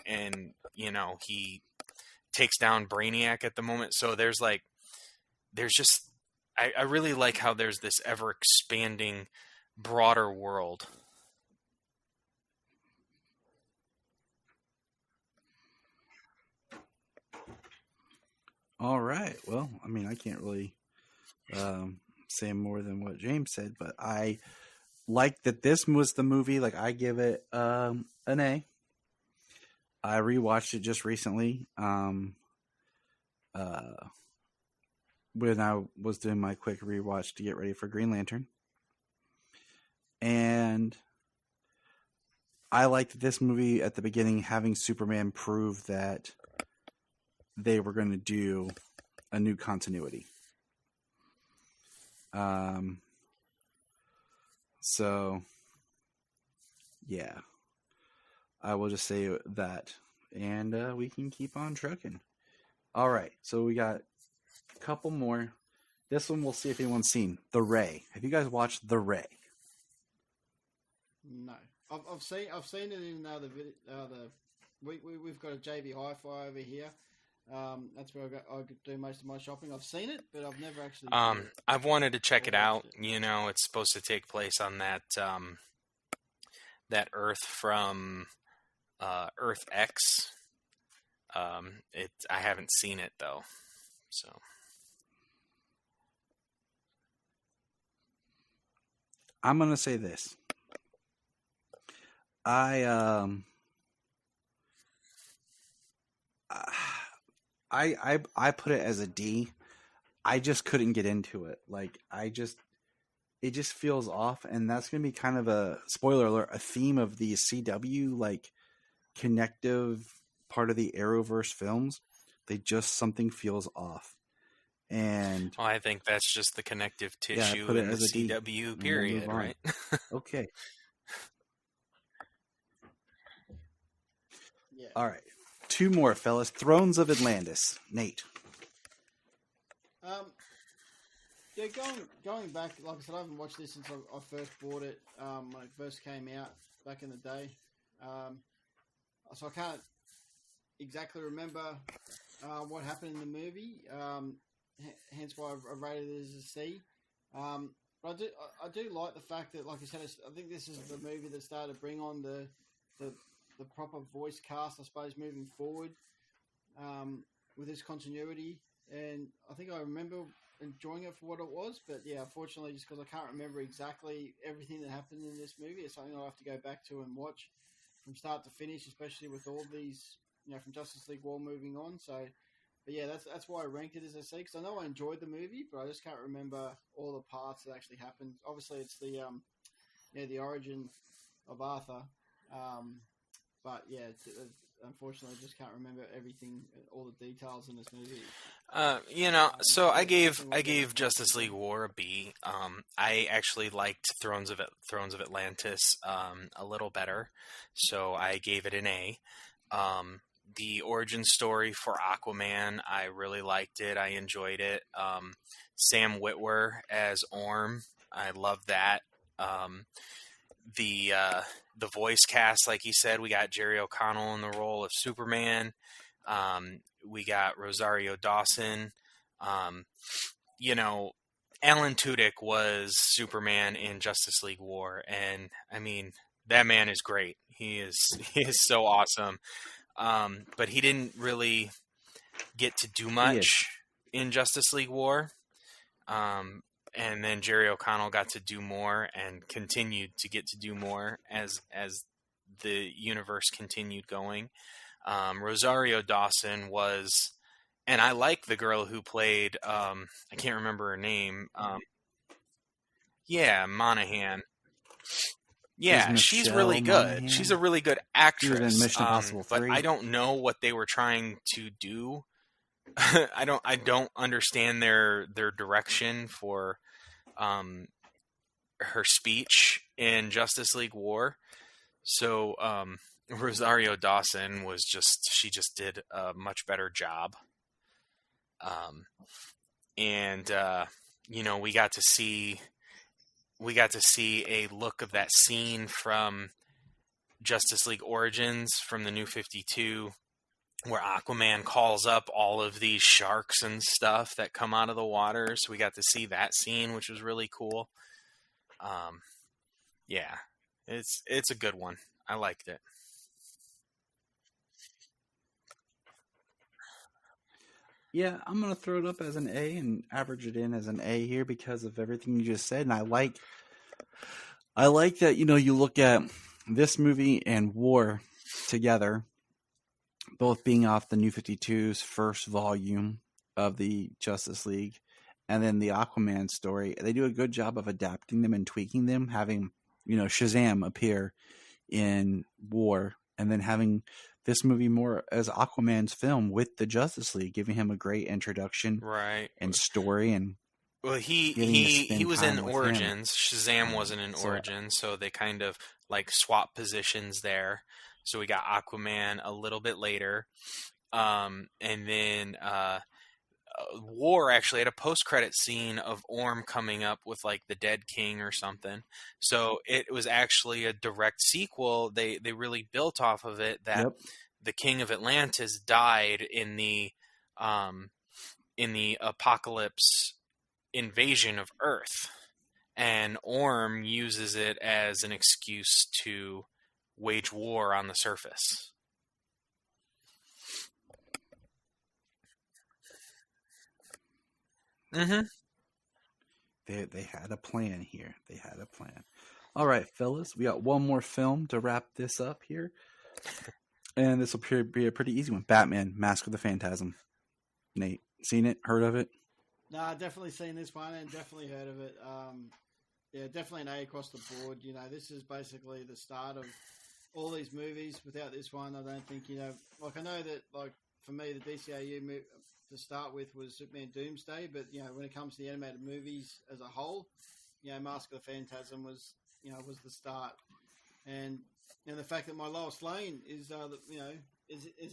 G: he takes down Brainiac at the moment. So there's just, I really like how there's this ever expanding, broader world.
F: All right. Well, I mean, I can't really say more than what James said, but I like that this was the movie. Like, I give it an A. I rewatched it just recently when I was doing my quick rewatch to get ready for Green Lantern. And I liked this movie at the beginning, having Superman prove that they were going to do a new continuity. So, yeah, I will just say that, and we can keep on trucking. All right, so we got a couple more. This one, we'll see if anyone's seen The Ray. Have you guys watched The Ray?
H: No, I've seen it in we've got a JB Hi-Fi over here. That's where I do most of my shopping. I've seen it, but I've never actually.
G: I've wanted to check it out. It's supposed to take place on that Earth from Earth X. I haven't seen it though, so.
F: I'm gonna say this. I put it as a D. I just couldn't get into it. Like, it just feels off, and that's gonna be kind of a spoiler alert, a theme of the CW, like, connective part of the Arrowverse films. Something feels off. And
G: I think that's just the connective tissue
F: put it
G: in
F: as
G: the
F: a D,
G: CW period,
F: we'll
G: right?
F: Okay.
H: Yeah.
F: All right. 2 more, fellas. Thrones of Atlantis. Nate.
H: Yeah, going back, like I said, I haven't watched this since I first bought it when it first came out back in the day. So I can't exactly remember what happened in the movie. Hence why I rated it as a C. But I do like the fact that, like I said, I think this is the movie that started to bring on the proper voice cast, I suppose, moving forward with this continuity. And I think I remember enjoying it for what it was. But yeah, unfortunately, just because I can't remember exactly everything that happened in this movie, it's something I'll have to go back to and watch from start to finish, especially with all these, from Justice League War moving on. So, but yeah, that's why I ranked it as a C, because I know I enjoyed the movie, but I just can't remember all the parts that actually happened. Obviously, it's the origin of Arthur. But yeah, unfortunately, I just can't remember everything, all the details in this movie.
G: So I gave Justice League War a B. I actually liked Thrones of Atlantis a little better, so I gave it an A. The origin story for Aquaman, I really liked it. I enjoyed it. Sam Witwer as Orm, I love that. The voice cast, like you said, we got Jerry O'Connell in the role of Superman. We got Rosario Dawson. Alan Tudyk was Superman in Justice League War, and I mean, that man is great. He is so awesome. But he didn't really get to do much in Justice League War. And then Jerry O'Connell got to do more and continued to get to do more as the universe continued going. Rosario Dawson was, and I like the girl who played, I can't remember her name. Monaghan. Yeah, she's really good.
F: Monaghan?
G: She's a really good actress.
F: She was in Mission Impossible 3.
G: But I don't know what they were trying to do. I don't understand their direction for her speech in Justice League War. So Rosario Dawson she just did a much better job. And we got to see a look of that scene from Justice League Origins from the New 52, where Aquaman calls up all of these sharks and stuff that come out of the water. So we got to see that scene, which was really cool. Yeah, it's a good one. I liked it.
F: Yeah, I'm gonna throw it up as an A and average it in as an A here because of everything you just said, and I like that. You look at this movie and War together, both being off the New 52's first volume of the Justice League, and then the Aquaman story. They do a good job of adapting them and tweaking them, having Shazam appear in War, and then having this movie more as Aquaman's film with the Justice League, giving him a great introduction,
G: right,
F: and story. And
G: well, he was in Origins. Shazam wasn't in Origins, so they kind of like swap positions there. So we got Aquaman a little bit later, and then War actually had a post-credit scene of Orm coming up with like the Dead King or something. So it was actually a direct sequel. They really built off of it that the King of Atlantis died in the Apocalypse invasion of Earth, and Orm uses it as an excuse to wage war on the surface. Mm-hmm.
F: They had a plan here. They had a plan. All right, fellas, we got one more film to wrap this up here, and this will be a pretty easy one. Batman: Mask of the Phantasm. Nate, seen it? Heard of it?
H: No, definitely seen this one and definitely heard of it. Yeah, definitely an A across the board. This is basically the start of all these movies. Without this one, I don't think, I know that, like, for me, the DCAU to start with was Superman Doomsday, but, when it comes to the animated movies as a whole, Mask of the Phantasm was the start. And the fact that my Lois Lane is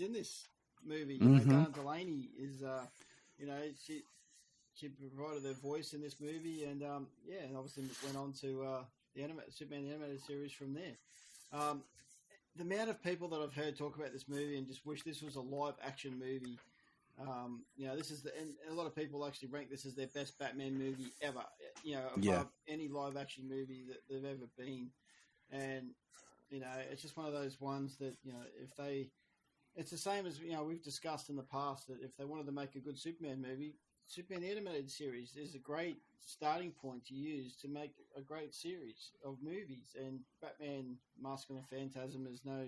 H: in this movie. Dana Delaney is, she provided her voice in this movie, and and obviously went on to the Superman the Animated Series from there. The amount of people that I've heard talk about this movie and just wish this was a live action movie. This is and a lot of people actually rank this as their best Batman movie ever. Above any live action movie that they've ever been, and it's just one of those ones that it's the same as we've discussed in the past, that if they wanted to make a good Superman movie, Superman the Animated Series is a great starting point to use to make a great series of movies. And Batman: Mask of the Phantasm is not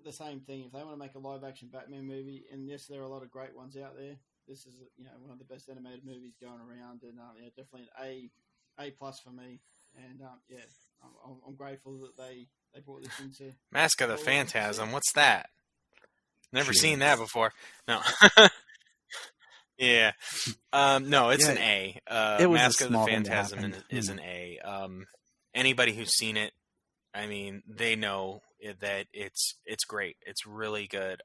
H: the same thing. If they want to make a live action Batman movie, and yes, there are a lot of great ones out there, this is one of the best animated movies going around, and definitely an A plus for me. And I'm grateful that they brought this into
G: Mask of the Phantasm. What's that? Never seen that before. No. Yeah. No, it's an A. Mask of the Phantasm is an A. Anybody who's seen it, I mean, they know that it's great. It's really good.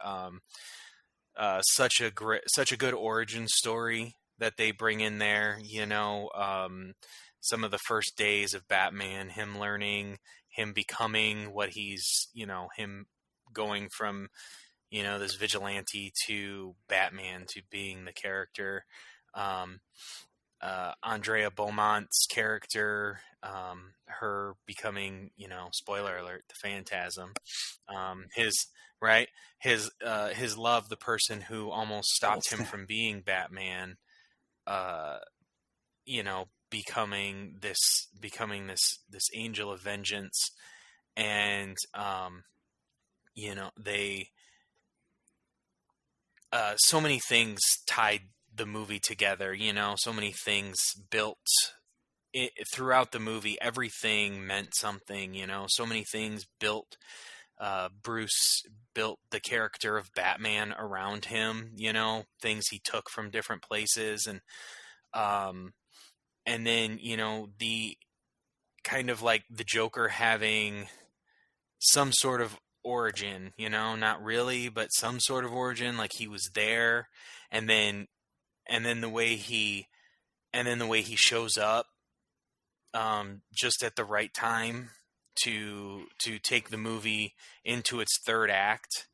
G: Such a good origin story that they bring in there. Some of the first days of Batman, him learning, him becoming what he's, him going from, this vigilante to Batman to being the character. Andrea Beaumont's character, her becoming, spoiler alert, the Phantasm. His love, the person who almost stopped him from being Batman, becoming this angel of vengeance. And, they, so many things tied the movie together, so many things built throughout the movie. Everything meant something, so many things built. Bruce built the character of Batman around him, things he took from different places. And then, the kind of like the Joker having some sort of origin, not really, but some sort of origin, like he was there, and then the way he shows up just at the right time to take the movie into its third act,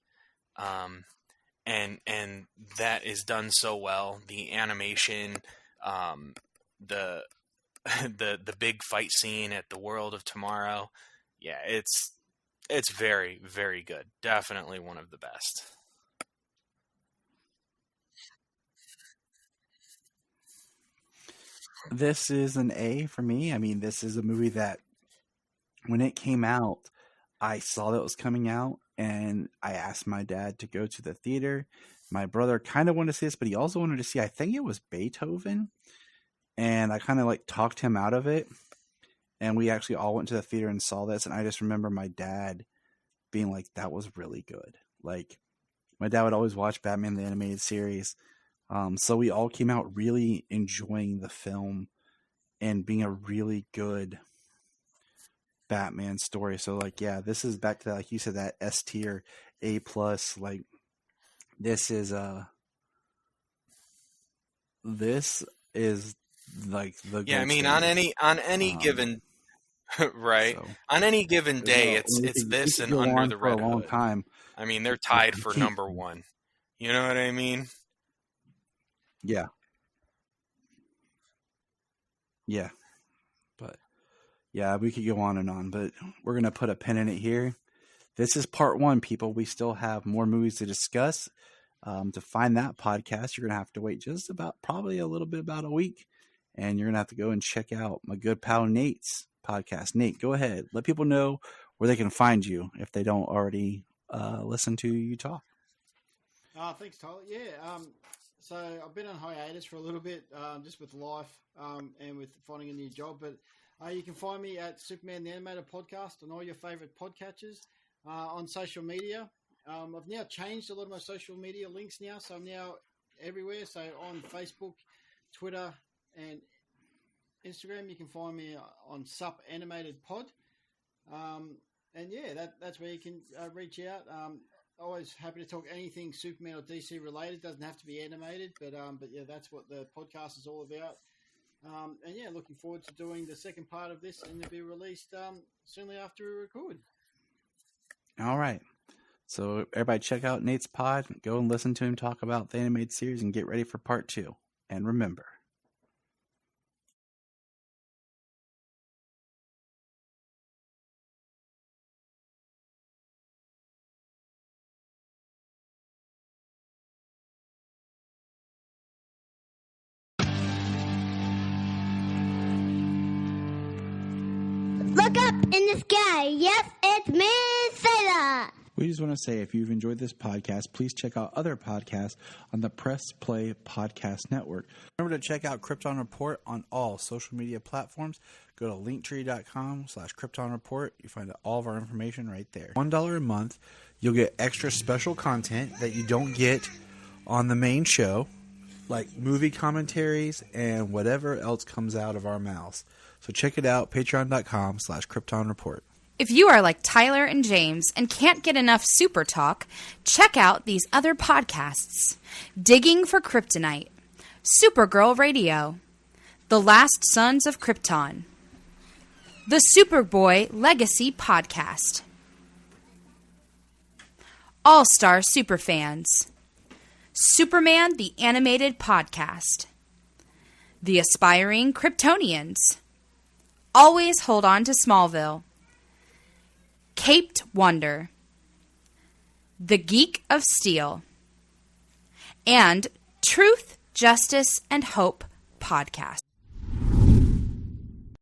G: and that is done so well. The animation, the the big fight scene at the World of Tomorrow, yeah, it's very, very good. Definitely one of the best.
F: This is an A for me. I mean, this is a movie that when it came out, I saw that it was coming out, and I asked my dad to go to the theater. My brother kind of wanted to see this, but he also wanted to see, I think it was Beethoven, and I kind of like talked him out of it. And we actually all went to the theater and saw this, and I just remember my dad being like, that was really good. Like, my dad would always watch Batman the Animated Series. So we all came out really enjoying the film and being a really good Batman story. So like, yeah, this is back to that, like you said, that S tier, A plus. Like, this is like the
G: yeah. I mean,
F: standard.
G: on any given right,
F: So,
G: on any given day,
F: well,
G: it's this and
F: go
G: Under
F: on
G: the
F: for a
G: Red
F: long
G: Hood.
F: time.
G: I mean, they're tied
F: We
G: for
F: keep-
G: number one. You know what I mean?
F: Yeah. Yeah. But yeah, we could go on and on, but we're going to put a pin in it here. This is part one, people. We still have more movies to discuss. To find that podcast, you're going to have to wait just about probably a little bit about a week. And you're going to have to go and check out my good pal Nate's podcast. Nate, go ahead. Let people know where they can find you if they don't already listen to you talk.
H: Thanks, Tyler. Yeah, so I've been on hiatus for a little bit, just with life and with finding a new job. But you can find me at Superman the Animated Podcast on all your favourite podcatchers, on social media. I've now changed a lot of my social media links now, so I'm now everywhere. So on Facebook, Twitter, and Instagram, you can find me on Sup Animated Pod. And yeah, that's where you can reach out. Always happy to talk anything Superman or DC related. Doesn't have to be animated, but yeah, that's what the podcast is all about. And yeah, looking forward to doing the second part of this, and it'll be released soonly after we record.
F: All right. So everybody check out Nate's pod. Go and listen to him talk about the animated series and get ready for part 2. And remember,
B: Look up in the sky. Yes, it's me, Sailor.
F: we just want to say if you've enjoyed this podcast, please check out other podcasts on the Press Play Podcast Network. Remember to check out Krypton Report on all social media platforms. Go to linktree.com/Krypton Report. You find all of our information right there. $1 a month, you'll get extra special content that you don't get on the main show, like movie commentaries and whatever else comes out of our mouths. So check it out, patreon.com/Krypton Report.
D: If you are like Tyler and James and can't get enough super talk, check out these other podcasts. Digging for Kryptonite, Supergirl Radio, The Last Sons of Krypton, The Superboy Legacy Podcast, All-Star Superfans, Superman the Animated Podcast, The Aspiring Kryptonians, Always Hold On to Smallville, Caped Wonder, The Geek of Steel, and Truth, Justice, and Hope podcast.